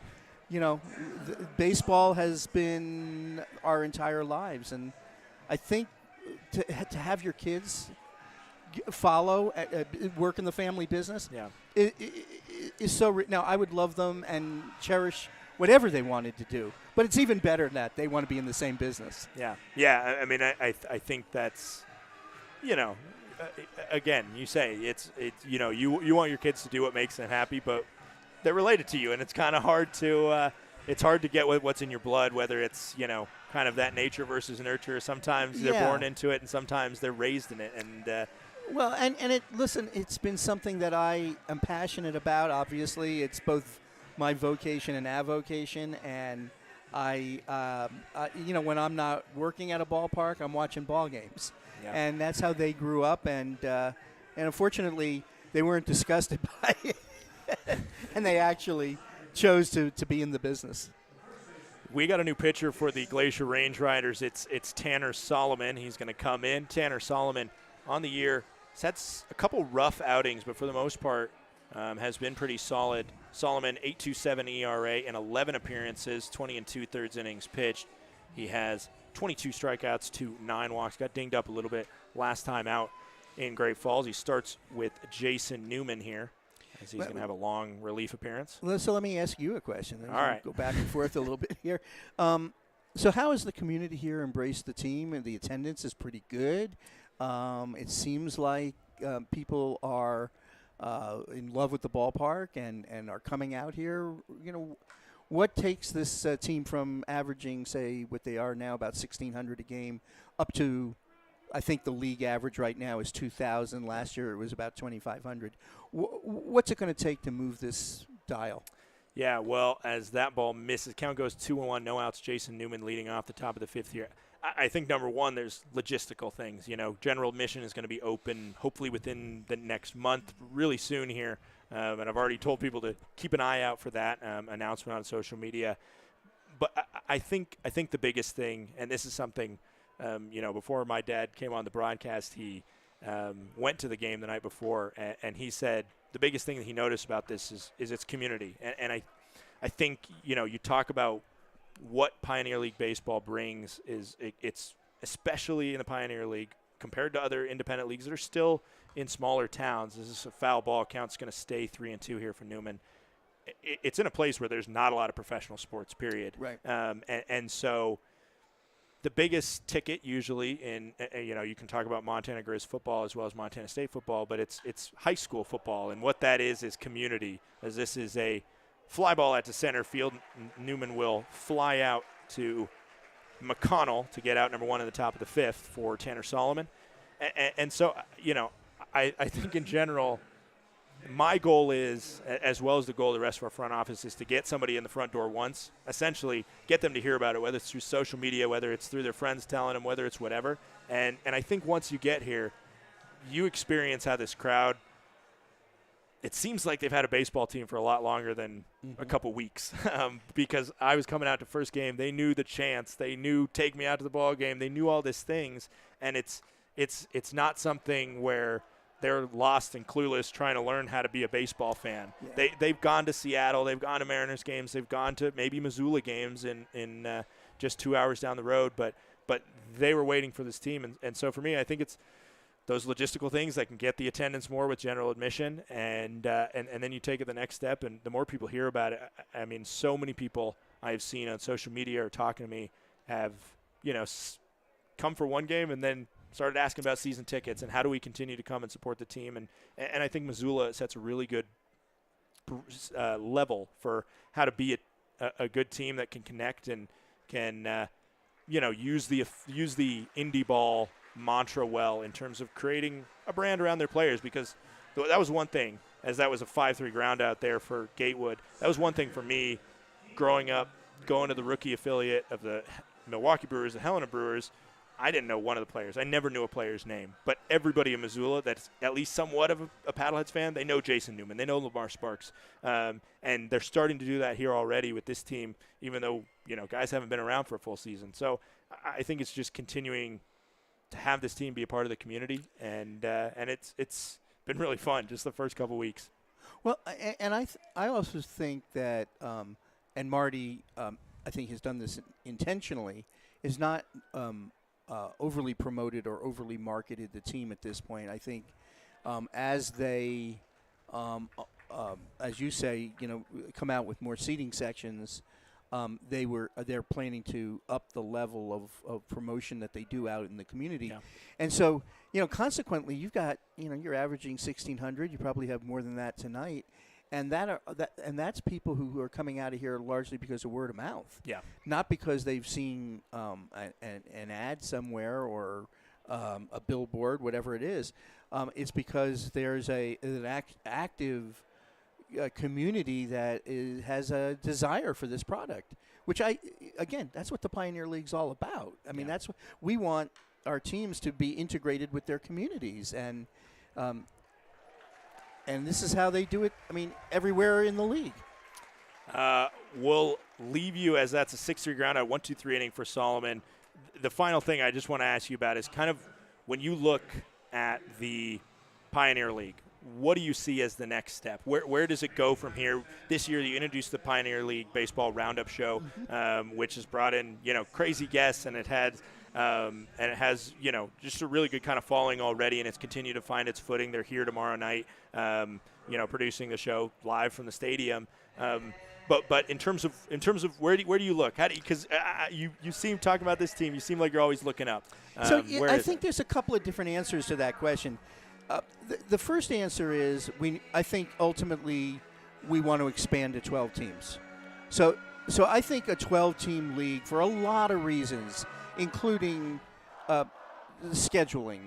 baseball has been our entire lives. And I think to have your kids follow, work in the family business, is so. Now, I would love them and cherish whatever they wanted to do, but it's even better than that they want to be in the same business. Yeah. I mean, I think that's, again, you say it's you want your kids to do what makes them happy, but they're related to you, and it's kind of hard to get what's in your blood, whether it's kind of that nature versus nurture. Sometimes they're born into it, and sometimes they're raised in it, and. It's been something that I am passionate about. Obviously, it's both my vocation and avocation, and I when I'm not working at a ballpark, I'm watching ball games, and that's how they grew up, and unfortunately, they weren't disgusted by it, and they actually chose to be in the business. We got a new pitcher for the Glacier Range Riders. It's Tanner Solomon. He's going to come in. Tanner Solomon on the year. He's had a couple rough outings, but for the most part has been pretty solid. Solomon, 8.27 ERA in 11 appearances, 20 2/3 innings pitched. He has 22 strikeouts to 9 walks. Got dinged up a little bit last time out in Great Falls. He starts with Jason Newman here, as he's going to have a long relief appearance. So let me ask you a question. All right. Go back and forth a little bit here. So how has the community here embraced the team? And the attendance is pretty good. It seems like people are in love with the ballpark and are coming out here. What takes this team from averaging, say, what they are now, about 1,600 a game, up to, I think the league average right now is 2,000. Last year it was about 2,500. What's it going to take to move this dial? Yeah, well, as that ball misses, count goes 2-1, no outs. Jason Newman leading off the top of the fifth here. I think, number one, there's logistical things. General admission is going to be open hopefully within the next month, really soon here. And I've already told people to keep an eye out for that announcement on social media. But I think the biggest thing, and this is something, before my dad came on the broadcast, he went to the game the night before, and he said the biggest thing that he noticed about this is its community. And I think, you talk about what Pioneer League baseball brings is it's especially in the Pioneer League compared to other independent leagues that are still in smaller towns. This is a foul ball. Count's going to stay 3-2 here for Newman. it's in a place where there's not a lot of professional sports, period. Right. And so the biggest ticket usually in, you can talk about Montana Grizz football as well as Montana State football, but it's high school football. And what that is community, as this is a fly ball out to center field. Newman will fly out to McConnell to get out number 1 in the top of the 5th for Tanner Solomon. And so, I think in general, my goal is, as well as the goal of the rest of our front office, is to get somebody in the front door once, essentially get them to hear about it, whether it's through social media, whether it's through their friends telling them, whether it's whatever. And I think once you get here, you experience how this crowd, it seems like they've had a baseball team for a lot longer than a couple weeks, because I was coming out to first game. They knew the chants. They knew take me out to the ball game. They knew all these things, and it's not something where they're lost and clueless trying to learn how to be a baseball fan. Yeah. They've gone to Seattle. They've gone to Mariners games. They've gone to maybe Missoula games in just 2 hours down the road. But they were waiting for this team. And so for me, I think it's those logistical things that can get the attendance more with general admission. And then you take it the next step. And the more people hear about it, I mean, so many people I have seen on social media or talking to me have, come for one game and then started asking about season tickets and how do we continue to come and support the team. And I think Missoula sets a really good level for how to be a good team that can connect and can, use the indie ball mantra well in terms of creating a brand around their players, because that was one thing, as that was a 5-3 ground out there for Gatewood. That was one thing for me growing up, going to the rookie affiliate of the Milwaukee Brewers, the Helena Brewers. I didn't know one of the players. I never knew a player's name. But everybody in Missoula that's at least somewhat of a Paddleheads fan, they know Jason Newman. They know Lamar Sparks. And they're starting to do that here already with this team, even though, guys haven't been around for a full season. So I think it's just continuing to have this team be a part of the community. And it's been really fun just the first couple weeks. Well, and I also think that, and Marty, I think has done this intentionally, is not overly promoted or overly marketed the team at this point. I think as they, as you say, come out with more seating sections, they're planning to up the level of promotion that they do out in the community. Yeah. And so, consequently, you've got, you're averaging 1,600. You probably have more than that tonight. And that's people who are coming out of here largely because of word of mouth. Yeah. Not because they've seen an ad somewhere or a billboard, whatever it is. It's because there's an active community that has a desire for this product, which that's what the Pioneer League's all about. I mean, that's what we want our teams to be integrated with their communities, and this is how they do it, everywhere in the league. We'll leave you, as that's a 6-3 ground out, 1-2-3 inning for Solomon. The final thing I just want to ask you about is kind of when you look at the Pioneer League, what do you see as the next step? Where does it go from here? This year you introduced the Pioneer League Baseball Roundup Show, which has brought in, crazy guests, and it has just a really good kind of following already, and it's continued to find its footing. They're here tomorrow night, producing the show live from the stadium. But in terms of where do you look? Because you seem talking about this team, you seem like you're always looking up. I think there's a couple of different answers to that question. The first answer is I think ultimately we want to expand to 12 teams. So I think a 12-team league, for a lot of reasons, including scheduling.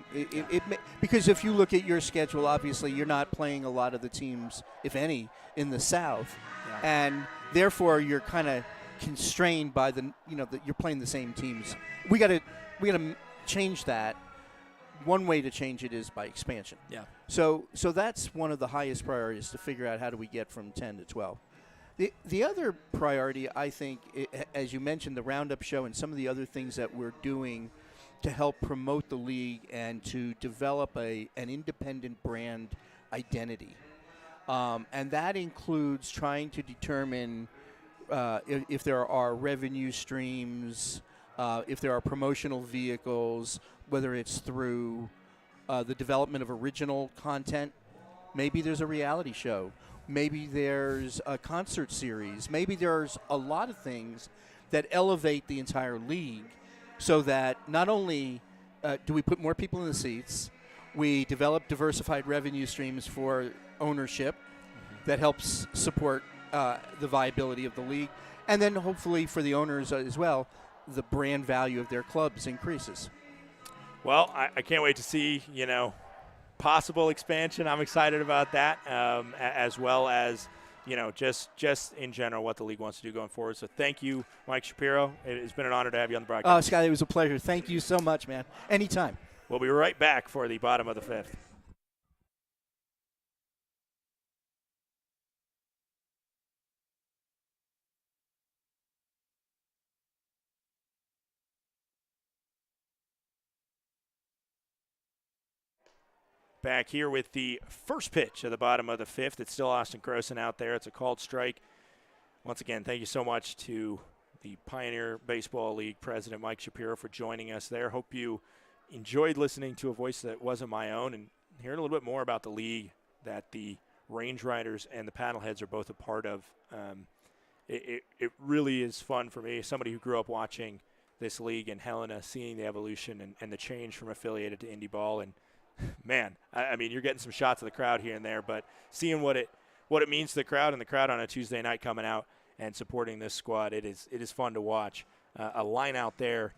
Because if you look at your schedule, obviously you're not playing a lot of the teams, if any, in the South, and therefore you're kind of constrained by you're playing the same teams. We got to change that. One way to change it is by expansion. Yeah. So that's one of the highest priorities, to figure out how do we get from 10 to 12. The other priority, I think, as you mentioned, the Roundup Show and some of the other things that we're doing to help promote the league and to develop an independent brand identity. And that includes trying to determine if there are revenue streams, if there are promotional vehicles, whether it's through the development of original content Maybe there's a reality show. Maybe there's a concert series. Maybe there's a lot of things that elevate the entire league so that not only do we put more people in the seats, we develop diversified revenue streams for ownership that helps support the viability of the league, and then hopefully for the owners as well, the brand value of their clubs increases. Well, I can't wait to see, possible expansion. I'm excited about that, as well as, just in general what the league wants to do going forward. So thank you, Mike Shapiro. It's been an honor to have you on the broadcast. Scott, it was a pleasure. Thank you so much, man. Anytime. We'll be right back for the bottom of the fifth. Back here with the first pitch of the bottom of the fifth. It's still Austin Croson out there. It's a called strike. Once again, thank you so much to the Pioneer Baseball League president, Mike Shapiro, for joining us there. Hope you enjoyed listening to a voice that wasn't my own and hearing a little bit more about the league that the Range Riders and the Paddleheads are both a part of. It really is fun for me, somebody who grew up watching this league in Helena, seeing the evolution and the change from affiliated to indie ball. And man, I mean, you're getting some shots of the crowd here and there, but seeing what it means to the crowd and the crowd on a Tuesday night coming out and supporting this squad, it is fun to watch. A line out there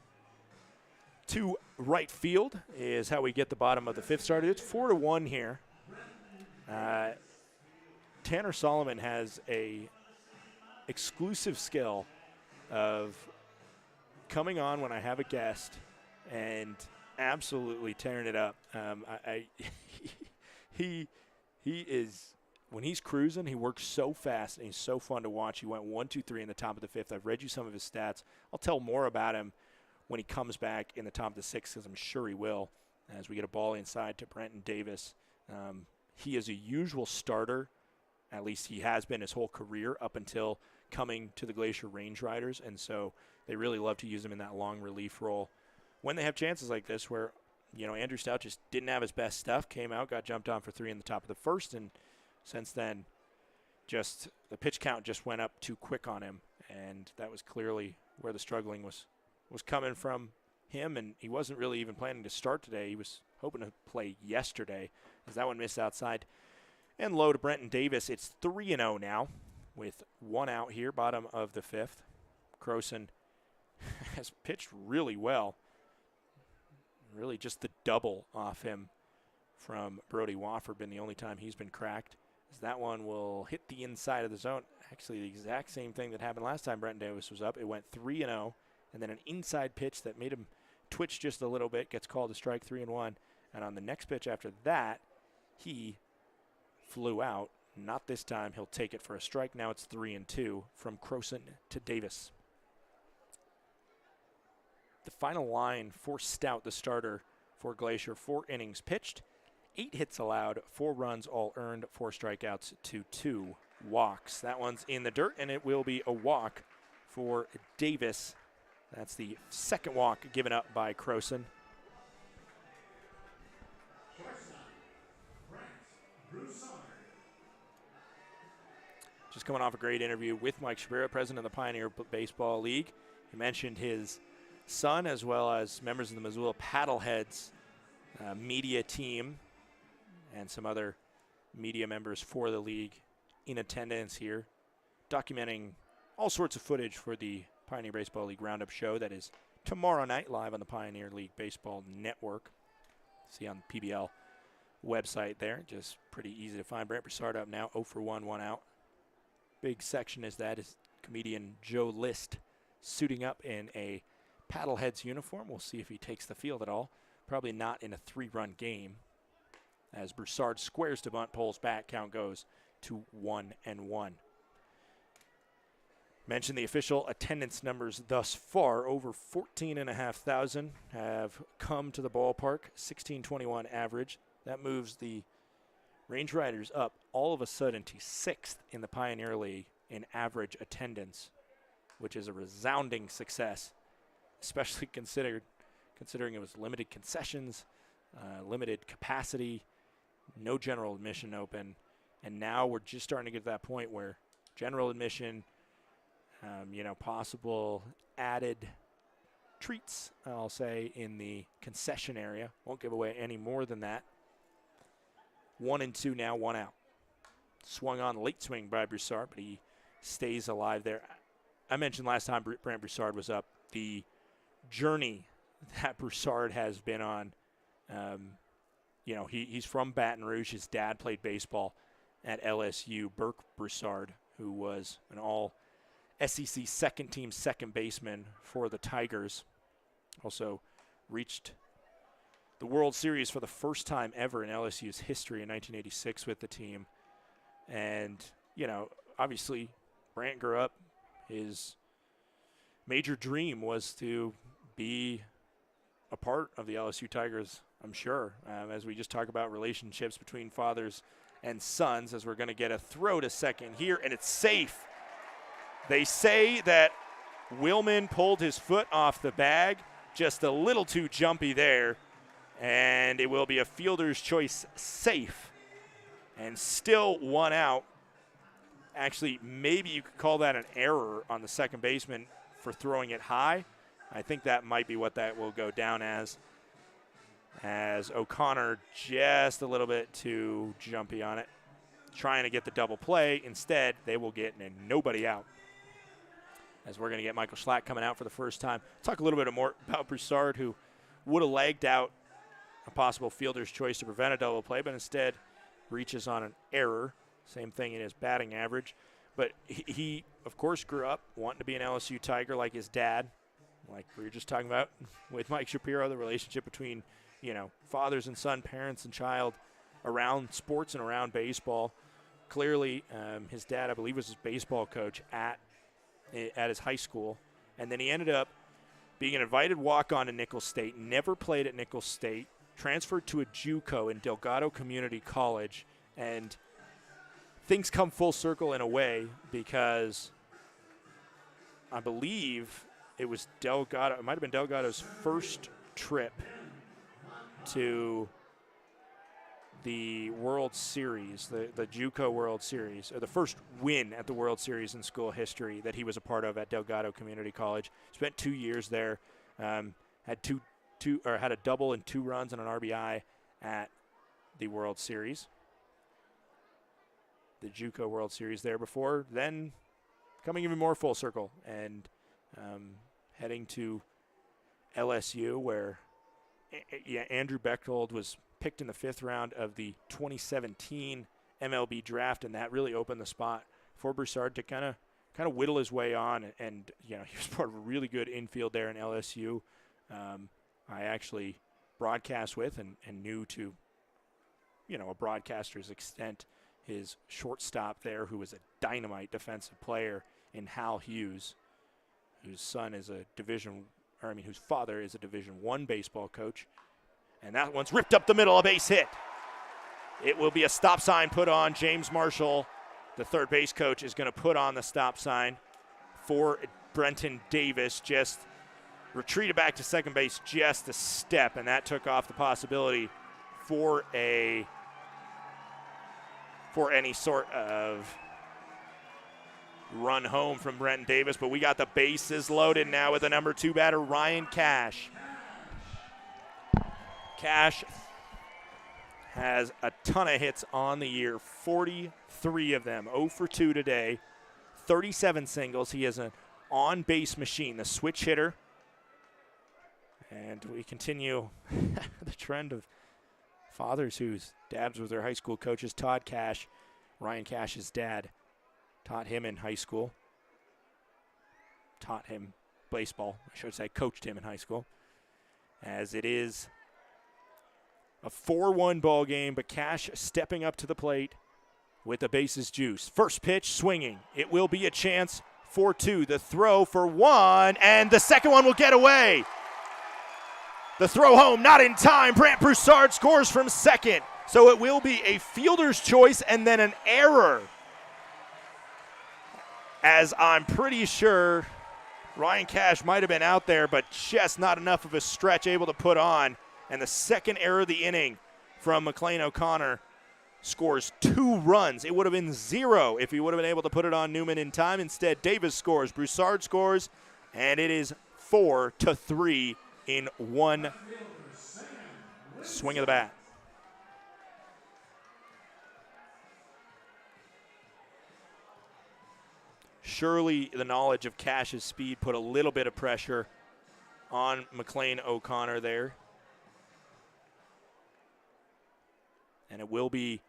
to right field is how we get the bottom of the fifth started. It's 4-1 here. Tanner Solomon has a exclusive skill of coming on when I have a guest and absolutely tearing it up. He is, when he's cruising, he works so fast and he's so fun to watch. He went 1-2-3 in the top of the fifth. I've read you some of his stats. I'll tell more about him when he comes back in the top of the sixth, because I'm sure he will, as we get a ball inside to Brenton Davis. He is a usual starter, at least he has been his whole career up until coming to the Glacier Range Riders, and so they really love to use him in that long relief role. When they have chances like this where, Andrew Stout just didn't have his best stuff, came out, got jumped on for 3 in the top of the first, and since then just the pitch count just went up too quick on him, and that was clearly where the struggling was coming from him, and he wasn't really even planning to start today. He was hoping to play yesterday, as that one missed outside. And low to Brenton Davis. It's 3-0 now with 1 out here, bottom of the fifth. Croson has pitched really well. Really just the double off him from Brody Wofford been the only time he's been cracked. As that one will hit the inside of the zone. Actually, the exact same thing that happened last time Brenton Davis was up. It went 3-0, and then an inside pitch that made him twitch just a little bit, gets called a strike, 3-1. And on the next pitch after that, he flew out. Not this time. He'll take it for a strike. Now it's 3-2 from Croson to Davis. The final line for Stout, the starter for Glacier: 4 innings pitched, 8 hits allowed, 4 runs all earned, 4 strikeouts to 2 walks. That one's in the dirt, and it will be a walk for Davis. That's the second walk given up by Croson. Just coming off a great interview with Mike Shapiro, president of the Pioneer Baseball League. He mentioned his son, as well as members of the Missoula Paddleheads media team and some other media members for the league in attendance here, documenting all sorts of footage for the Pioneer Baseball League Roundup show that is tomorrow night live on the Pioneer League Baseball Network. See on the PBL website there. Just pretty easy to find. Brent Broussard up now, 0 for 1, 1 out. Big section is comedian Joe List suiting up in a Paddleheads uniform. We'll see if he takes the field at all. Probably not in a 3-run game, as Broussard squares to bunt, pulls back, count goes to 1-1. Mentioned the official attendance numbers thus far. Over 14,500 have come to the ballpark, 1621 average. That moves the Range Riders up all of a sudden to 6th in the Pioneer League in average attendance, which is a resounding success, especially considering it was limited concessions, limited capacity. no general admission open. And now we're just starting to get to that point where general admission, possible added treats, I'll say, in the concession area. Won't give away any more than that. 1-2 now, 1 out. Swung on late swing by Broussard, but he stays alive there. I mentioned last time Brant Broussard was up the journey that Broussard has been on. He's from Baton Rouge. His dad played baseball at LSU. Burke Broussard, who was an all-SEC second-team second baseman for the Tigers, also reached the World Series for the first time ever in LSU's history in 1986 with the team. And, obviously Brant grew up. His major dream was to be a part of the LSU Tigers, I'm sure, as we just talk about relationships between fathers and sons, as we're going to get a throw to second here, and it's safe. They say that Willman pulled his foot off the bag, just a little too jumpy there, and it will be a fielder's choice safe. And still 1 out. Actually, maybe you could call that an error on the second baseman for throwing it high. I think that might be what that will go down as O'Connor just a little bit too jumpy on it, trying to get the double play. Instead, they will get nobody out, as we're going to get Michael Schlack coming out for the first time. Talk a little bit more about Broussard, who would have lagged out a possible fielder's choice to prevent a double play, but instead reaches on an error. Same thing in his batting average. But he, of course, grew up wanting to be an LSU Tiger like his dad, like we were just talking about with Mike Shapiro, the relationship between, fathers and son, parents and child around sports and around baseball. Clearly, his dad, I believe, was his baseball coach at his high school. And then he ended up being an invited walk-on to Nicholls State, never played at Nicholls State, transferred to a JUCO in Delgado Community College, and things come full circle in a way, because I believe it was Delgado. It might have been Delgado's first trip to the World Series, the JUCO World Series, or the first win at the World Series in school history that he was a part of at Delgado Community College. Spent 2 years there, had had a double and 2 runs and an RBI at the World Series. The JUCO World Series there before, then coming even more full circle and heading to LSU, where Andrew Bechtold was picked in the 5th round of the 2017 MLB draft, and that really opened the spot for Broussard to kind of whittle his way on. And he was part of a really good infield there in LSU. I actually broadcast with and knew to a broadcaster's extent his shortstop there, who was a dynamite defensive player in Hal Hughes, whose father is a Division I baseball coach. And that one's ripped up the middle, a base hit. It will be a stop sign put on. James Marshall, the third base coach, is going to put on the stop sign for Brenton Davis. Just retreated back to second base just a step, and that took off the possibility for any sort of run home from Brenton Davis. But we got the bases loaded now with the number 2 batter, Ryan Cash. Cash has a ton of hits on the year, 43 of them, 0 for 2 today, 37 singles. He is an on-base machine, the switch hitter. And we continue the trend of fathers whose dads were their high school coaches. Todd Cash, Ryan Cash's dad, taught him in high school. Taught him baseball, I should say, coached him in high school. As it is a 4-1 ball game, but Cash stepping up to the plate with the bases juice. First pitch swinging. It will be a chance for 2. The throw for 1, and the second one will get away. The throw home, not in time. Brant Broussard scores from second. So it will be a fielder's choice and then an error, as I'm pretty sure Ryan Cash might have been out there, but just not enough of a stretch able to put on. And the second error of the inning from McLean O'Connor scores 2 runs. It would have been 0 if he would have been able to put it on Newman in time. Instead, Davis scores, Broussard scores, and it is 4-3 in one swing of the bat. Surely the knowledge of Cash's speed put a little bit of pressure on McLean O'Connor there. And it will be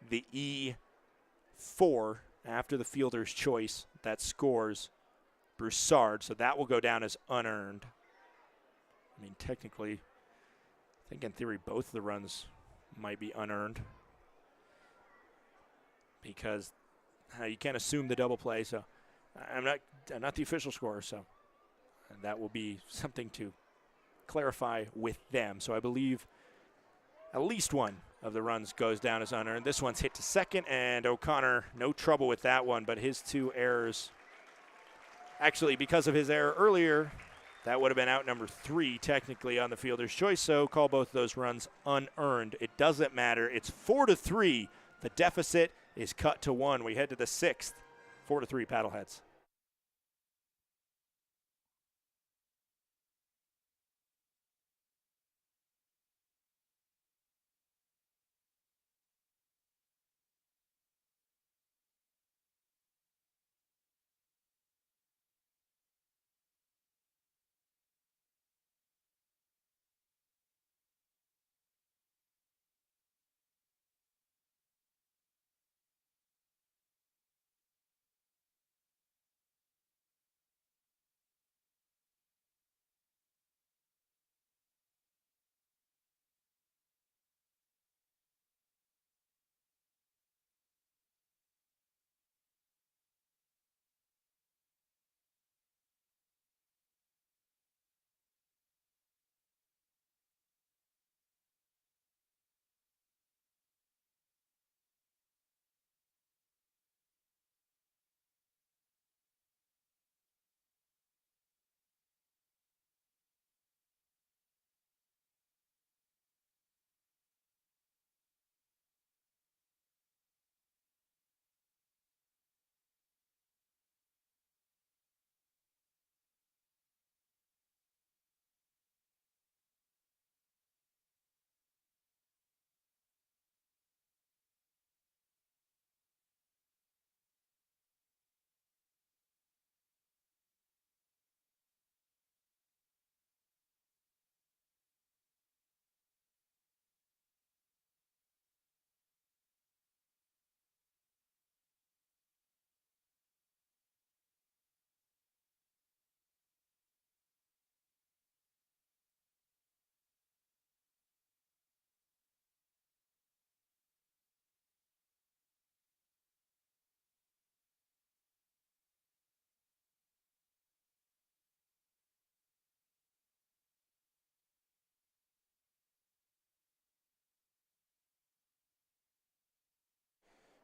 the E4 after the fielder's choice that scores Broussard. So that will go down as unearned. I mean, technically, I think in theory both of the runs might be unearned, because you can't assume the double play. So I'm not the official scorer, so that will be something to clarify with them. So I believe at least one of the runs goes down as unearned. This one's hit to second, and O'Connor, no trouble with that one, but his 2 errors, actually because of his error earlier, that would have been out number 3 technically on the fielder's choice, so call both of those runs unearned. It doesn't matter. It's 4-3. The deficit is cut to 1. We head to the 6th. 4-3 Paddleheads.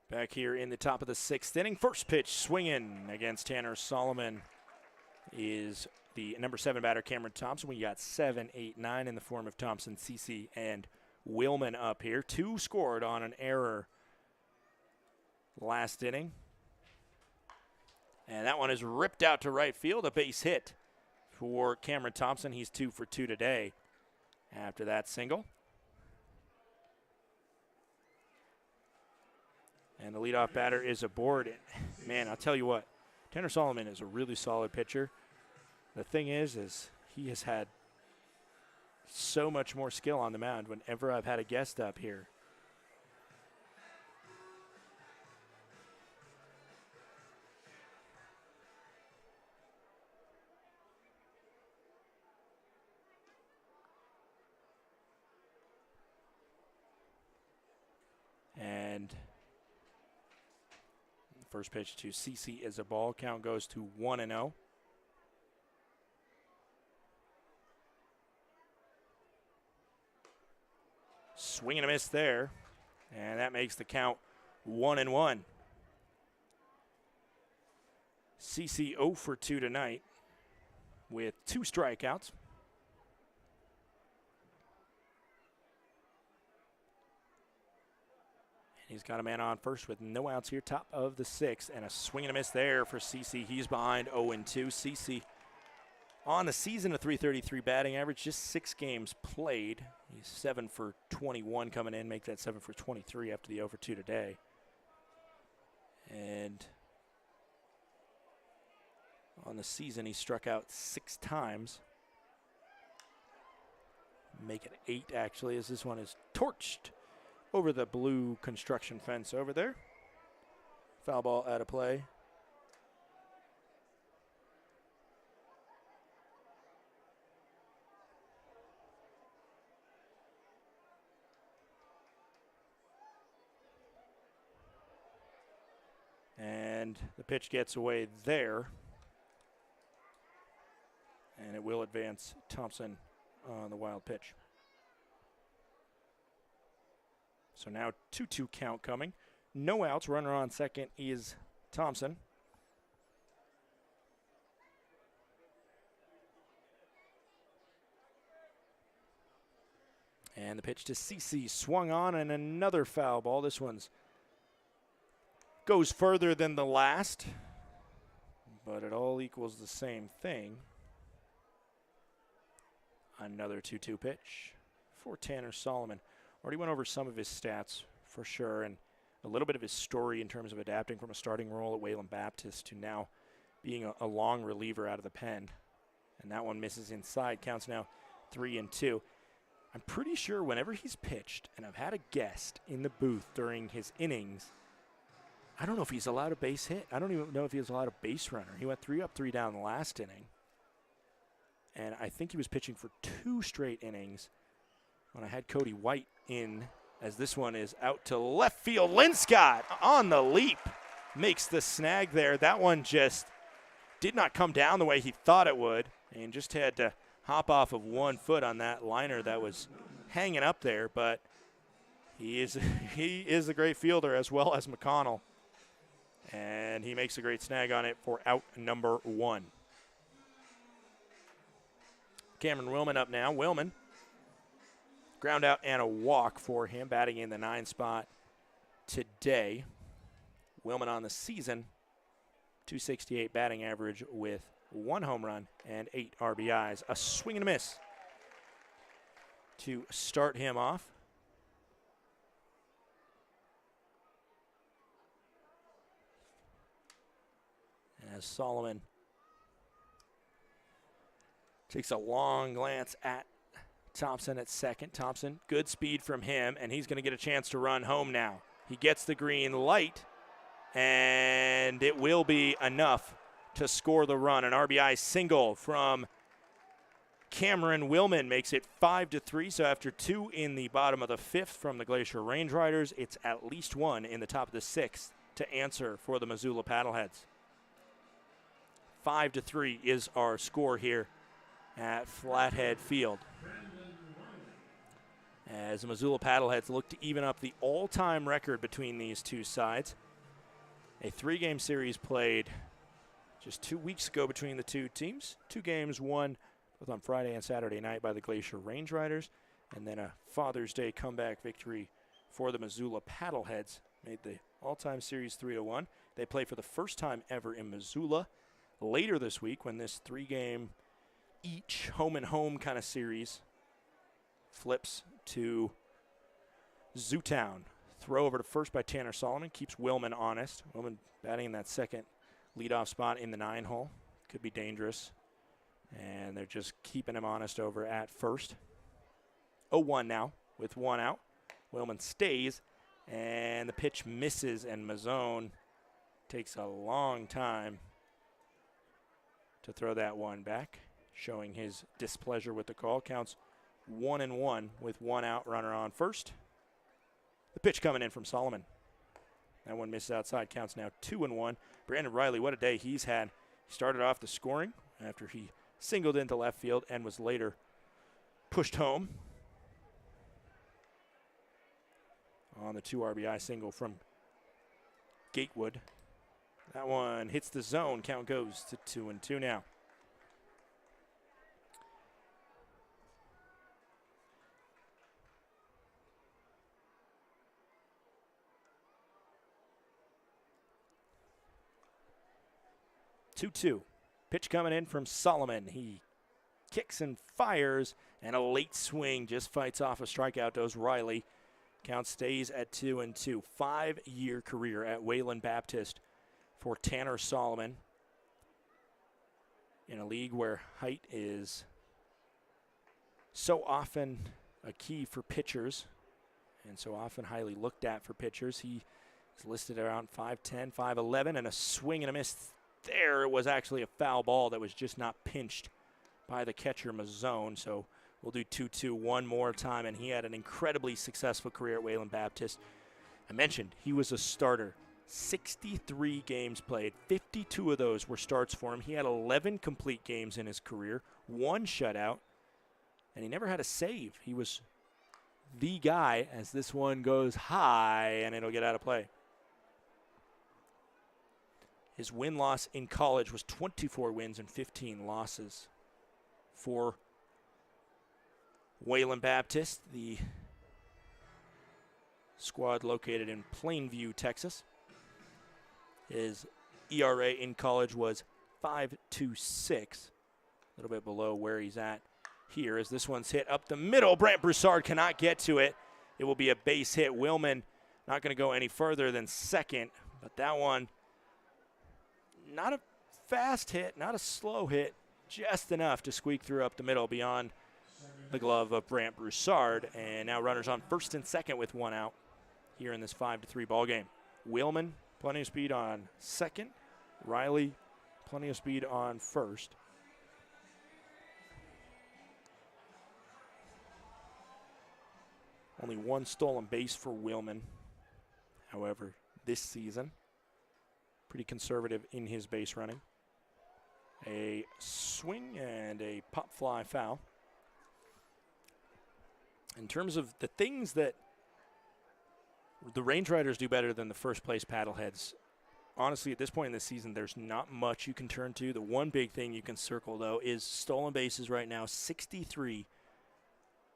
Back here in the top of the 6th inning. First pitch swinging against Tanner Solomon is the number 7 batter, Cameron Thompson. We got 7, 8, 9 in the form of Thompson, Cece, and Willman up here. 2 scored on an error last inning. And that one is ripped out to right field, a base hit for Cameron Thompson. He's 2 for 2 today after that single. And the leadoff batter is aboard. Man, I'll tell you what, Tanner Solomon is a really solid pitcher. The thing is he has had so much more skill on the mound whenever I've had a guest up here. And first pitch to CC is a ball. Count goes to 1-0. Swing and a miss there. And that makes the count 1-1. CC 0 for 2 tonight with 2 strikeouts. He's got a man on first with no outs here, top of the sixth, and a swing and a miss there for CC. He's behind 0-2. CC on the season, a .333 batting average, just 6 games played. He's 7 for 21 coming in, make that 7 for 23 after the 0 for 2 today. And on the season, he struck out 6 times. Make it 8, actually, as this one is torched over the blue construction fence over there. Foul ball out of play. And the pitch gets away there. And it will advance Thompson on the wild pitch. So now 2-2 count coming. No outs. Runner on second is Thompson. And the pitch to CC swung on, and another foul ball. This one's goes further than the last, but it all equals the same thing. Another 2-2 pitch for Tanner Solomon. Already went over some of his stats for sure, and a little bit of his story in terms of adapting from a starting role at Wayland Baptist to now being a long reliever out of the pen. And that one misses inside. Counts now 3-2. I'm pretty sure whenever he's pitched, and I've had a guest in the booth during his innings, I don't know if he's allowed a base hit. I don't even know if he was allowed a base runner. He went 3 up, 3 down the last inning. And I think he was pitching for 2 straight innings when I had Cody White in, as this one is out to left field. Linscott on the leap makes the snag there. That one just did not come down the way he thought it would, and just had to hop off of 1 foot on that liner that was hanging up there. But he is a great fielder as well as McConnell, and he makes a great snag on it for out number 1. Cameron Willman up now. Willman, ground out and a walk for him, batting in the 9 spot today. Willman on the season, .268 batting average with 1 home run and 8 RBIs. A swing and a miss to start him off. As Solomon takes a long glance at Thompson at second. Thompson, good speed from him, and he's going to get a chance to run home now. He gets the green light, and it will be enough to score the run. An RBI single from Cameron Willman makes it 5-3. So after 2 in the bottom of the 5th from the Glacier Range Riders, it's at least 1 in the top of the 6th to answer for the Missoula Paddleheads. 5-3 is our score here at Flathead Field, as the Missoula Paddleheads look to even up the all-time record between these two sides. A 3-game series played just 2 weeks ago between the two teams. 2 games won both on Friday and Saturday night by the Glacier Range Riders, and then a Father's Day comeback victory for the Missoula Paddleheads made the all-time series 3-1. They play for the first time ever in Missoula later this week, when this 3-game each home-and-home kind of series flips to Zootown. Throw over to first by Tanner Solomon, keeps Willman honest. Willman batting in that second leadoff spot in the 9-hole. Could be dangerous. And they're just keeping him honest over at first. 0-1 now with 1 out. Willman stays, and the pitch misses, and Mazzone takes a long time to throw that one back, showing his displeasure with the call. Counts 1-1 with 1 out, runner on first. The pitch coming in from Solomon. That one misses outside. Counts now 2-1. Brandon Riley, what a day he's had. He started off the scoring after he singled into left field and was later pushed home on the 2 RBI single from Gatewood. That one hits the zone. Count goes to 2-2 now. 2-2. Pitch coming in from Solomon. He kicks and fires, and a late swing just fights off a strikeout. Does Riley. Count stays at 2-2. 5-year career at Wayland Baptist for Tanner Solomon. In a league where height is so often a key for pitchers and so often highly looked at for pitchers. He is listed around 5'10", 5'11", and a swing and a miss there. It was actually a foul ball that was just not pinched by the catcher Mazzone. So we'll do 2-2 one more time, and he had an incredibly successful career at Wayland Baptist. I mentioned he was a starter. 63 games played. 52 of those were starts for him. He had 11 complete games in his career, 1 shutout, and he never had a save. He was the guy as this one goes high, and it'll get out of play. His win-loss in college was 24 wins and 15 losses for Wayland Baptist, the squad located in Plainview, Texas. His ERA in college was 5.26, a little bit below where he's at here as this one's hit up the middle. Brant Broussard cannot get to it. It will be a base hit. Willman not going to go any further than second, but that one, not a fast hit, not a slow hit, just enough to squeak through up the middle beyond the glove of Brant Broussard. And now runners on first and second with 1 out here in this 5-3 ball game. Willman, plenty of speed on second. Riley, plenty of speed on first. Only 1 stolen base for Willman, however, this season. Pretty conservative in his base running. A swing and a pop fly foul. In terms of the things that the Range Riders do better than the first place Paddleheads, honestly, at this point in the season, there's not much you can turn to. The one big thing you can circle, though, is stolen bases right now, 63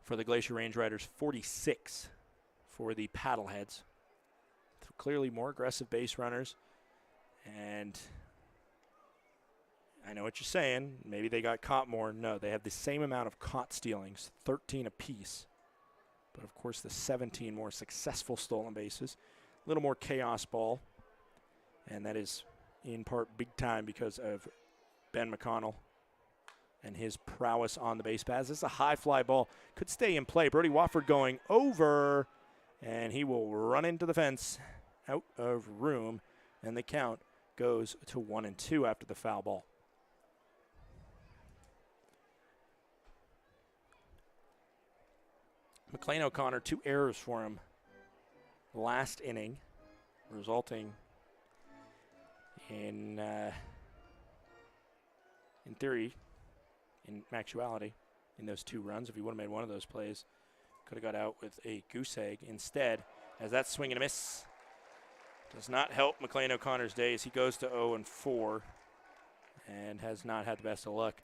for the Glacier Range Riders, 46 for the Paddleheads. Clearly more aggressive base runners. And I know what you're saying. Maybe they got caught more. No, they have the same amount of caught stealings, 13 apiece. But, of course, the 17 more successful stolen bases. A little more chaos ball. And that is in part big time because of Ben McConnell and his prowess on the base paths. This is a high fly ball. Could stay in play. Brody Wofford going over, and he will run into the fence out of room, and the count goes to 1-2 after the foul ball. McLean O'Connor, 2 errors for him last inning, resulting in theory, in actuality, in those 2 runs. If he would have made one of those plays, could have got out with a goose egg. Instead, as that swing and a miss does not help McLean O'Connor's days. He goes to 0-4 and has not had the best of luck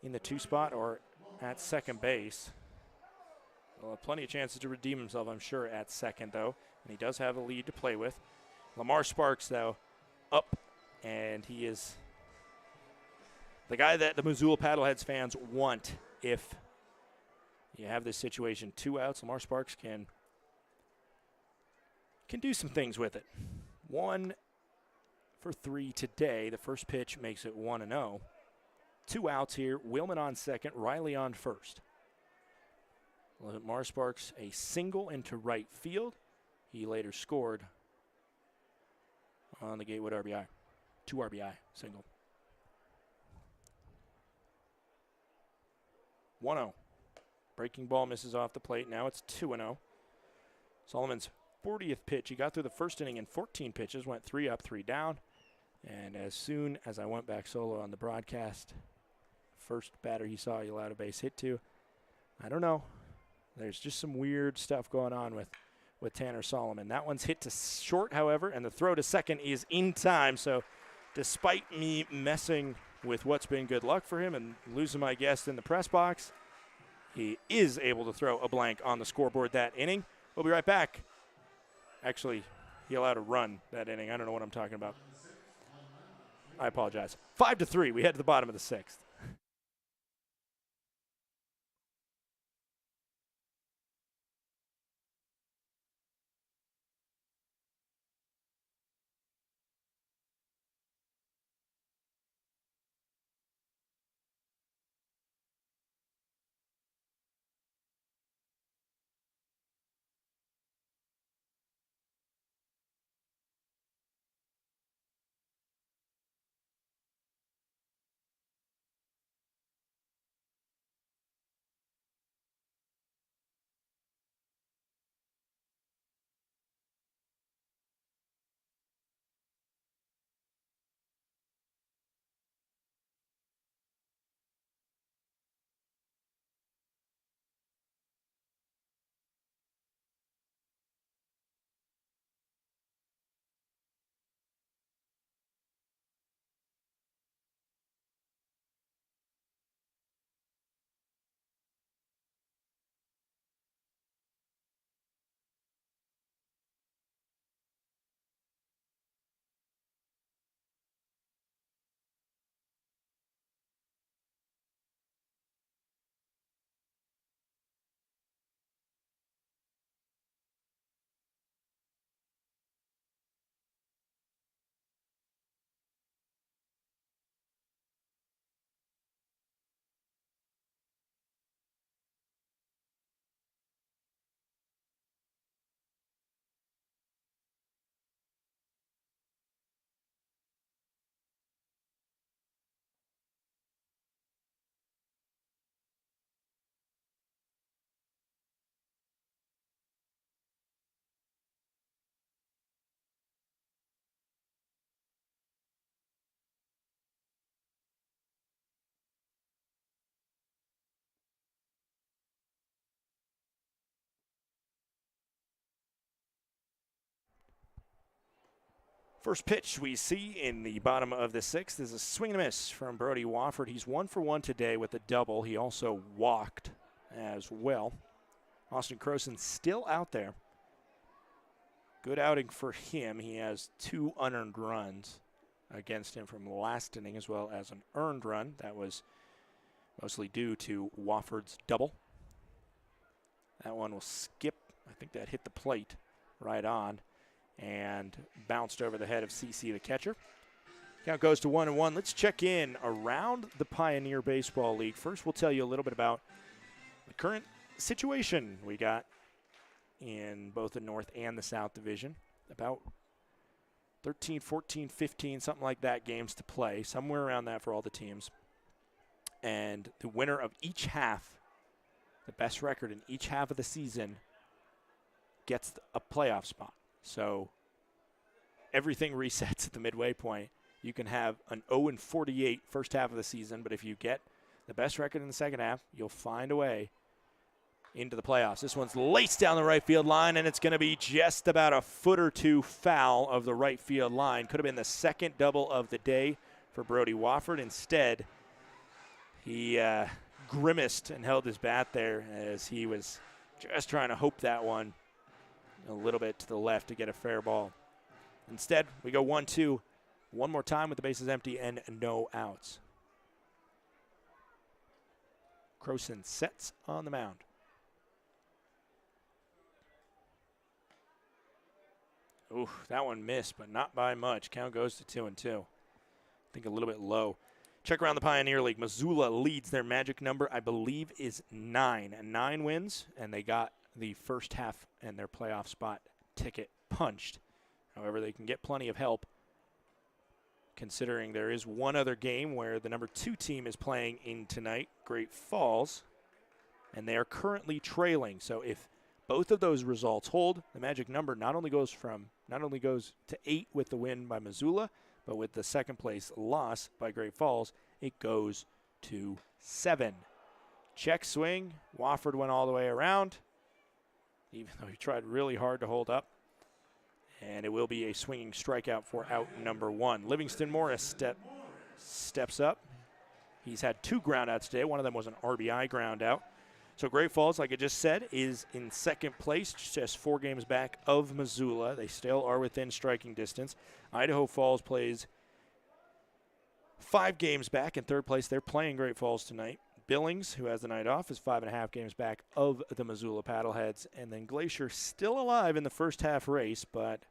in the 2 spot or at second base. He'll have plenty of chances to redeem himself, I'm sure, at second, though. And he does have a lead to play with. Lamar Sparks, though, up, and he is the guy that the Missoula Paddleheads fans want. If you have this situation, 2 outs, Lamar Sparks can do some things with it. 1 for 3 today. The first pitch makes it 1-0. 2 outs here. Willman on second, Riley on first. Lamar Sparks a single into right field. He later scored on the Gatewood RBI. 2 RBI single. 1-0. Breaking ball misses off the plate. Now it's 2-0. Solomon's 40th pitch. He got through the first inning in 14 pitches, went 3 up, 3 down. And as soon as I went back solo on the broadcast, first batter he saw he allowed a base hit to. I don't know. There's just some weird stuff going on with Tanner Solomon. That one's hit to short, however, and the throw to second is in time. So despite me messing with what's been good luck for him and losing my guest in the press box, he is able to throw a blank on the scoreboard that inning. We'll be right back. Actually, he allowed a run that inning. I don't know what I'm talking about. I apologize. 5-3. We head to the bottom of the sixth. First pitch we see in the bottom of the sixth is a swing and a miss from Brody Wofford. He's 1 for 1 today with a double. He also walked as well. Austin Croson still out there. Good outing for him. He has 2 unearned runs against him from last inning, as well as an earned run. That was mostly due to Wofford's double. That one will skip. I think that hit the plate right on and bounced over the head of CC, the catcher. Count goes to 1-1. Let's check in around the Pioneer Baseball League. First, we'll tell you a little bit about the current situation we got in both the North and the South Division. About 13, 14, 15, something like that games to play, somewhere around that for all the teams. And the winner of each half, the best record in each half of the season, gets a playoff spot. So everything resets at the midway point. You can have an 0-48 first half of the season, but if you get the best record in the second half, you'll find a way into the playoffs. This one's laced down the right field line, and it's going to be just about a foot or two foul of the right field line. Could have been the second double of the day for Brody Wofford. Instead, he grimaced and held his bat there as he was just trying to hope that one a little bit to the left to get a fair ball. Instead, we go 1-2 one more time with the bases empty and no outs. Croson sets on the mound. Ooh, that one missed, but not by much. Count goes to 2-2. I think a little bit low. Check around the Pioneer League. Missoula leads. Their magic number, I believe, is 9. 9 wins, and they got the first half and their playoff spot ticket punched. However, they can get plenty of help, considering there is one other game where the number 2 team is playing in tonight, Great Falls, and they are currently trailing. So if both of those results hold, the magic number not only goes to 8 with the win by Missoula, but with the second place loss by Great Falls, it goes to 7. Check swing. Wofford went all the way around, even though he tried really hard to hold up. And it will be a swinging strikeout for out number 1. Livingston Morris steps up. He's had 2 groundouts today. One of them was an RBI groundout. So Great Falls, like I just said, is in second place, just 4 games back of Missoula. They still are within striking distance. Idaho Falls plays 5 games back in third place. They're playing Great Falls tonight. Billings, who has the night off, is 5.5 games back of the Missoula Paddleheads. And then Glacier still alive in the first half race, but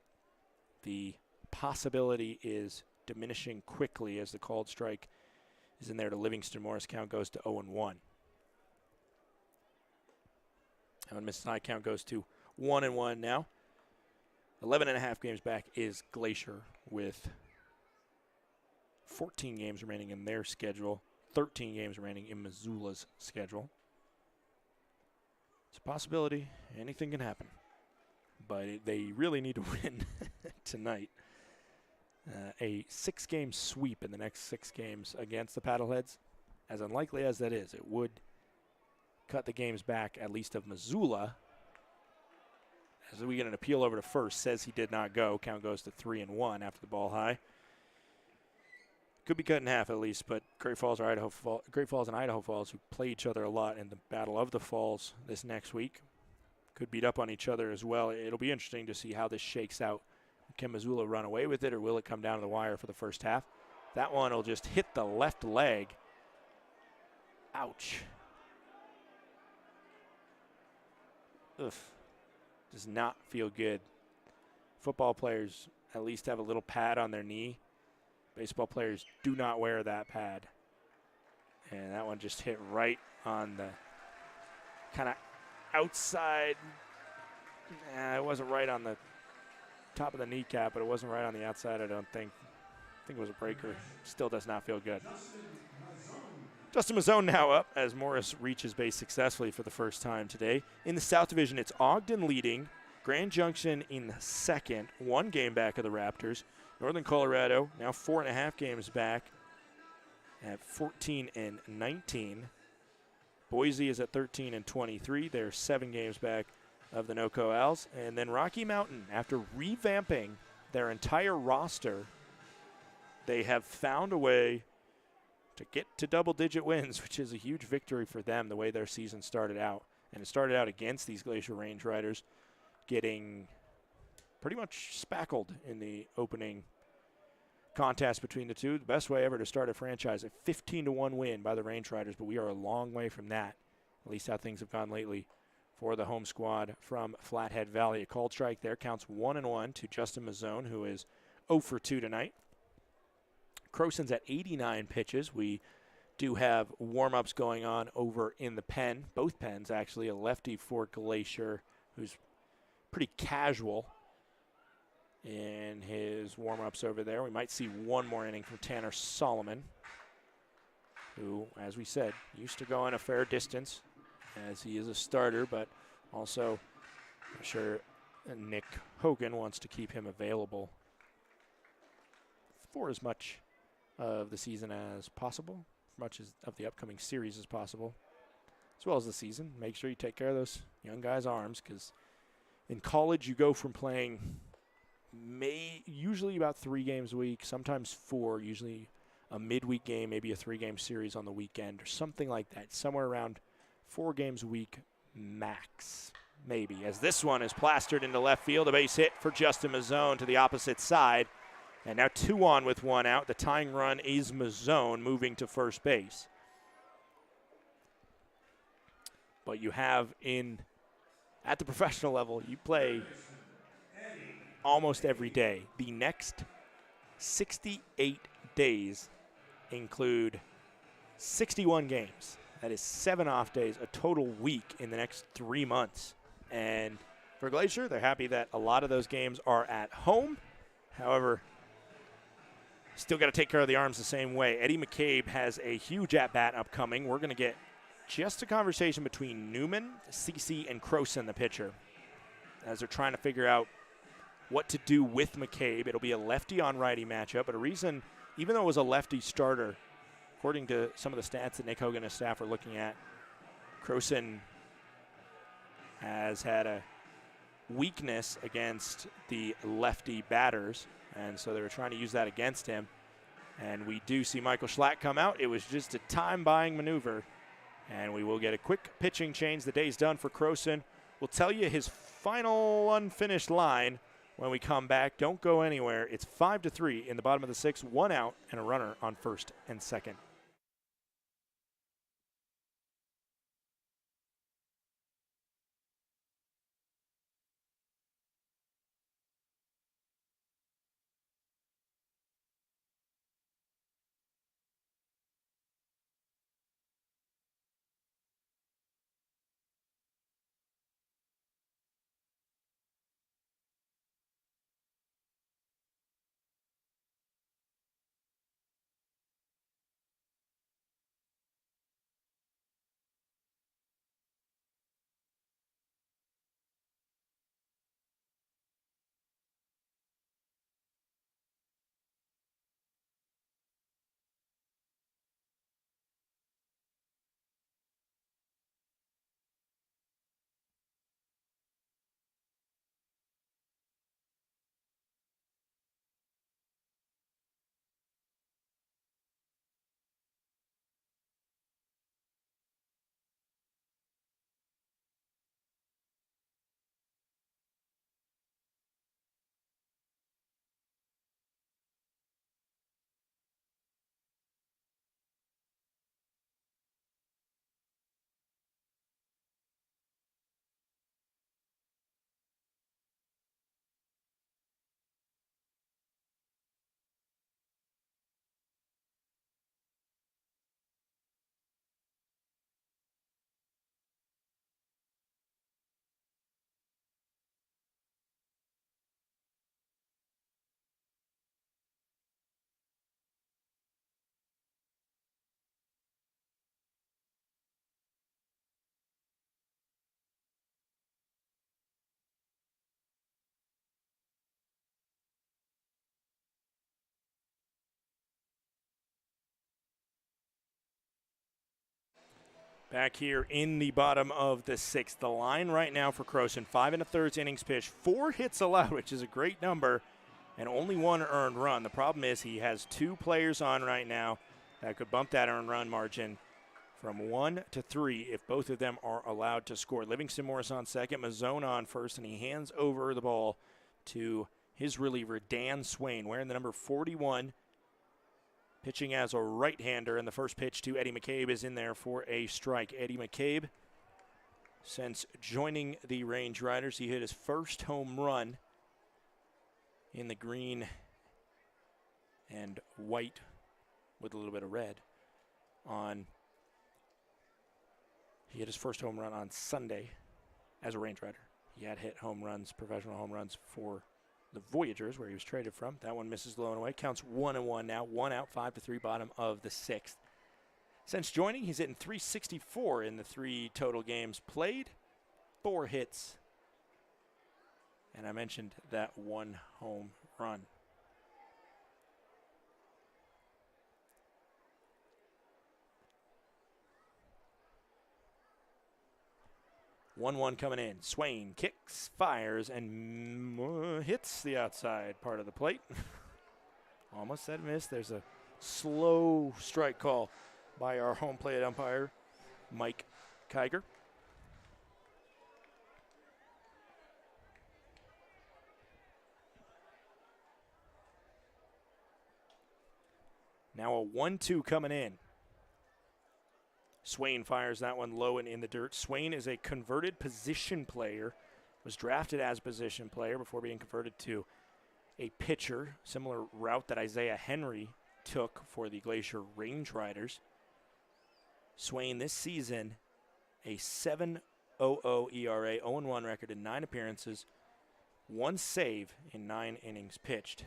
the possibility is diminishing quickly as the called strike is in there to Livingston. Morris count goes to 0-1. And Mississippi count goes to 1-1 now. 11.5 games back is Glacier with 14 games remaining in their schedule, 13 games remaining in Missoula's schedule. It's a possibility. Anything can happen. But they really need to win tonight. A 6-game sweep in the next 6 games against the Paddleheads, as unlikely as that is, it would cut the games back, at least of Missoula. As we get an appeal over to first, says he did not go. Count goes to 3-1 after the ball high. Could be cut in half at least, but Great Falls and Idaho Falls, who play each other a lot in the Battle of the Falls this next week, could beat up on each other as well. It'll be interesting to see how this shakes out. Can Missoula run away with it, or will it come down to the wire for the first half? That one will just hit the left leg. Ouch. Ugh. Does not feel good. Football players at least have a little pad on their knee. Baseball players do not wear that pad. And that one just hit right on the kind of outside. It wasn't right on the top of the kneecap, but it wasn't right on the outside, I don't think. I think it was a breaker. Still does not feel good. Justin Mazzone now up as Morris reaches base successfully for the first time today. In the South Division, it's Ogden leading, Grand Junction in second, 1 game back of the Raptors. Northern Colorado now 4.5 games back at 14-19. Boise is at 13-23. They're 7 games back of the NoCo Owls. And then Rocky Mountain, after revamping their entire roster, they have found a way to get to double-digit wins, which is a huge victory for them, the way their season started out. And it started out against these Glacier Range Riders, getting pretty much spackled in the opening contest between the two. The best way ever to start a franchise, a 15-1 win by the Range Riders, but we are a long way from that, at least how things have gone lately for the home squad from Flathead Valley. A called strike there counts 1-1 to Justin Mazzone, who is 0 for 2 tonight. Croson's at 89 pitches. We do have warm-ups going on over in the pen, both pens actually. A lefty for Glacier, who's pretty casual in his warm-ups over there. We might see one more inning from Tanner Solomon, who, as we said, used to go in a fair distance as he is a starter, but also I'm sure Nick Hogan wants to keep him available for as much of the season as possible, as much as of the upcoming series as possible, as well as the season. Make sure you take care of those young guys' arms, because in college you go from playing usually about 3 games a week, sometimes 4, usually a midweek game, maybe a 3-game series on the weekend or something like that, somewhere around 4 games a week max, maybe, as this one is plastered into left field. A base hit for Justin Mazzone to the opposite side. And now 2 on with 1 out. The tying run is Mazzone moving to first base. But you have at the professional level, you play almost every day. The next 68 days include 61 games. That is 7 off days, a total week in the next 3 months. And for Glacier, they're happy that a lot of those games are at home. However, still got to take care of the arms the same way. Eddie McCabe has a huge at-bat upcoming. We're going to get just a conversation between Newman, Cece, and Croson, the pitcher, as they're trying to figure out what to do with McCabe. It'll be a lefty on righty matchup, but a reason, even though it was a lefty starter, according to some of the stats that Nick Hogan and his staff are looking at, Croson has had a weakness against the lefty batters, and so they were trying to use that against him. And we do see Michael Schlack come out. It was just a time-buying maneuver, and we will get a quick pitching change. The day's done for Croson. We'll tell you his final unfinished line when we come back. Don't go anywhere. It's 5-3 in the bottom of the 6th, 1 out and a runner on first and second. Back here in the bottom of the 6th. The line right now for Croson, 5 1/3 innings pitched, 4 hits allowed, which is a great number, and only 1 earned run. The problem is he has 2 players on right now that could bump that earned run margin from 1 to 3 if both of them are allowed to score. Livingston Morris on second, Mazzone on first, and he hands over the ball to his reliever, Dan Swain, wearing the number 41. Pitching as a right-hander, and the first pitch to Eddie McCabe is in there for a strike. Eddie McCabe, since joining the Range Riders, he hit his first home run in the green and white with a little bit of red he hit his first home run on Sunday as a Range Rider. He had hit home runs, professional home runs for the Voyagers, where he was traded from. That one misses low and away. Counts 1-1 now. 1 out, 5-3, bottom of the 6th. Since joining, he's hitting .364 in the 3 total games played. 4 hits. And I mentioned that 1 home run. One coming in. Swain kicks, fires, and hits the outside part of the plate. Almost said miss. There's a slow strike call by our home plate umpire, Mike Kiger. Now a 1-2 coming in. Swain fires that one low and in the dirt. Swain is a converted position player, was drafted as a position player before being converted to a pitcher, similar route that Isaiah Henry took for the Glacier Range Riders. Swain this season, a 7.00 ERA, 0-1 record in 9 appearances, 1 save in 9 innings pitched.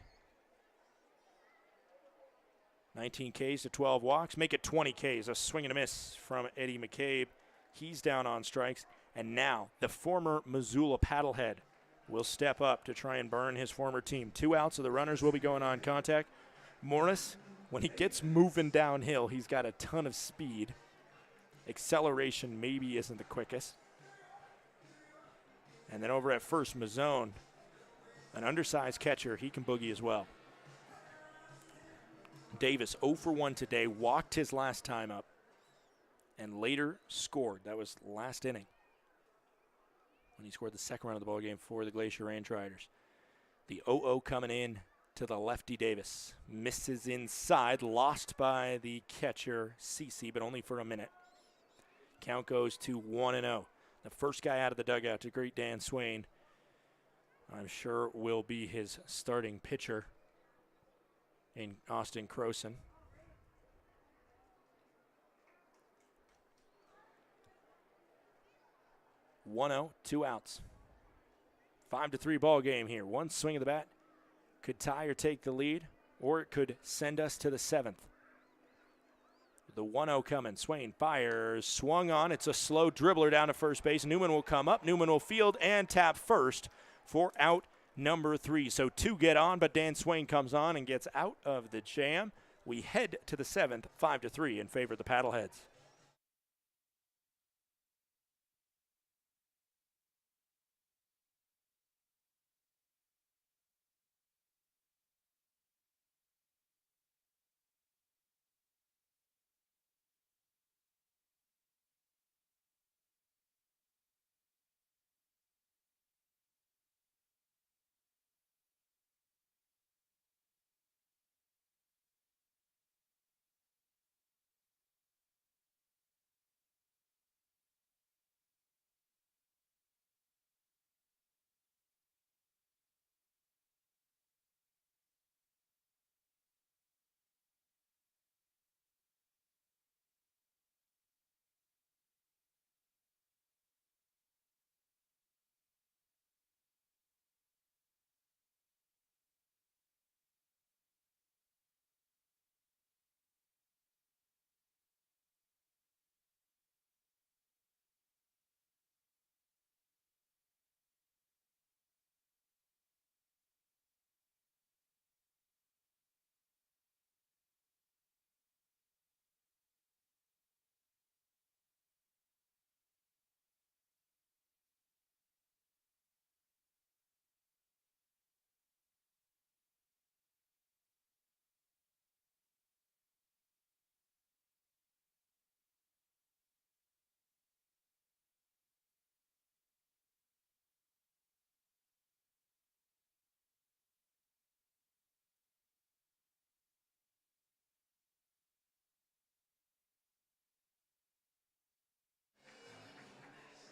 19 Ks to 12 walks, make it 20 Ks. A swing and a miss from Eddie McCabe. He's down on strikes. And now the former Missoula Paddlehead will step up to try and burn his former team. 2 outs, so the runners will be going on contact. Morris, when he gets moving downhill, he's got a ton of speed. Acceleration maybe isn't the quickest. And then over at first, Mazzone, an undersized catcher, he can boogie as well. Davis 0 for 1 today, walked his last time up, and later scored. That was last inning when he scored the second run of the ballgame for the Glacier Range Riders. The 0-0 coming in to the lefty Davis. Misses inside, lost by the catcher Cece, but only for a minute. Count goes to 1-0. The first guy out of the dugout to greet Dan Swain, I'm sure, will be his starting pitcher in Austin Croson. 1-0, 2 outs. 5-3 ball game here. One swing of the bat could tie or take the lead, or it could send us to the 7th. The 1-0 coming. Swain fires, swung on. It's a slow dribbler down to first base. Newman will come up. Newman will field and tap first for out number 3. So 2 get on, but Dan Swain comes on and gets out of the jam. We head to the 7th, 5-3 in favor of the Paddleheads.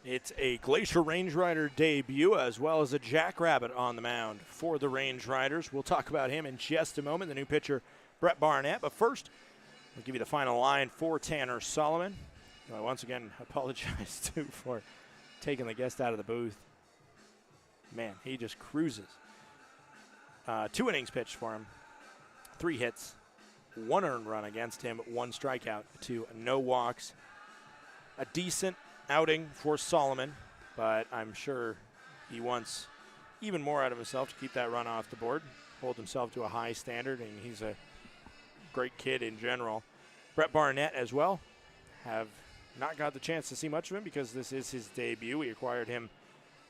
It's a Glacier Range Rider debut as well as a Jackrabbit on the mound for the Range Riders. We'll talk about him in just a moment, the new pitcher, Brett Barnett. But first, we'll give you the final line for Tanner Solomon. I once again apologize, too, for taking the guest out of the booth. Man, he just cruises. 2 innings pitched for him, 3 hits, 1 earned run against him, 1 strikeout to no walks. A decent outing for Solomon, but I'm sure he wants even more out of himself to keep that run off the board, hold himself to a high standard, and he's a great kid in general. Brett Barnett as well. Have not got the chance to see much of him because this is his debut. We acquired him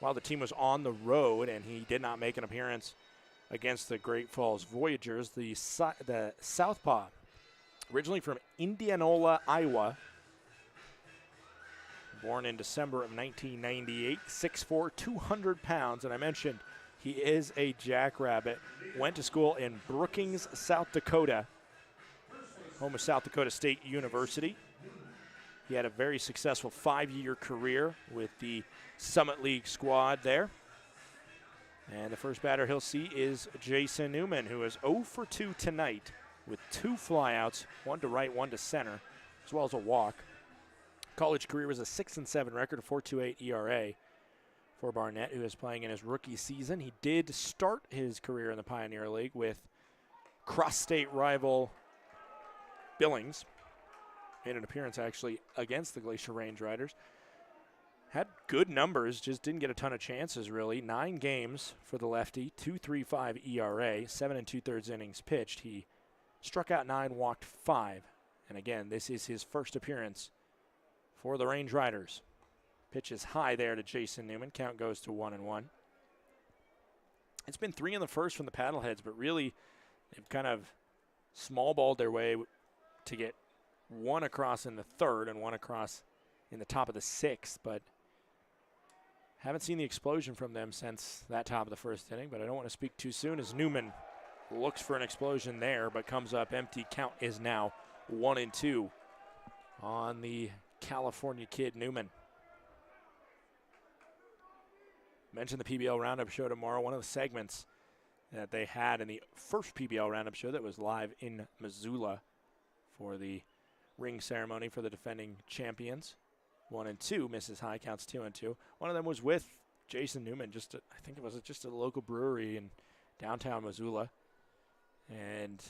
while the team was on the road, and he did not make an appearance against the Great Falls Voyagers. The Southpaw, originally from Indianola, Iowa, born in December of 1998, 6'4", 200 pounds. And I mentioned he is a Jackrabbit. Went to school in Brookings, South Dakota, home of South Dakota State University. He had a very successful 5-year career with the Summit League squad there. And the first batter he'll see is Jason Newman, who is 0 for 2 tonight with 2 flyouts, 1 to right, 1 to center, as well as a walk. College career was a 6-7 record, a 4.28 ERA for Barnett, who is playing in his rookie season. He did start his career in the Pioneer League with cross-state rival Billings. Made an appearance, actually, against the Glacier Range Riders. Had good numbers, just didn't get a ton of chances, really. 9 games for the lefty, 2.35 ERA, 7 2/3 innings pitched. He struck out 9, walked 5. And again, this is his first appearance for the Range Riders. Pitch is high there to Jason Newman. Count goes to 1-1. It's been 3 in the first from the Paddleheads, but really they've kind of small-balled their way to get 1 across in the 3rd and 1 across in the top of the 6th, but Haven't seen the explosion from them since that top of the first inning, but I don't want to speak too soon as Newman looks for an explosion there, but comes up empty. Count is now 1-2 on the California kid, Newman. Mentioned the PBL Roundup show tomorrow. One of the segments that they had in the first PBL Roundup show that was live in Missoula for the ring ceremony for the defending champions. 1-2, misses high, counts 2-2. One of them was with Jason Newman, I think it was just a local brewery in downtown Missoula. And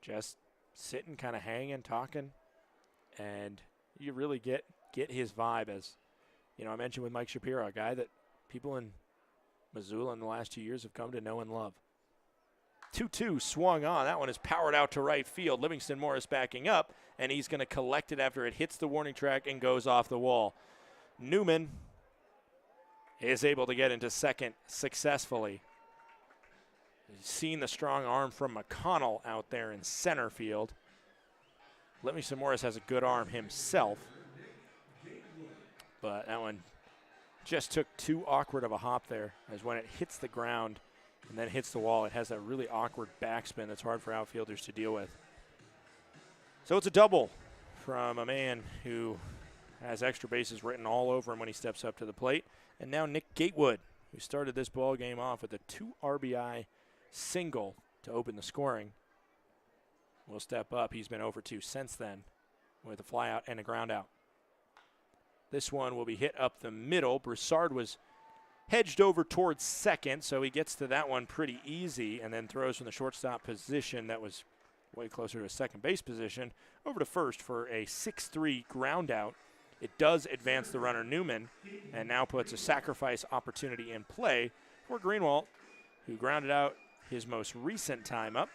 just sitting, kind of hanging, talking. And you really get his vibe as, you know, I mentioned with Mike Shapiro, a guy that people in Missoula in the last 2 years have come to know and love. 2-2 swung on. That one is powered out to right field. Livingston Morris backing up, and he's going to collect it after it hits the warning track and goes off the wall. Newman is able to get into second successfully. You've seen the strong arm from McConnell out there in center field. Livingston Morris has a good arm himself, but that one just took too awkward of a hop there, as when it hits the ground and then hits the wall, it has that really awkward backspin that's hard for outfielders to deal with. So it's a double from a man who has extra bases written all over him when he steps up to the plate. And now Nick Gatewood, who started this ball game off with a 2 RBI single to open the scoring, will step up. He's been over 2 since then with a fly out and a ground out. This one will be hit up the middle. Broussard was hedged over towards second, so he gets to that one pretty easy and then throws from the shortstop position that was way closer to a second base position over to first for a 6-3 ground out. It does advance the runner Newman and now puts a sacrifice opportunity in play for Greenwald, who grounded out his most recent time up,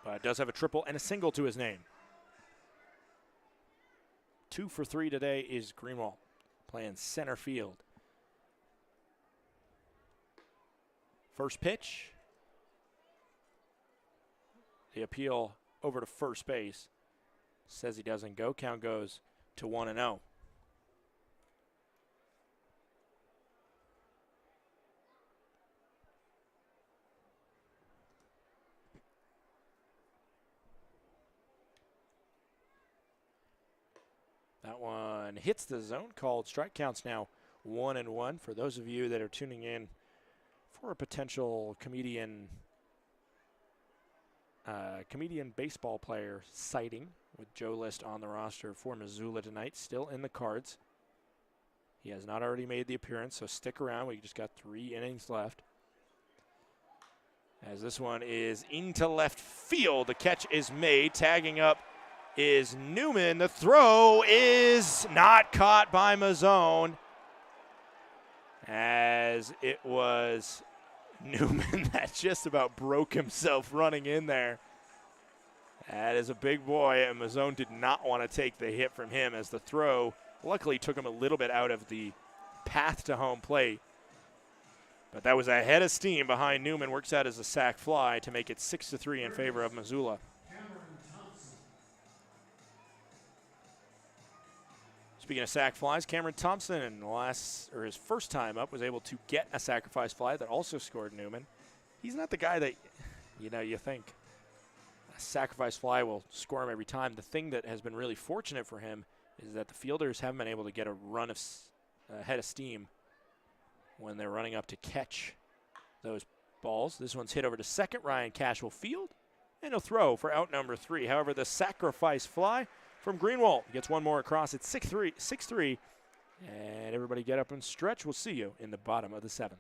but does have a triple and a single to his name. 2 for 3 today is Greenwald, playing center field. First pitch. The appeal over to first base. Says he doesn't go. Count goes to 1-0. That one hits the zone, called strike. Counts now 1-1. For those of you that are tuning in for a potential comedian baseball player sighting with Joe List on the roster for Missoula tonight, still in the cards. He has not already made the appearance, so stick around. We just got 3 innings left. As this one is into left field, the catch is made. Tagging up is Newman. The throw is not caught by Mazzone, as it was Newman that just about broke himself running in there. That is a big boy, and Mazzone did not want to take the hit from him, as the throw luckily took him a little bit out of the path to home plate. But that was a head of steam behind Newman. Works out as a sac fly to make it 6-3 in favor of Missoula. Speaking of sac flies, Cameron Thompson, in his first time up, was able to get a sacrifice fly that also scored Newman. He's not the guy that, you think a sacrifice fly will score him every time. The thing that has been really fortunate for him is that the fielders haven't been able to get a run of head of steam when they're running up to catch those balls. This one's hit over to second. Ryan Cash will field, and he'll throw for out number 3. However, the sacrifice fly from Greenwald gets one more across. It's 6-3, and everybody get up and stretch. We'll see you in the bottom of the 7th.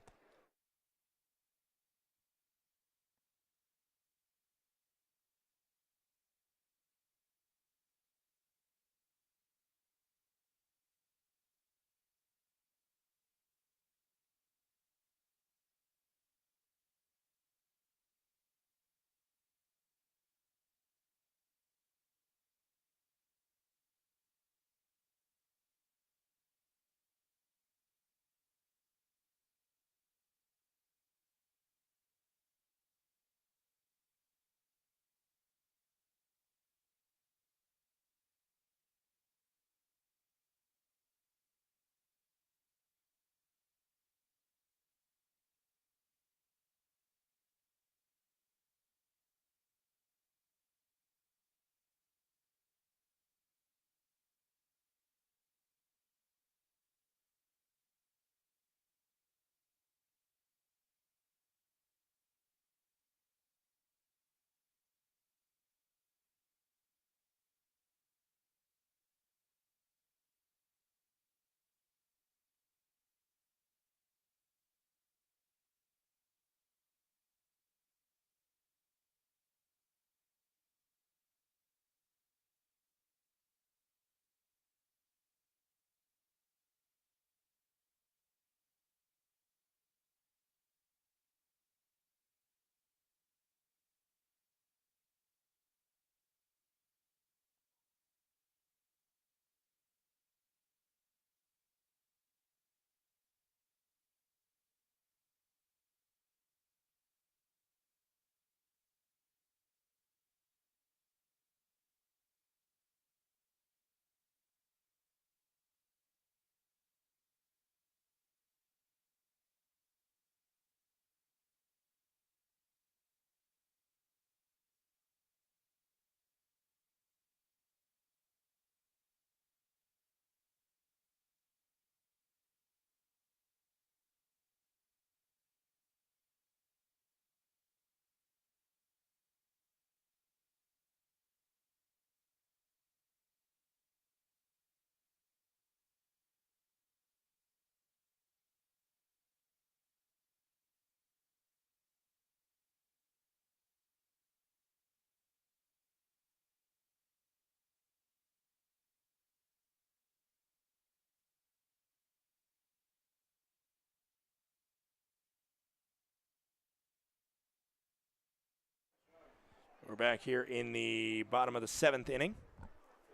We're back here in the bottom of the 7th inning.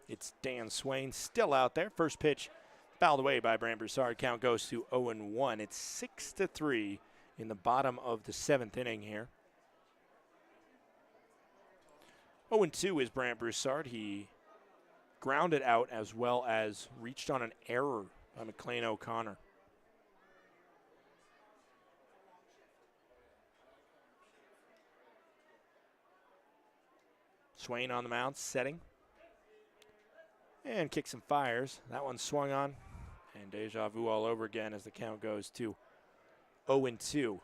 It's Dan Swain still out there. First pitch fouled away by Brant Broussard. Count goes to 0-1. It's 6-3 in the bottom of the 7th inning here. 0-2 is Brant Broussard. He grounded out as well as reached on an error by McLean O'Connor. Swain on the mound, setting. And kicks and fires. That one swung on. And deja vu all over again as the count goes to 0-2.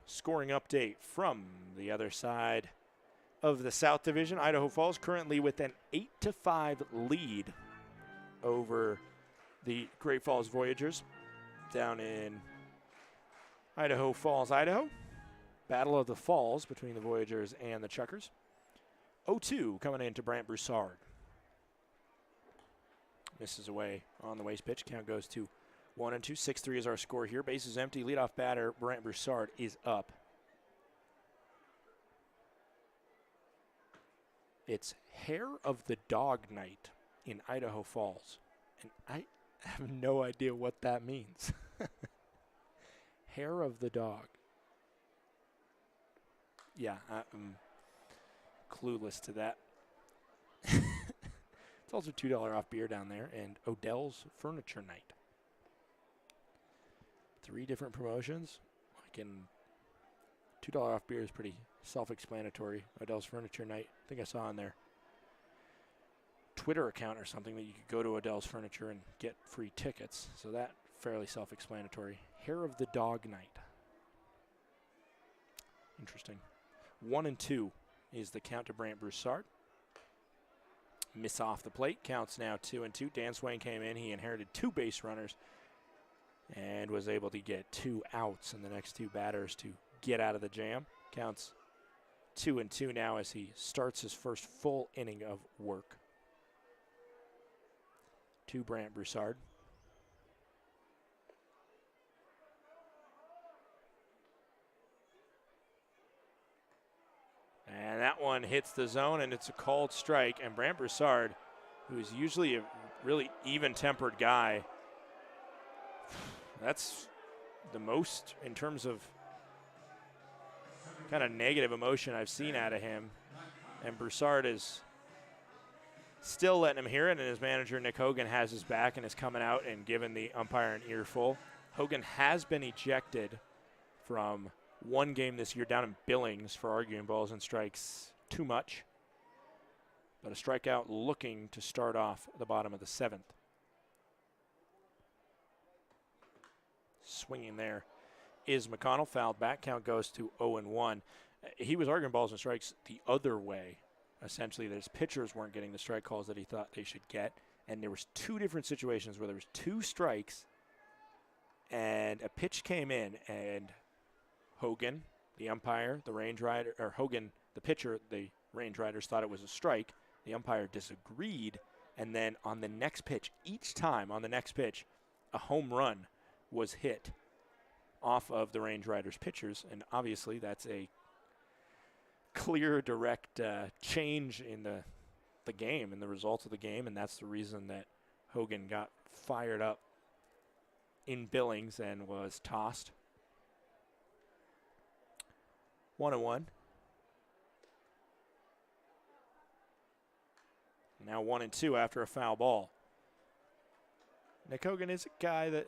Scoring update from the other side of the South Division. Idaho Falls currently with an 8-5 lead over the Great Falls Voyagers down in Idaho Falls, Idaho. Battle of the Falls between the Voyagers and the Chuckers. 0-2 coming into Brant Broussard. Misses away on the waste pitch. Count goes to 1-2. 6-3 is our score here. Bases empty. Leadoff batter Brant Broussard is up. It's Hair of the Dog Night in Idaho Falls. And I have no idea what that means. Hair of the Dog. Yeah, I'm clueless to that. It's also $2 off beer down there and Odell's Furniture Night. 3 different promotions. $2 off beer is pretty self-explanatory. Odell's Furniture Night. I think I saw on their Twitter account or something that you could go to Odell's Furniture and get free tickets. So that fairly self-explanatory. Hair of the Dog Night. Interesting. 1-2 is the count to Brant Broussard. Miss off the plate. Counts now 2-2. Dan Swain came in. He inherited 2 base runners and was able to get 2 outs in the next 2 batters to get out of the jam. Counts 2-2 now as he starts his first full inning of work. To Brant Broussard. And that one hits the zone, and it's a called strike. And Brant Broussard, who is usually a really even-tempered guy, that's the most in terms of kind of negative emotion I've seen out of him. And Broussard is still letting him hear it, and his manager, Nick Hogan, has his back and is coming out and giving the umpire an earful. Hogan has been ejected from one game this year down in Billings for arguing balls and strikes too much. But a strikeout looking to start off the bottom of the 7th. Swinging there is McConnell. Fouled back. Count goes to 0-1. He was arguing balls and strikes the other way. Essentially, that his pitchers weren't getting the strike calls that he thought they should get. And there was 2 different situations where there was 2 strikes and a pitch came in, and Hogan, the umpire, the range rider, or Hogan, the pitcher, the range riders thought it was a strike. The umpire disagreed, and then on the next pitch, each time on the next pitch, a home run was hit off of the range riders' pitchers, and obviously that's a clear, direct change in the game and the results of the game, and that's the reason that Hogan got fired up in Billings and was tossed. 1-1. Now 1-2 after a foul ball. Nick Hogan is a guy that,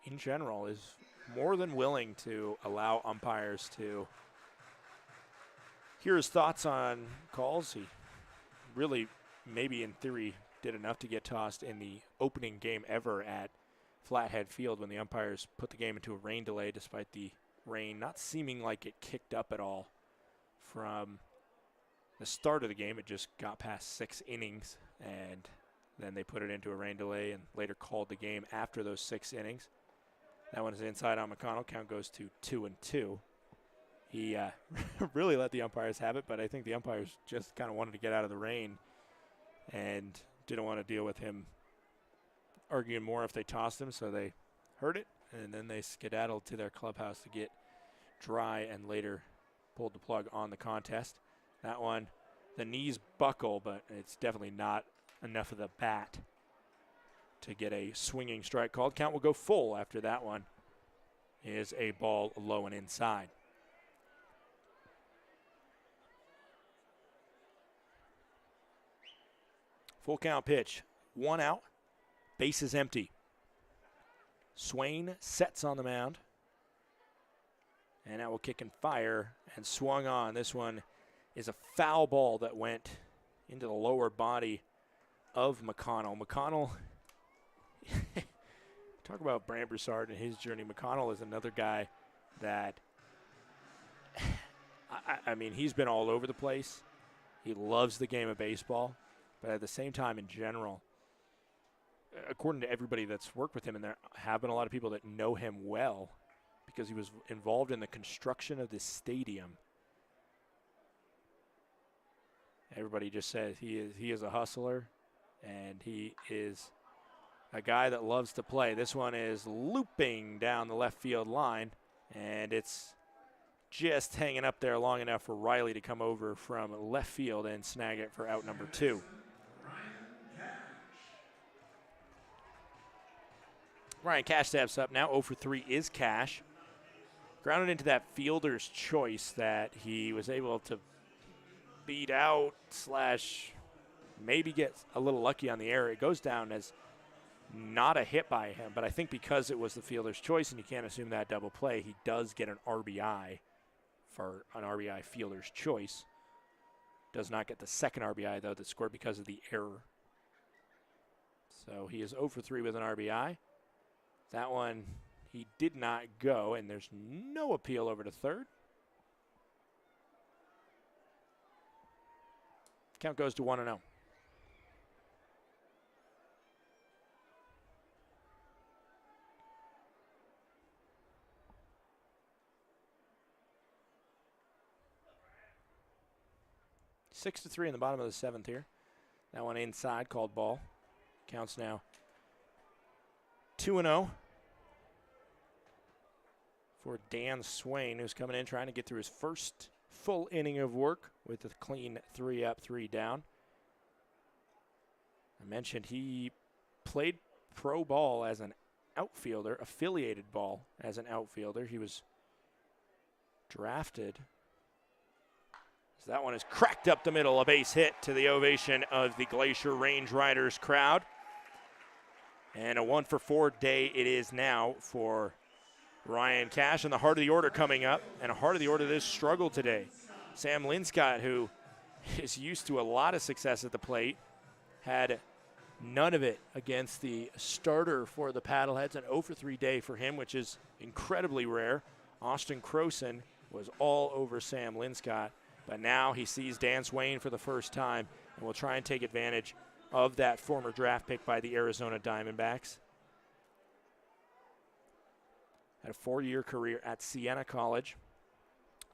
in general, is more than willing to allow umpires to hear his thoughts on calls. He really, maybe in theory, did enough to get tossed in the opening game ever at Flathead Field when the umpires put the game into a rain delay despite the rain not seeming like it kicked up at all from the start of the game. It just got past 6 innings, and then they put it into a rain delay and later called the game after those 6 innings. That one is inside on McConnell. Count goes to 2-2. He really let the umpires have it, but I think the umpires just kind of wanted to get out of the rain and didn't want to deal with him arguing more if they tossed him, so they heard it, and then they skedaddled to their clubhouse to get dry and later pulled the plug on the contest. That one, the knees buckle, but it's definitely not enough of the bat to get a swinging strike called. Count will go full after that one. Is a ball low and inside. Full count pitch. 1 out. Base is empty. Swain sets on the mound. And that will kick and fire and swung on. This one is a foul ball that went into the lower body of McConnell. McConnell, talk about Brant Broussard and his journey. McConnell is another guy that, I mean, he's been all over the place. He loves the game of baseball. But at the same time, in general, according to everybody that's worked with him, and there have been a lot of people that know him well because he was involved in the construction of this stadium. Everybody just says he is a hustler, and he is a guy that loves to play. This one is looping down the left field line, and it's just hanging up there long enough for Riley to come over from left field and snag it for out number 2. Ryan Cash steps up now. 0 for 3 is Cash. Grounded into that fielder's choice that he was able to beat out / maybe get a little lucky on the error. It goes down as not a hit by him, but I think because it was the fielder's choice and you can't assume that double play, he does get an RBI for an RBI fielder's choice. Does not get the second RBI, though, that's scored because of the error. So he is 0 for 3 with an RBI. That one, he did not go, and there's no appeal over to third. Count goes to 1-0. Six to 3 in the bottom of the 7th here. That one inside, called ball. Counts now 2-0 for Dan Swain, who's coming in trying to get through his first full inning of work with a clean 3 up, 3 down. I mentioned he played pro ball as an outfielder, affiliated ball as an outfielder. He was drafted. So that one is cracked up the middle, a base hit to the ovation of the Glacier Range Riders crowd. And a 1 for 4 day it is now for Ryan Cash, and the heart of the order coming up. And a heart of the order that has struggled today. Sam Linscott, who is used to a lot of success at the plate, had none of it against the starter for the Paddleheads. An 0 for 3 day for him, which is incredibly rare. Austin Croson was all over Sam Linscott. But now he sees Dan Swain for the first time and will try and take advantage of that former draft pick by the Arizona Diamondbacks. Had a 4-year career at Siena College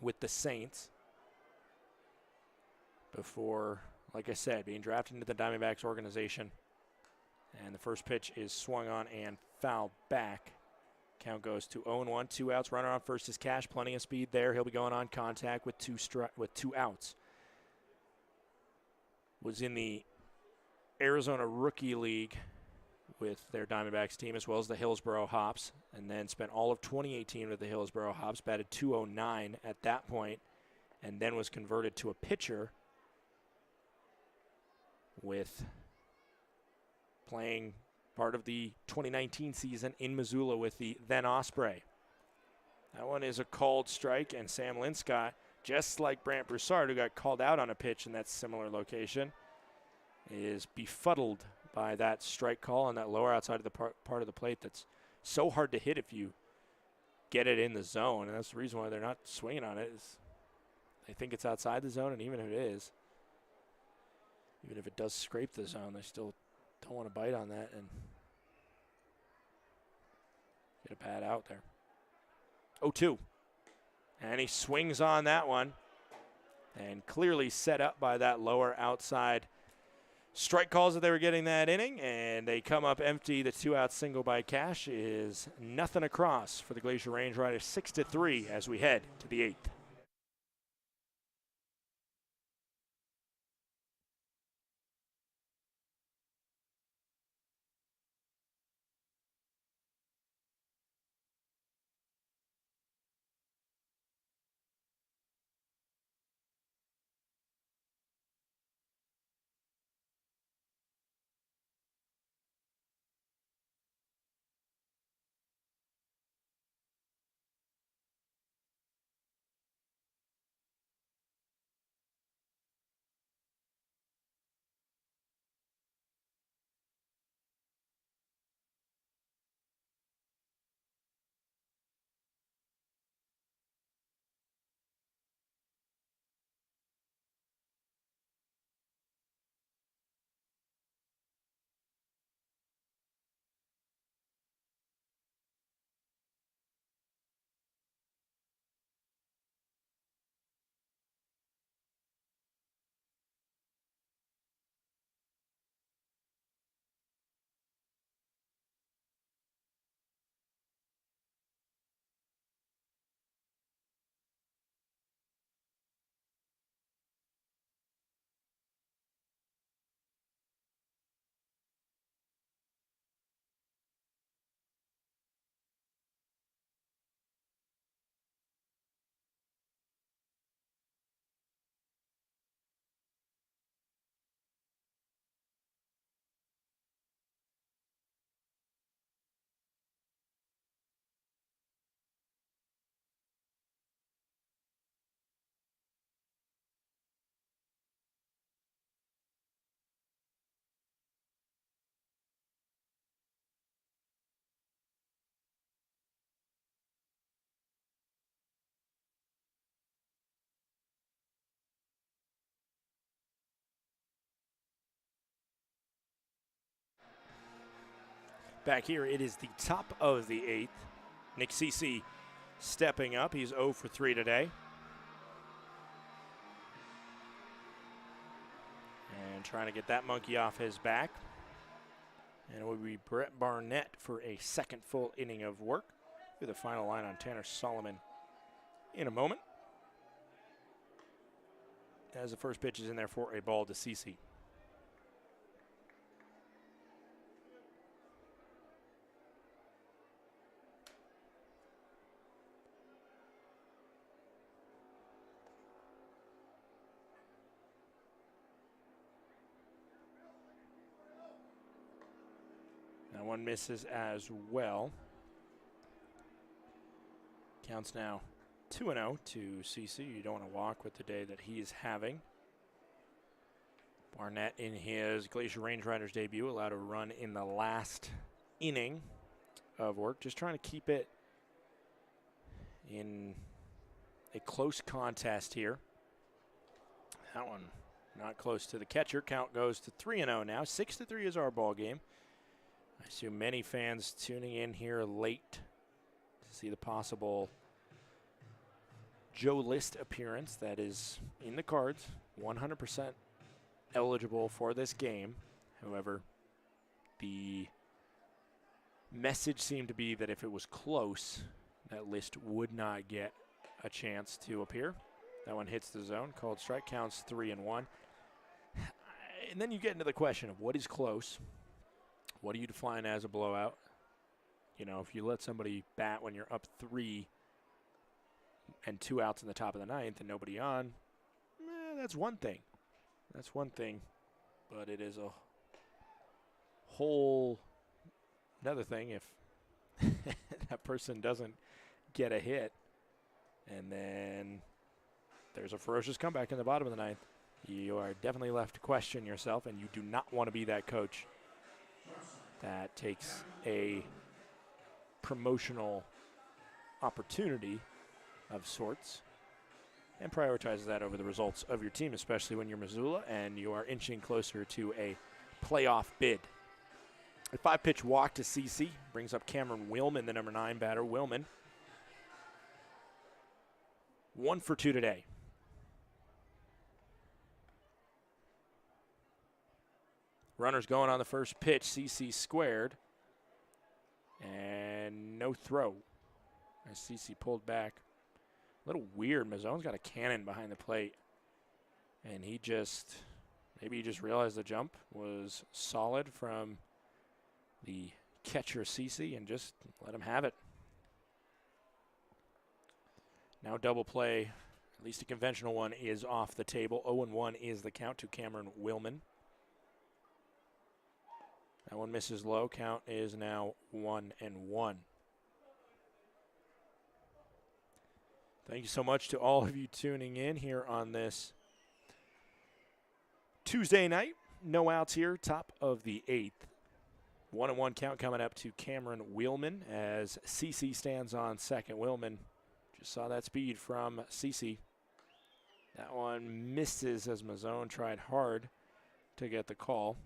with the Saints before, like I said, being drafted into the Diamondbacks organization. And the first pitch is swung on and fouled back. Count goes to 0-1, 2 outs. Runner on first is Cash. Plenty of speed there. He'll be going on contact with 2 outs. Was in the Arizona Rookie League with their Diamondbacks team, as well as the Hillsboro Hops, and then spent all of 2018 with the Hillsboro Hops. Batted .209 at that point, and then was converted to a pitcher with playing part of the 2019 season in Missoula with the then Osprey. That one is a called strike, and Sam Linscott, just like Brant Broussard, who got called out on a pitch in that similar location, is befuddled by that strike call on that lower outside of the part of the plate that's so hard to hit if you get it in the zone. And that's the reason why they're not swinging on it, is they think it's outside the zone, and even if it is, even if it does scrape the zone, they still don't want to bite on that and get a bad out there. 0-2. And he swings on that one, and clearly set up by that lower outside strike calls that they were getting that inning, and they come up empty. The 2-out single by Cash is nothing across for the Glacier Range Riders, 6-3 as we head to the 8th. Back here, it is the top of the 8th. Nick Cece stepping up. He's 0 for 3 today. And trying to get that monkey off his back. And it will be Brett Barnett for a second full inning of work. Do the final line on Tanner Solomon in a moment. As the first pitch is in there for a ball to Cece. That one misses as well. Counts now 2-0 to CC. You don't want to walk with the day that he is having. Barnett in his Glacier Range Riders debut allowed a run in the last inning of work. Just trying to keep it in a close contest here. That one not close to the catcher. Count goes to 3-0 now. 6-3 is our ball game. I assume many fans tuning in here late to see the possible Joe List appearance that is in the cards, 100% eligible for this game. However, the message seemed to be that if it was close, that List would not get a chance to appear. That one hits the zone, called strike, counts 3-1. And then you get into the question of what is close? What do you define as a blowout? You know, if you let somebody bat when you're up 3 and 2 outs in the top of the 9th and nobody on, that's one thing. That's one thing. But it is a whole another thing if that person doesn't get a hit and then there's a ferocious comeback in the bottom of the 9th. You are definitely left to question yourself, and you do not want to be that coach that takes a promotional opportunity of sorts and prioritizes that over the results of your team, especially when you're Missoula and you are inching closer to a playoff bid. A 5-pitch walk to CC brings up Cameron Willman, the number 9 batter. Willman, 1 for 2 today. Runners going on the first pitch. CC squared. And no throw as CC pulled back. A little weird. Mazzone's got a cannon behind the plate. And maybe he just realized the jump was solid from the catcher CC and just let him have it. Now double play, at least a conventional one, is off the table. 0-1 is the count to Cameron Willman. That one misses low. Count is now 1-1. Thank you so much to all of you tuning in here on this Tuesday night. No outs here, top of the 8th. 1-1 count coming up to Cameron Willman as CC stands on second. Willman just saw that speed from CC. That one misses as Mazzone tried hard to get the call.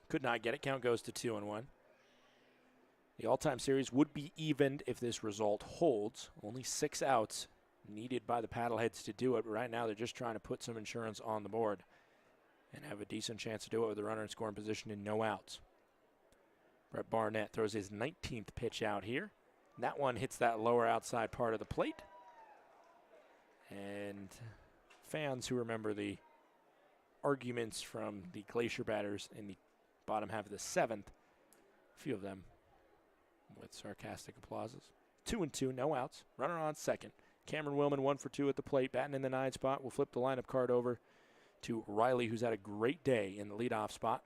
Could not get it. Count goes to 2-1. The all-time series would be evened if this result holds. Only 6 outs needed by the Paddleheads to do it. But right now they're just trying to put some insurance on the board and have a decent chance to do it with the runner in scoring position and no outs. Brett Barnett throws his 19th pitch out here. That one hits that lower outside part of the plate. And fans who remember the arguments from the Glacier batters in the bottom half of the 7th, a few of them with sarcastic applauses. 2-2, no outs. Runner on second. Cameron Willman 1 for 2 at the plate, batting in the 9 spot. We'll flip the lineup card over to Riley, who's had a great day in the leadoff spot.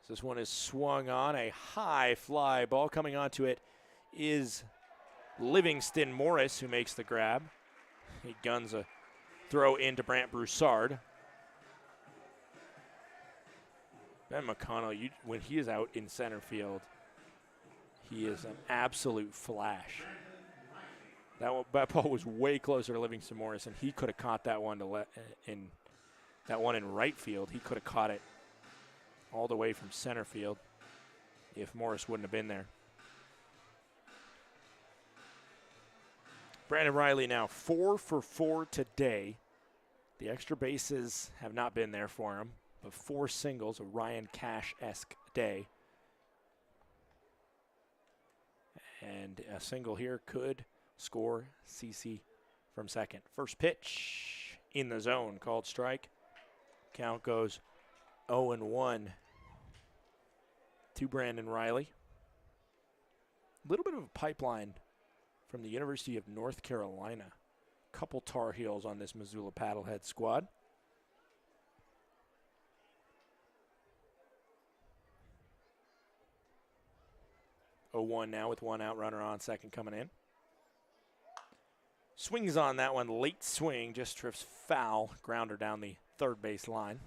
So this one is swung on. A high fly ball coming onto it is Livingston Morris, who makes the grab. He guns a throw into Brant Broussard. Ben McConnell, when he is out in center field, he is an absolute flash. That ball was way closer to Livingston Morris, and he could have caught that one in right field. He could have caught it all the way from center field. if Morris wouldn't have been there. Brandon Riley now 4 for 4 today. The extra bases have not been there for him, but 4 singles, a Ryan Cash-esque day. And a single here could score CC from second. First pitch in the zone, called strike. Count goes 0-1 to Brandon Riley. A little bit of a pipeline from the University of North Carolina. Couple Tar Heels on this Missoula Paddlehead squad. Oh, 1 now with 1 out, runner on second coming in. Swings on that one, late swing, just drifts foul, grounder down the third base line.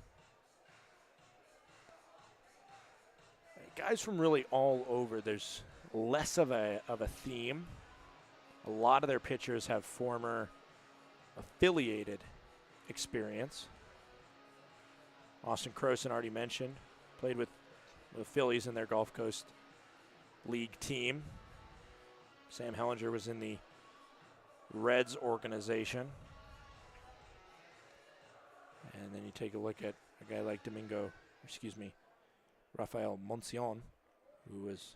Guys from really all over, there's less of a theme. A lot of their pitchers have former affiliated experience. Austin Croson, already mentioned, played with the Phillies in their Gulf Coast League team. Sam Hellinger was in the Reds organization. And then you take a look at a guy like Rafael Moncion, who was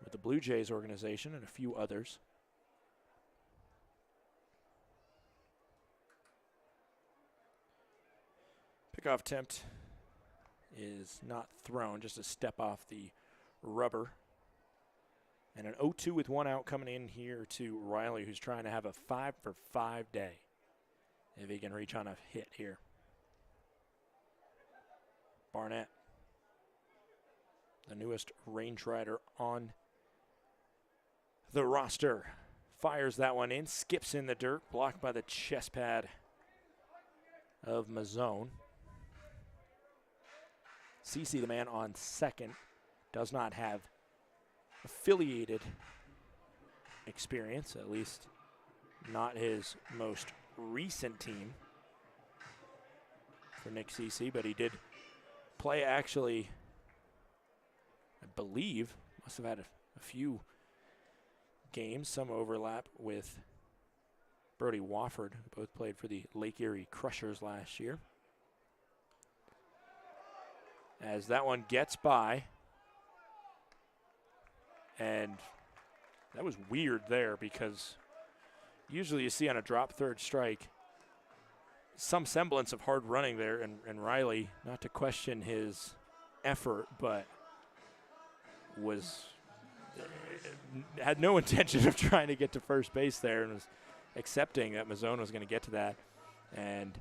with the Blue Jays organization and a few others. Pickoff attempt is not thrown, just a step off the rubber. And an 0-2 with 1 out coming in here to Riley, who's trying to have a 5 for 5 day, if he can reach on a hit here. Barnett, the newest range rider on the roster, fires that one in, skips in the dirt, blocked by the chest pad of Mazzone. CC, the man on second, does not have affiliated experience, at least not his most recent team for Nick CC, but he did play, actually, I believe, must have had a few games, some overlap with Brody Wofford, who both played for the Lake Erie Crushers last year. As that one gets by, and that was weird there, because usually you see on a drop third strike some semblance of hard running there, and Riley, not to question his effort, but had no intention of trying to get to first base there, and was accepting that Mazzone was going to get to that. And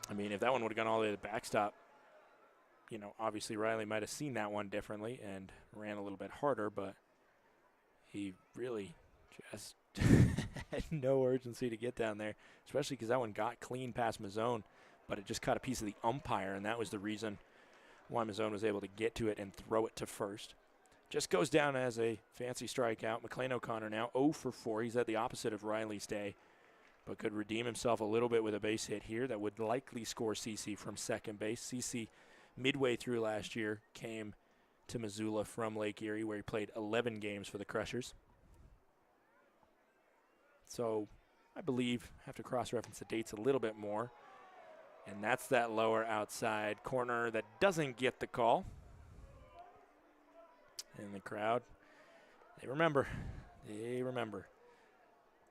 I mean, if that one would have gone all the way to the backstop, you know, obviously Riley might have seen that one differently and ran a little bit harder, but he really just had no urgency to get down there, especially because that one got clean past Mazzone, but it just caught a piece of the umpire, and that was the reason why Mazzone was able to get to it and throw it to first. Just goes down as a fancy strikeout. McLean O'Connor now 0 for 4. He's at the opposite of Riley's day, but could redeem himself a little bit with a base hit here that would likely score CC from second base. CC, midway through last year, came to Missoula from Lake Erie, where he played 11 games for the Crushers. So I believe I have to cross-reference the dates a little bit more. And that's that lower outside corner that doesn't get the call. And the crowd, they remember. They remember.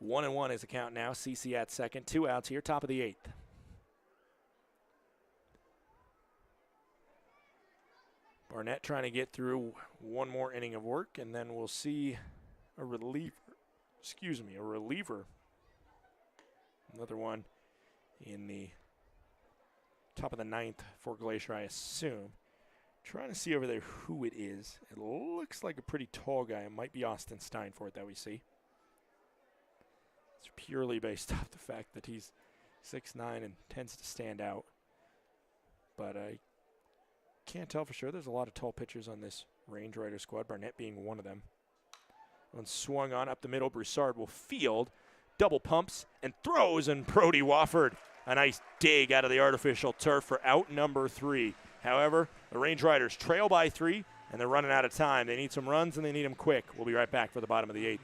1-1 is the count now. CC at second. 2 outs here, top of the 8th. Barnett trying to get through one more inning of work, and then we'll see a reliever. A reliever. Another one in the top of the 9th for Glacier, I assume. Trying to see over there who it is. It looks like a pretty tall guy. It might be Austin Steinfort that we see. It's purely based off the fact that he's 6'9" and tends to stand out. But I can't tell for sure. There's a lot of tall pitchers on this Range Rider squad, Barnett being one of them. One swung on up the middle. Broussard will field, double pumps, and throws, and Brody Wofford, a nice dig out of the artificial turf for out number 3. However, The Range Riders trail by 3, and they're running out of time. They need some runs, and they need them quick. We'll be right back for the bottom of the 8th.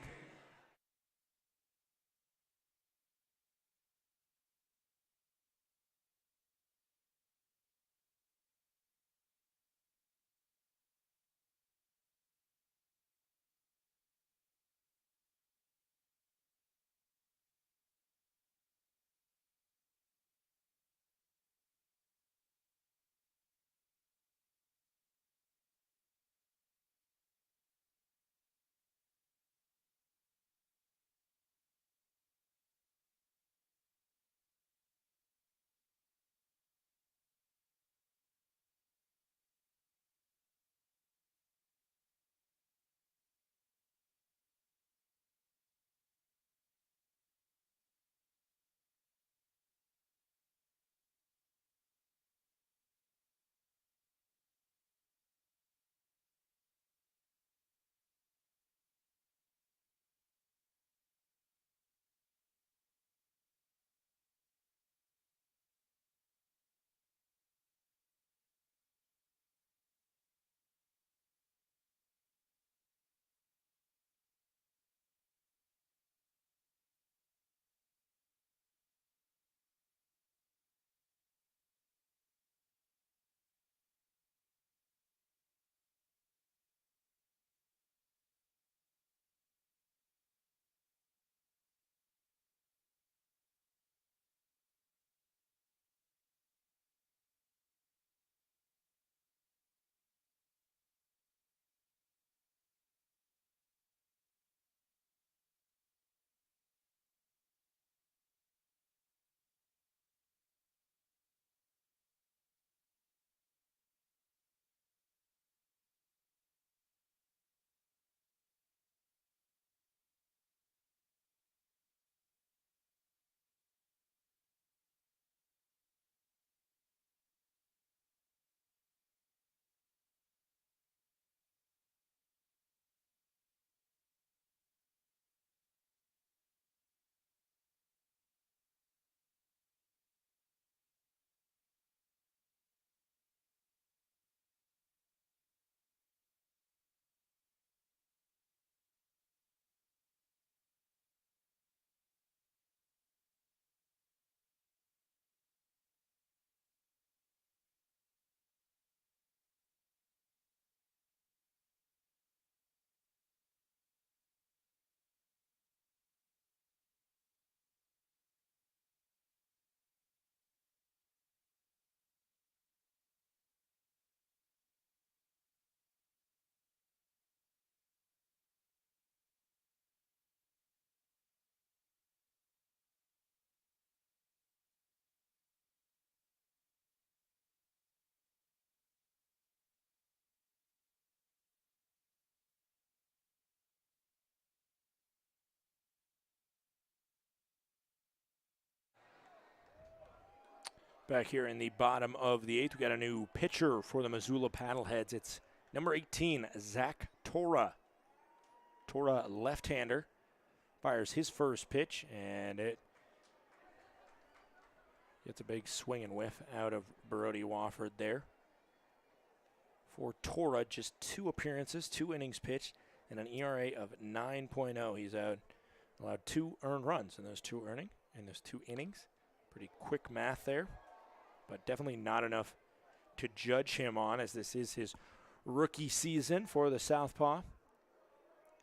Back here in the bottom of the 8th, we got a new pitcher for the Missoula Paddleheads. It's number 18, Zach Tora. Tora, left-hander, fires his first pitch, and it gets a big swing and whiff out of Brody Wofford there. For Tora, just 2 appearances, 2 innings pitched, and an ERA of 9.0. He's allowed 2 earned runs in those 2 innings. Pretty quick math there, but definitely not enough to judge him on, as this is his rookie season for the Southpaw.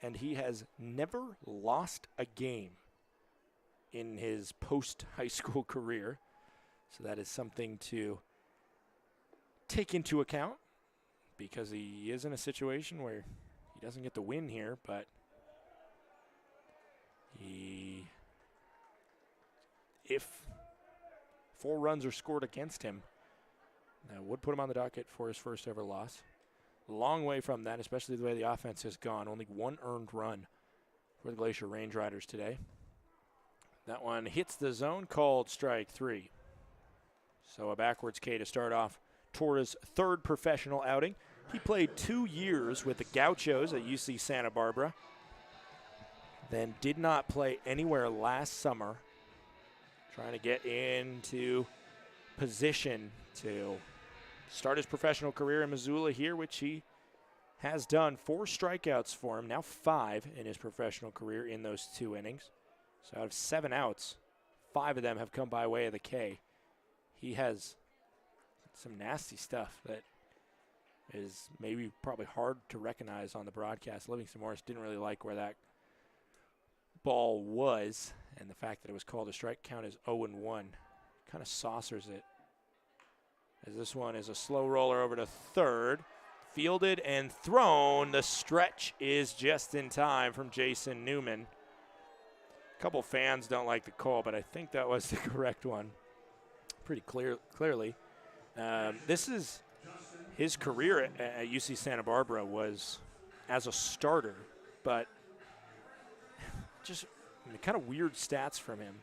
And he has never lost a game in his post-high school career. So that is something to take into account, because he is in a situation where he doesn't get the win here, but if 4 runs are scored against him, that would put him on the docket for his first ever loss. Long way from that, especially the way the offense has gone. Only 1 earned run for the Glacier Range Riders today. That one hits the zone, called strike 3. So a backwards K to start off Tora's 3rd professional outing. He played 2 years with the Gauchos at UC Santa Barbara, then did not play anywhere last summer, trying to get into position to start his professional career in Missoula here, which he has done. 4 strikeouts for him, now 5 in his professional career in those 2 innings. So out of 7 outs, 5 of them have come by way of the K. He has some nasty stuff that is maybe probably hard to recognize on the broadcast. Livingston Morris didn't really like where that ball was, and the fact that it was called a strike. Count is 0-1. Kind of saucers it. As this one is a slow roller over to third. Fielded and thrown. The stretch is just in time from Jason Newman. A couple fans don't like the call, but I think that was the correct one. Pretty clearly. This is his career at UC Santa Barbara was as a starter, but just kind of weird stats from him.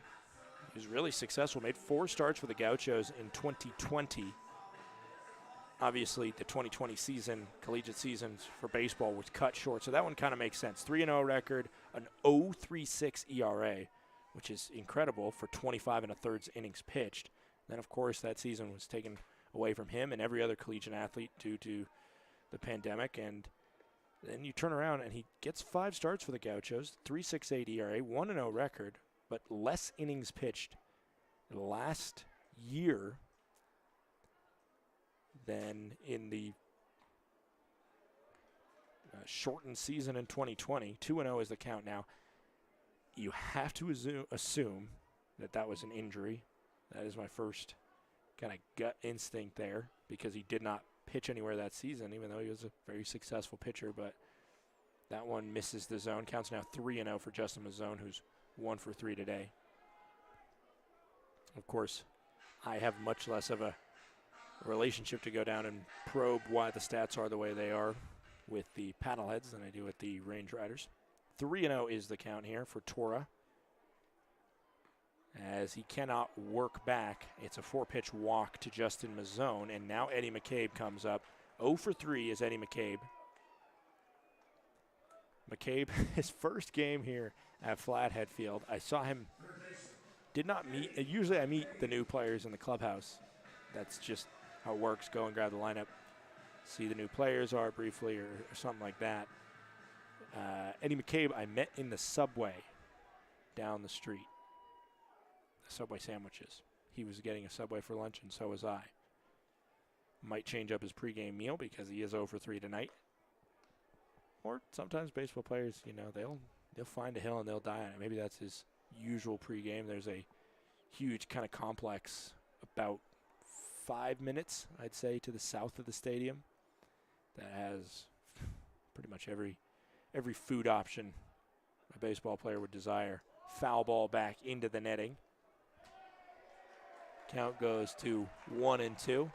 He was really successful, made 4 starts for the Gauchos in 2020. Obviously, the 2020 season, collegiate seasons for baseball, was cut short, so that one kind of makes sense. 3-0 record, an 0.36 ERA, which is incredible for 25 1/3 innings pitched. Then, of course, that season was taken away from him and every other collegiate athlete due to the pandemic. And then you turn around and he gets 5 starts for the Gauchos, 3.68 ERA, 1-0 record, but less innings pitched last year than in the shortened season in 2020. 2-0 is the count now. You have to assume that was an injury. That is my first kind of gut instinct there, because he did not pitch anywhere that season, even though he was a very successful pitcher. But that one misses the zone. Counts now 3-0 for Justin Mazzone, who's 1 for 3 today. Of course, I have much less of a relationship to go down and probe why the stats are the way they are with the Paddleheads than I do with the Range Riders. 3-0 is the count here for Tora, as he cannot work back. It's a 4-pitch walk to Justin Mazzone, and now Eddie McCabe comes up. 0 for 3 is Eddie McCabe. McCabe, his first game here at Flathead Field. I saw him, did not meet, usually I meet the new players in the clubhouse. That's just how it works. Go and grab the lineup, see the new players are briefly or something like that. Eddie McCabe I met in the subway down the street. The Subway sandwiches. He was getting a Subway for lunch, and so was I. Might change up his pregame meal because he is 0 for 3 tonight. Or sometimes baseball players, they'll find a hill and they'll die on it. Maybe that's his usual pregame. There's a huge kind of complex about 5 minutes, I'd say, to the south of the stadium that has pretty much every food option a baseball player would desire. Foul ball back into the netting. Count goes to 1-2.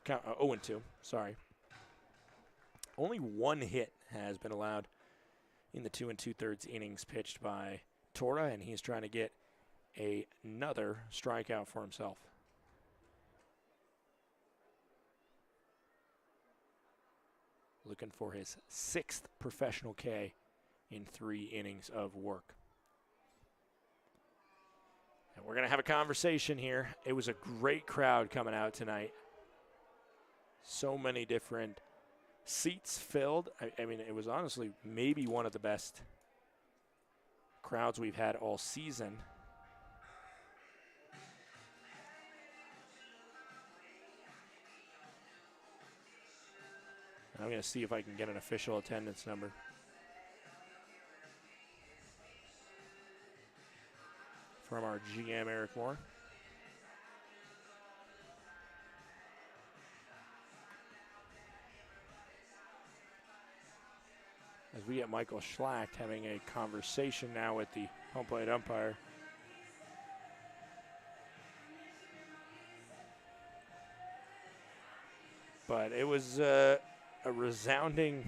Count 0-2. Sorry. Only 1 hit has been allowed in the 2 2/3 innings pitched by Tora, and he's trying to get another strikeout for himself. Looking for his 6th professional K in 3 innings of work. And we're going to have a conversation here. It was a great crowd coming out tonight. So many different seats filled. I mean, it was honestly maybe one of the best crowds we've had all season. I'm going to see if I can get an official attendance number. From our GM, Eric Moore. As we get Michael Schlacht having a conversation now with the home plate umpire. But it was a resounding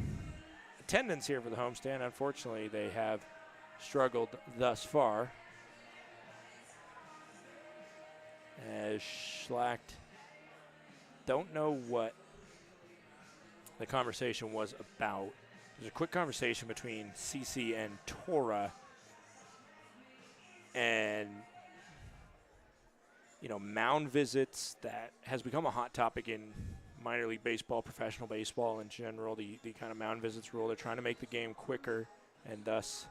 attendance here for the homestand. Unfortunately, they have struggled thus far. As Schlacht, don't know what the conversation was about. There's a quick conversation between CC and Tora, and mound visits that has become a hot topic in minor league baseball, professional baseball in general, the kind of mound visits rule. They're trying to make the game quicker and thus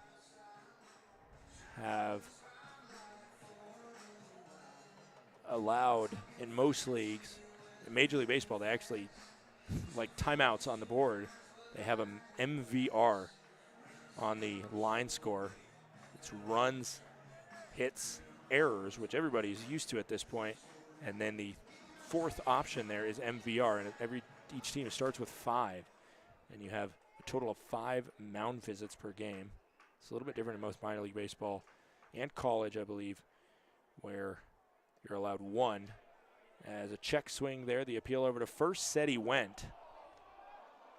have allowed in most leagues, in Major League Baseball, they actually, like timeouts on the board, they have an MVR on the line score. It's runs, hits, errors, which everybody's used to at this point, and then the fourth option there is MVR, and each team starts with 5, and you have a total of 5 mound visits per game. It's a little bit different in most minor league baseball and college, I believe, where you're allowed 1. As a check swing there, the appeal over to first, said he went,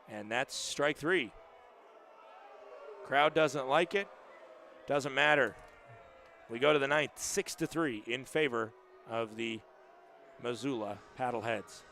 and that's strike 3. Crowd doesn't like it, doesn't matter. We go to the 9th, 6-3 in favor of the Missoula Paddleheads.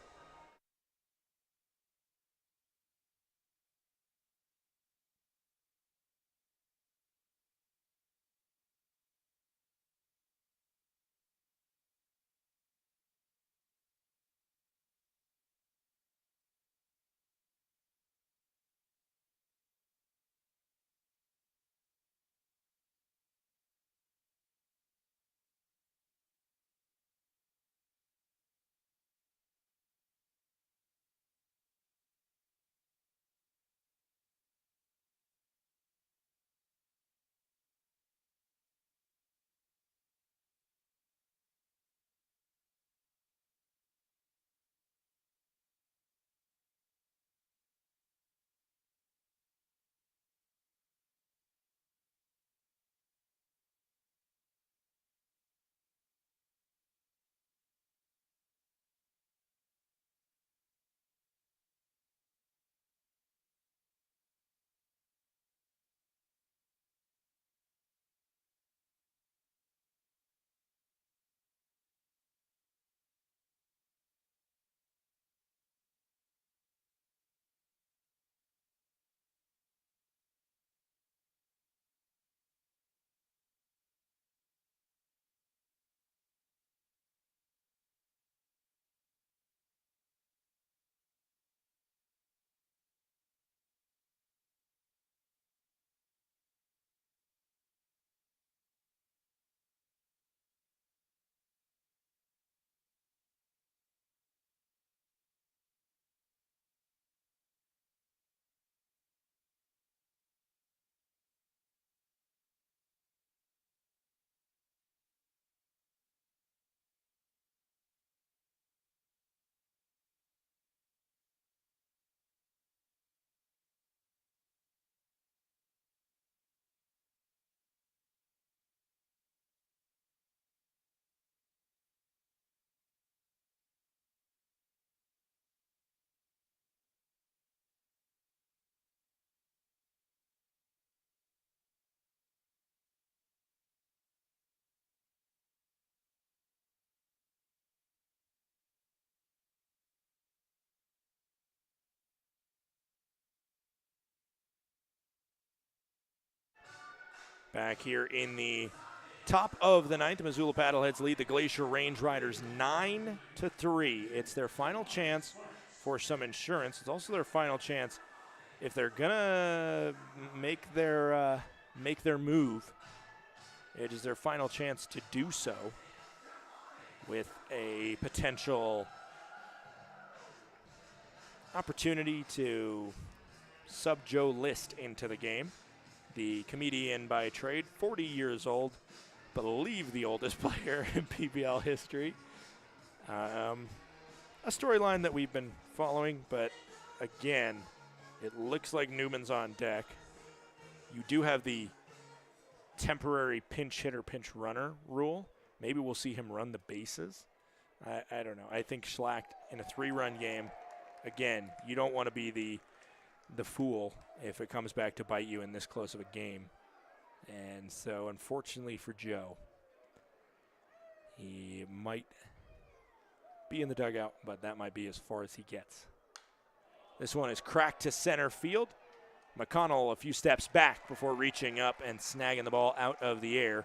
Back here in the top of the 9th, the Missoula Paddleheads lead the Glacier Range Riders 9-3. It's their final chance for some insurance. It's also their final chance if they're gonna make their move. It is their final chance to do so with a potential opportunity to sub Joe List into the game. The comedian by trade, 40 years old, believe the oldest player in PBL history. A storyline that we've been following, but again, it looks like Newman's on deck. You do have the temporary pinch hitter, pinch runner rule. Maybe we'll see him run the bases. I don't know. I think Schlacht in a 3-run game, again, you don't want to be the fool if it comes back to bite you in this close of a game. And so, unfortunately for Joe, he might be in the dugout, but that might be as far as he gets. This one is cracked to center field. McConnell a few steps back before reaching up and snagging the ball out of the air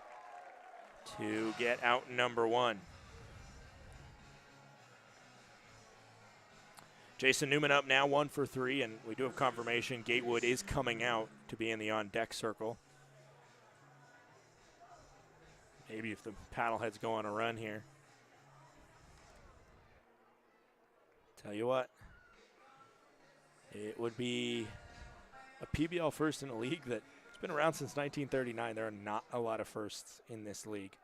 to get out number 1. Jason Newman up now, 1 for 3, and we do have confirmation Gatewood is coming out to be in the on-deck circle. Maybe if the Paddleheads go on a run here. Tell you what, it would be a PBL first in a league that's been around since 1939. There are not a lot of firsts in this league.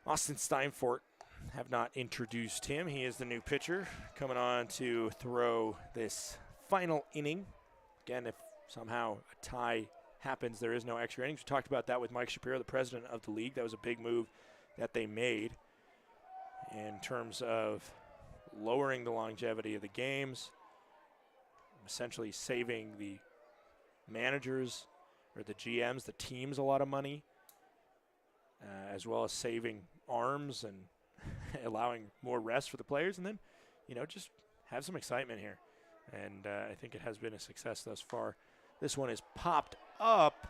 Austin Steinfort, have not introduced him. He is the new pitcher coming on to throw this final inning. Again, if somehow a tie happens, there is no extra innings. We talked about that with Mike Shapiro, the president of the league. That was a big move that they made in terms of lowering the longevity of the games, essentially saving the managers or the GMs, the teams, a lot of money, as well as saving arms and allowing more rest for the players, and then, just have some excitement here. And I think it has been a success thus far. This one is popped up,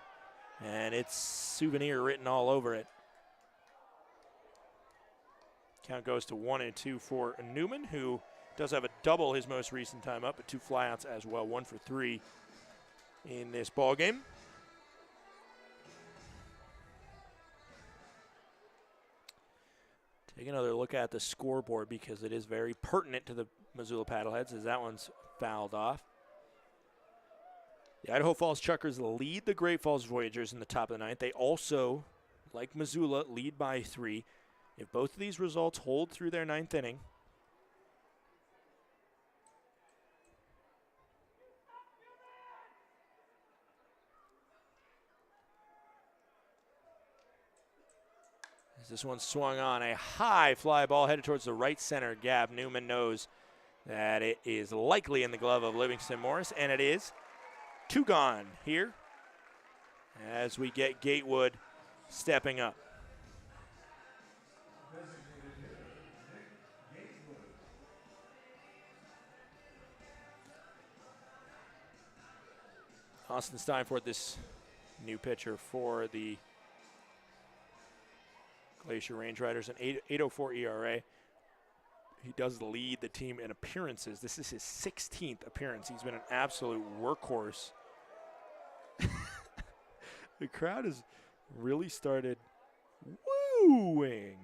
and it's souvenir written all over it. Count goes to 1-2 for Newman, who does have a double his most recent time up, but 2 flyouts as well, 1 for 3 in this ball game. Take another look at the scoreboard because it is very pertinent to the Missoula Paddleheads as that one's fouled off. The Idaho Falls Chuckers lead the Great Falls Voyagers in the top of the 9th. They also, like Missoula, lead by 3. If both of these results hold through their 9th inning, as this one swung on, a high fly ball headed towards the right center gap. Newman knows that it is likely in the glove of Livingston Morris, and it is. 2 gone here as we get Gatewood stepping up. Austin Steinfort, this new pitcher for the Glacier Range Riders, an 8.04 ERA. He does lead the team in appearances. This is his 16th appearance. He's been an absolute workhorse. The crowd has really started wooing.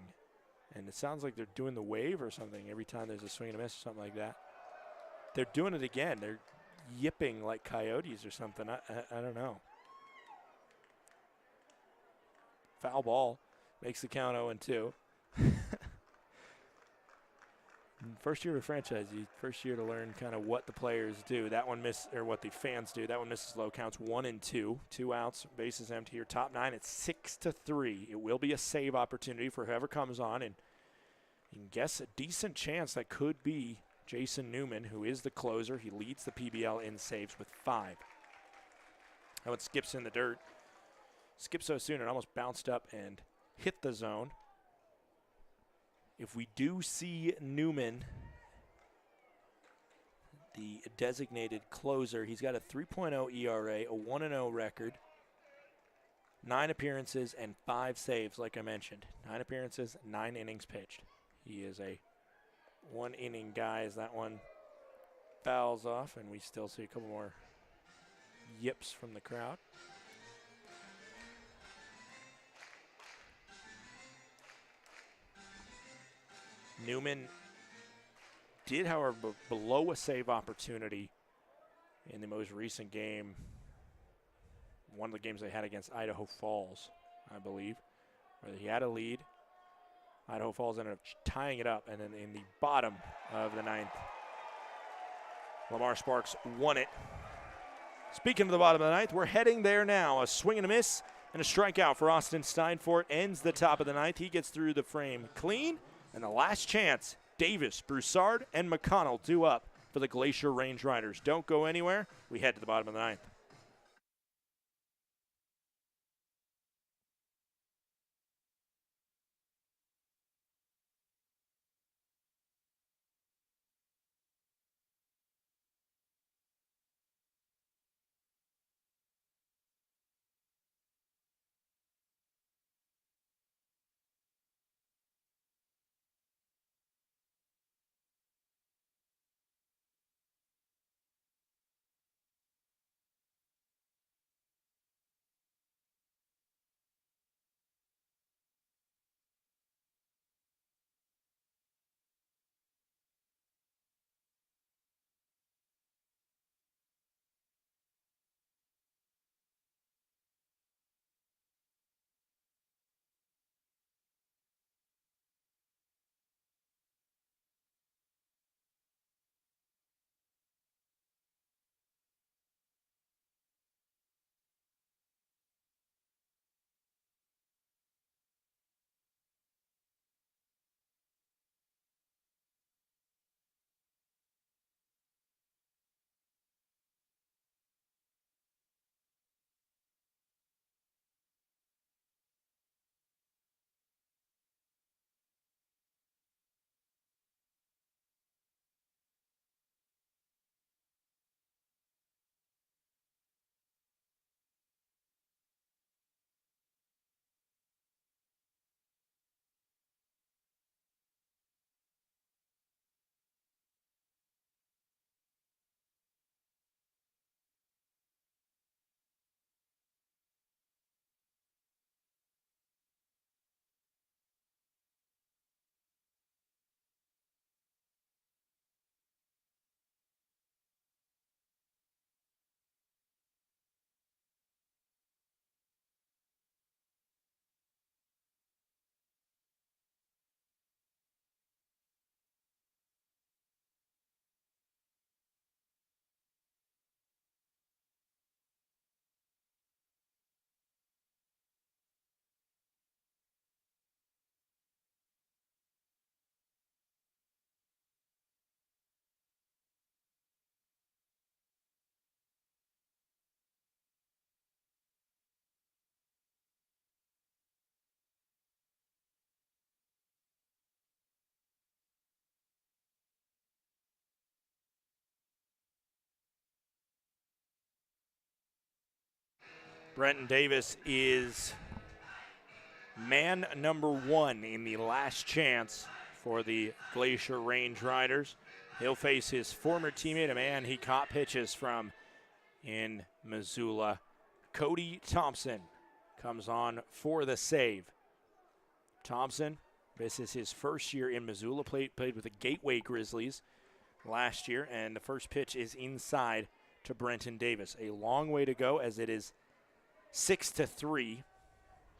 And it sounds like they're doing the wave or something every time there's a swing and a miss or something like that. They're doing it again. They're yipping like coyotes or something. I don't know. Foul ball makes the count 0-2. First year of a franchise, first year to learn kind of what the players do. That one or what the fans do. That one misses low. Counts 1-2. 2 outs, bases empty. Your top 9, it's 6-3. It will be a save opportunity for whoever comes on, and you can guess a decent chance that could be Jason Newman, who is the closer. He leads the PBL in saves with 5. That one skips in the dirt. Skipped so soon it almost bounced up and hit the zone. If we do see Newman, the designated closer, he's got a 3.0 ERA, a 1-0 record, 9 appearances and 5 saves, like I mentioned. 9 appearances, 9 innings pitched. He is a 1-inning guy as that one fouls off, and we still see a couple more yips from the crowd. Newman did, however, below a save opportunity in the most recent game. One of the games they had against Idaho Falls, I believe, where he had a lead. Idaho Falls ended up tying it up, and then in the bottom of the 9th, Lamar Sparks won it. Speaking of the bottom of the 9th, we're heading there now. A swing and a miss and a strikeout for Austin Steinfort ends the top of the 9th. He gets through the frame clean. And the last chance, Davis, Broussard, and McConnell due up for the Glacier Range Riders. Don't go anywhere. We head to the bottom of the 9th. Brenton Davis is man number 1 in the last chance for the Glacier Range Riders. He'll face his former teammate, a man he caught pitches from in Missoula. Cody Thompson comes on for the save. Thompson, this is his first year in Missoula, played with the Gateway Grizzlies last year, and the first pitch is inside to Brenton Davis. A long way to go as it is 6-3.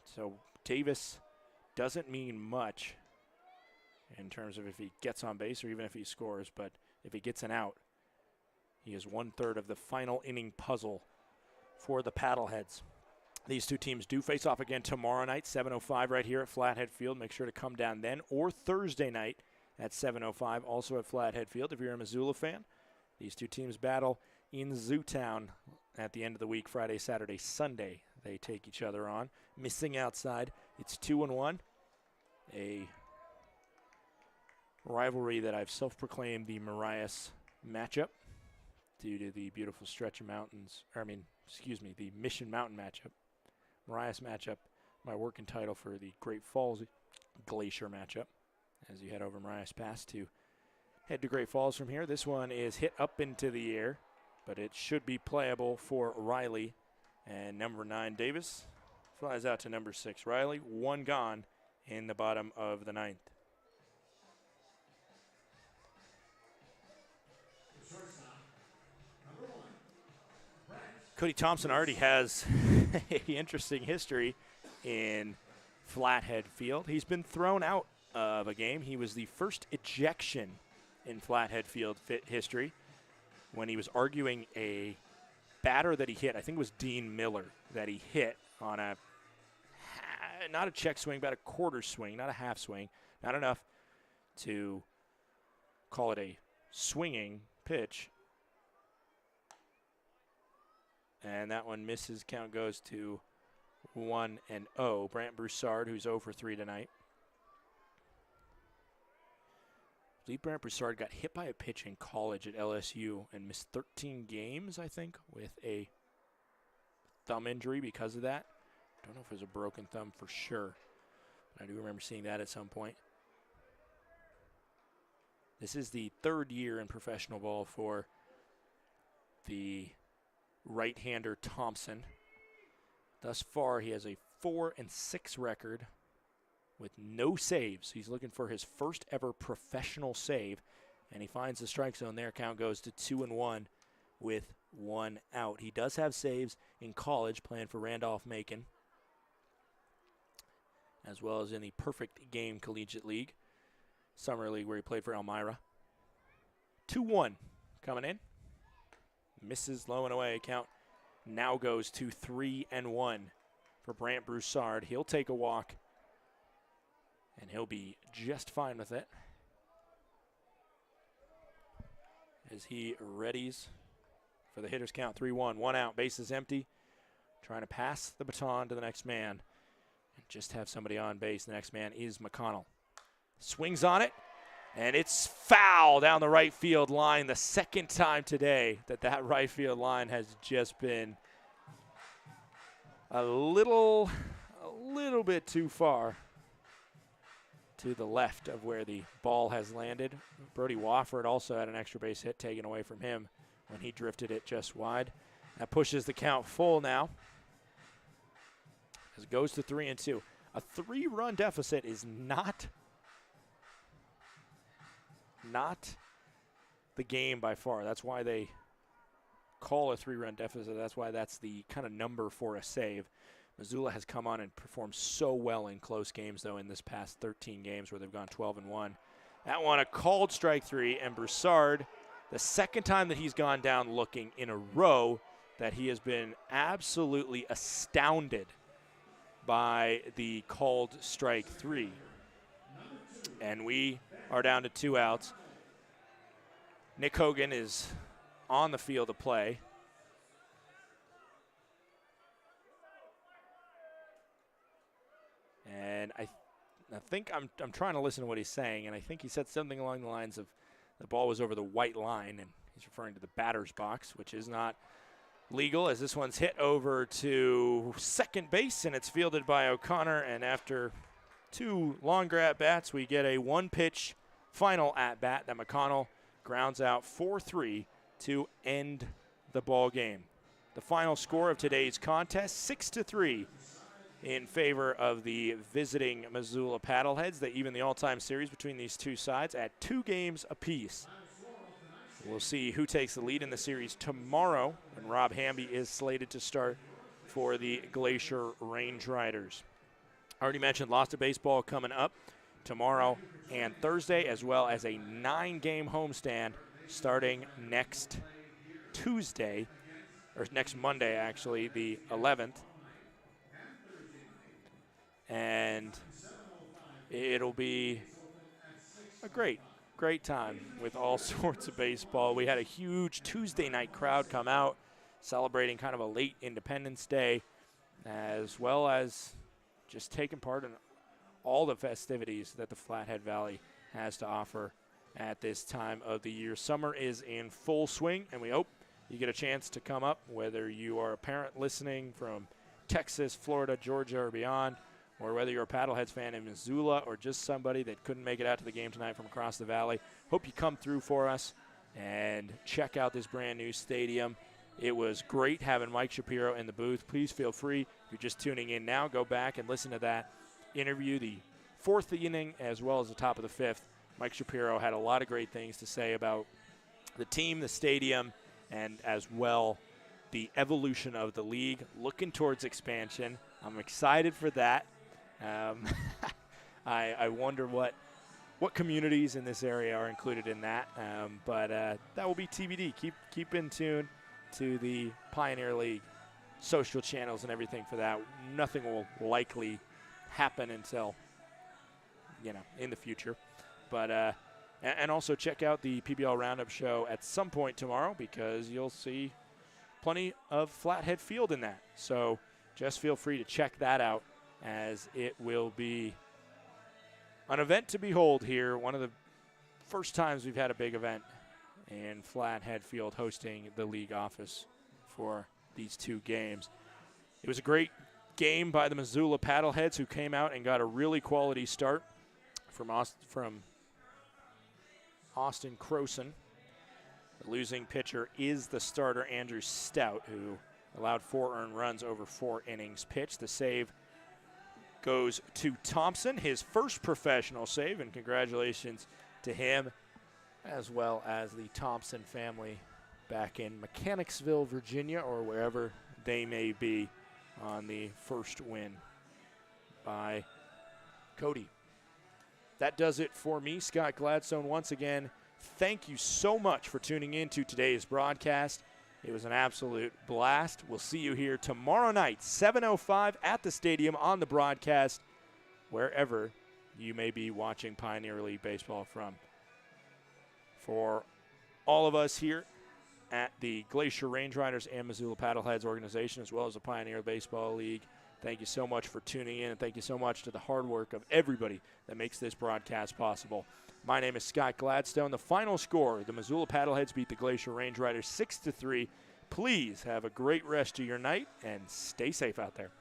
So Davis doesn't mean much in terms of if he gets on base or even if he scores, but if he gets an out, he is 1/3 of the final inning puzzle for the Paddleheads. These two teams do face off again tomorrow night, 7:05 right here at Flathead Field. Make sure to come down then, or Thursday night at 7:05, also at Flathead Field if you're a Missoula fan. These two teams battle in Zootown at the end of the week, Friday, Saturday, Sunday. They take each other on. Missing outside, it's 2-1. A rivalry that I've self-proclaimed the Marias matchup due to the beautiful stretch of mountains, the Mission Mountain matchup. Marias matchup, my working title for the Great Falls Glacier matchup. As you head over Marias Pass to head to Great Falls from here. This one is hit up into the air, but it should be playable for Riley. And number 9, Davis, flies out to number 6, Riley. 1 gone in the bottom of the 9th. Cody Thompson already has an interesting history in Flathead Field. He's been thrown out of a game. He was the first ejection in Flathead Field history when he was arguing a batter that he hit. I think it was Dean Miller that he hit on not a check swing, but a quarter swing, not a half swing. Not enough to call it a swinging pitch. And that one misses. Count goes to 1-0. Brant Broussard, who's 0-for-3 tonight. I believe Brant Broussard got hit by a pitch in college at LSU and missed 13 games, I think, with a thumb injury because of that. Don't know if it was a broken thumb for sure. But I do remember seeing that at some point. This is the 3rd year in professional ball for the right-hander Thompson. Thus far, he has a 4-6 record with no saves. He's looking for his first ever professional save, and he finds the strike zone there. Count goes to 2-1 with 1 out. He does have saves in college, playing for Randolph-Macon, as well as in the Perfect Game Collegiate League, Summer League, where he played for Elmira. 2-1 coming in. Misses low and away. Count now goes to 3-1 for Brant Broussard. He'll take a walk, and he'll be just fine with it as he readies for the hitter's count. 3-1, 1 out, bases empty. Trying to pass the baton to the next man and just have somebody on base. The next man is McConnell. Swings on it, and it's foul down the right field line. The second time today that right field line has just been a little bit too far to the left of where the ball has landed. Brody Wofford also had an extra base hit taken away from him when he drifted it just wide. That pushes the count full now as it goes to 3-2. A 3-run deficit is not the game by far. That's why they call a 3-run deficit. That's why that's the kind of number for a save. Missoula has come on and performed so well in close games, though, in this past 13 games where they've gone 12-1. That one, a called strike 3, and Broussard, the second time that he's gone down looking in a row, that he has been absolutely astounded by the called strike 3. And we are down to 2 outs. Nick Hogan is on the field to play. And I think I'm trying to listen to what he's saying, and I think he said something along the lines of the ball was over the white line, and he's referring to the batter's box, which is not legal as this one's hit over to second base, and it's fielded by O'Connor. And after 2 longer at-bats, we get a 1-pitch final at-bat that McConnell grounds out 4-3 to end the ball game. The final score of today's contest, 6-3 in favor of the visiting Missoula Paddleheads. They even the all-time series between these two sides at 2 games apiece. We'll see who takes the lead in the series tomorrow, and Rob Hamby is slated to start for the Glacier Range Riders. Already mentioned lots of baseball coming up tomorrow and Thursday, as well as a 9-game homestand starting next Tuesday, or next Monday actually, the 11th. And it'll be a great time with all sorts of baseball. We had a huge Tuesday night crowd come out celebrating kind of a late Independence Day, as well as just taking part in all the festivities that the Flathead Valley has to offer at this time of the year. Summer is in full swing, and we hope you get a chance to come up, whether you are a parent listening from Texas, Florida, Georgia, or beyond, or whether you're a Paddleheads fan in Missoula or just somebody that couldn't make it out to the game tonight from across the valley. Hope you come through for us and check out this brand new stadium. It was great having Mike Shapiro in the booth. Please feel free, if you're just tuning in now, go back and listen to that interview, the 4th inning as well as the top of the 5th. Mike Shapiro had a lot of great things to say about the team, the stadium, and as well the evolution of the league, looking towards expansion. I'm excited for that. I wonder what communities in this area are included in that, but that will be TBD. Keep in tune to the Pioneer League social channels and everything for that. Nothing will likely happen until, in the future. But and also check out the PBL Roundup show at some point tomorrow, because you'll see plenty of Flathead Field in that. So just feel free to check that out, as it will be an event to behold here. One of the first times we've had a big event in Flathead Field hosting the league office for these 2 games. It was a great game by the Missoula Paddleheads, who came out and got a really quality start from Austin Croson. The losing pitcher is the starter, Andrew Stout, who allowed 4 earned runs over 4 innings pitched. The save goes to Thompson, his first professional save, and congratulations to him, as well as the Thompson family back in Mechanicsville, Virginia, or wherever they may be, on the first win by Cody. That does it for me, Scott Gladstone. Once again, thank you so much for tuning in to today's broadcast. It was an absolute blast. We'll see you here tomorrow night, 7:05 at the stadium on the broadcast, wherever you may be watching Pioneer League Baseball from. For all of us here at the Glacier Range Riders and Missoula Paddleheads organization, as well as the Pioneer Baseball League, thank you so much for tuning in, and thank you so much to the hard work of everybody that makes this broadcast possible. My name is Scott Gladstone. The final score, the Missoula Paddleheads beat the Glacier Range Riders 6-3. Please have a great rest of your night and stay safe out there.